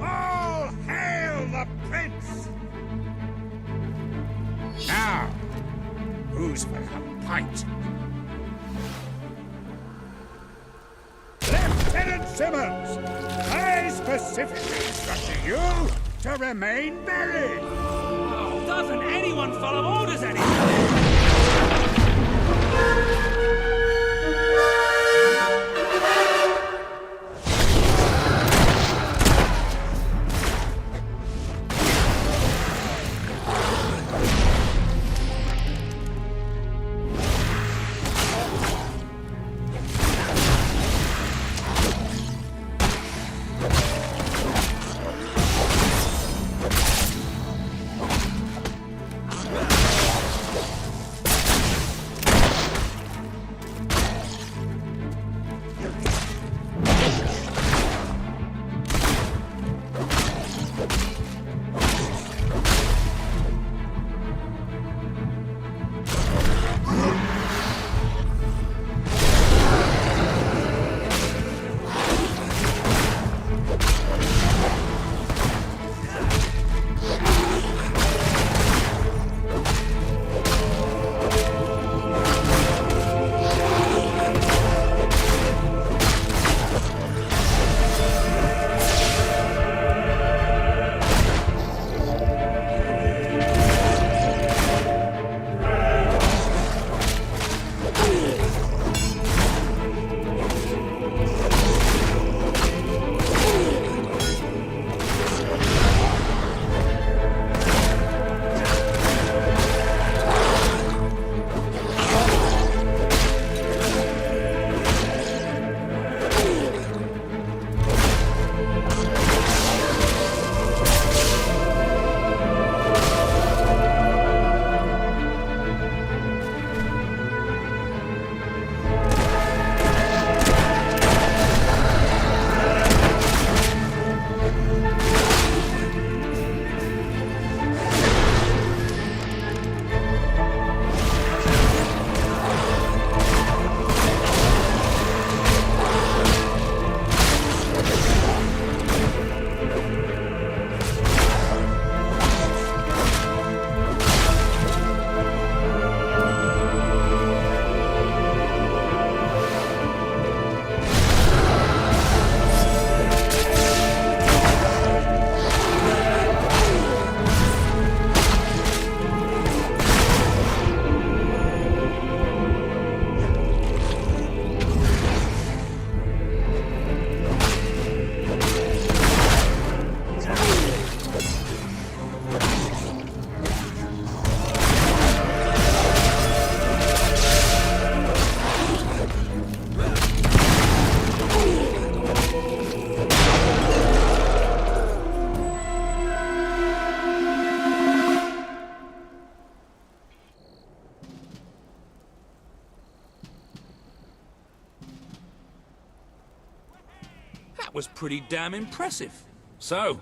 All hail the prince! Now, who's for a pint? Lieutenant Simmons, I specifically instructed you to remain buried. Doesn't anyone follow orders anymore? That was pretty damn impressive. So,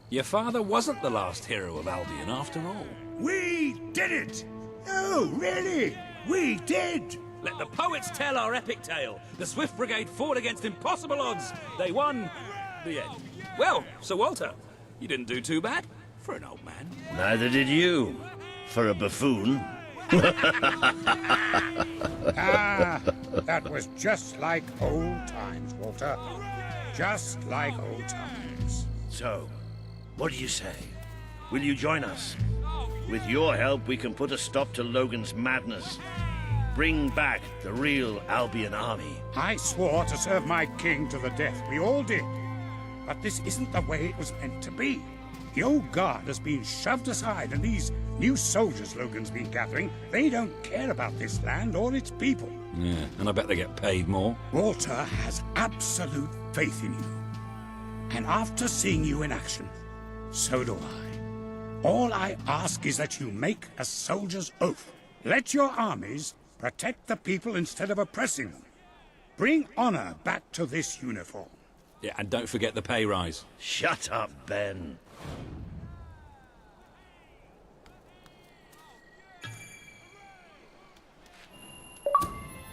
your father wasn't the last hero of Albion after all. We did it! Oh, really? We did! Let the poets tell our epic tale. The Swift Brigade fought against impossible odds. They won. The end. Well, Sir Walter, you didn't do too bad for an old man. Neither did you, for a buffoon. Ah, that was just like old times, Walter. Just like old times. So, what do you say? Will you join us? With your help, we can put a stop to Logan's madness. Bring back the real Albion army. I swore to serve my king to the death. We all did. But this isn't the way it was meant to be. The old guard has been shoved aside, and these new soldiers Logan's been gathering, they don't care about this land or its people. Yeah, and I bet they get paid more. Walter has absolute faith in you. And after seeing you in action, so do I. All I ask is that you make a soldier's oath. Let your armies protect the people instead of oppressing them. Bring honor back to this uniform. Yeah, and don't forget the pay rise. Shut up, Ben.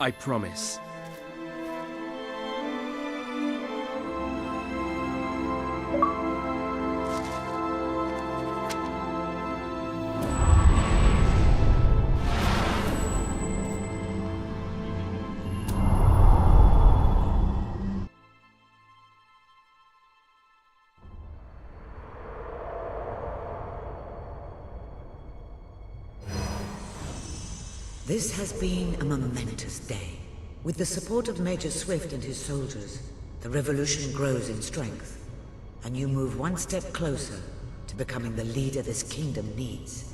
I promise. This has been a momentous day. With the support of Major Swift and his soldiers, the revolution grows in strength, and you move one step closer to becoming the leader this kingdom needs.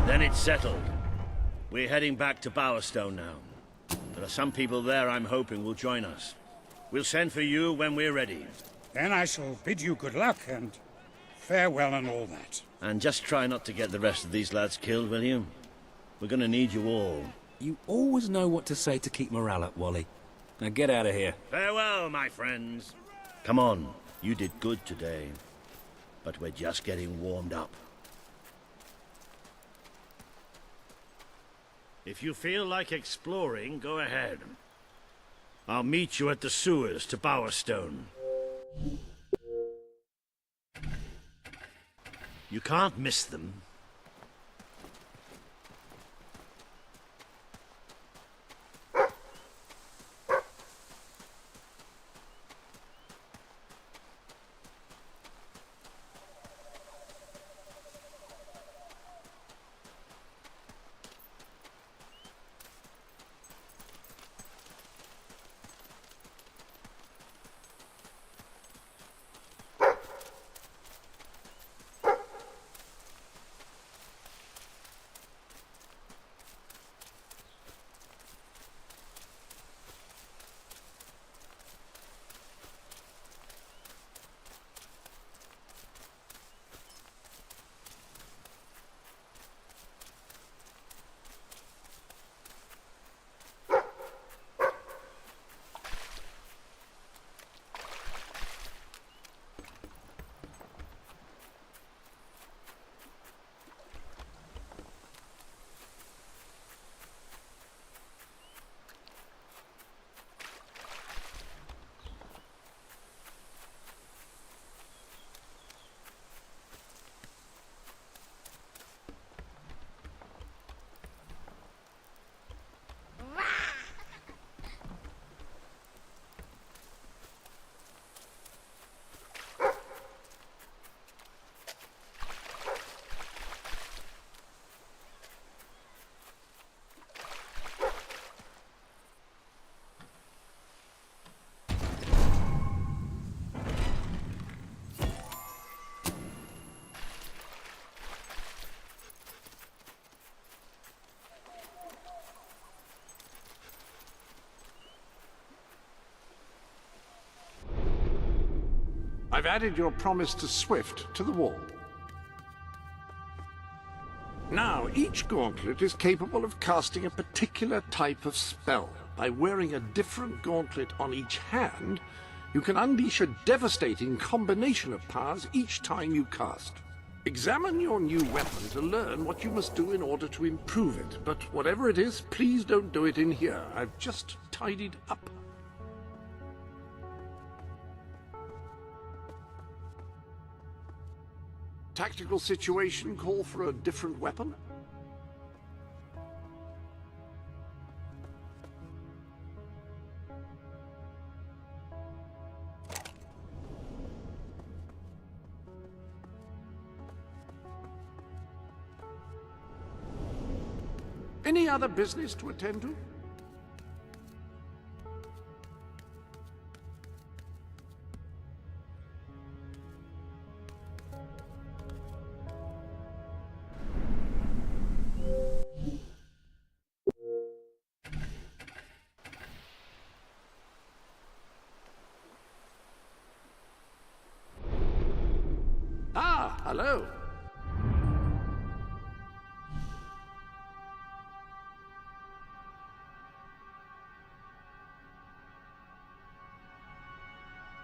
Then it's settled. We're heading back to Bowerstone now. There are some people there I'm hoping will join us. We'll send for you when we're ready. Then I shall bid you good luck and farewell and all that. And just try not to get the rest of these lads killed, will you? We're gonna need you all. You always know what to say to keep morale up, Wally. Now get out of here. Farewell, my friends. Come on, you did good today. But we're just getting warmed up. If you feel like exploring, go ahead. I'll meet you at the sewers to Bowerstone. You can't miss them. I've added your promise to Swift to the wall. Now, each gauntlet is capable of casting a particular type of spell. By wearing a different gauntlet on each hand, you can unleash a devastating combination of powers each time you cast. Examine your new weapon to learn what you must do in order to improve it, but whatever it is, please don't do it in here. I've just tidied up. Tactical situation call for a different weapon? Any other business to attend to? Ah, hello.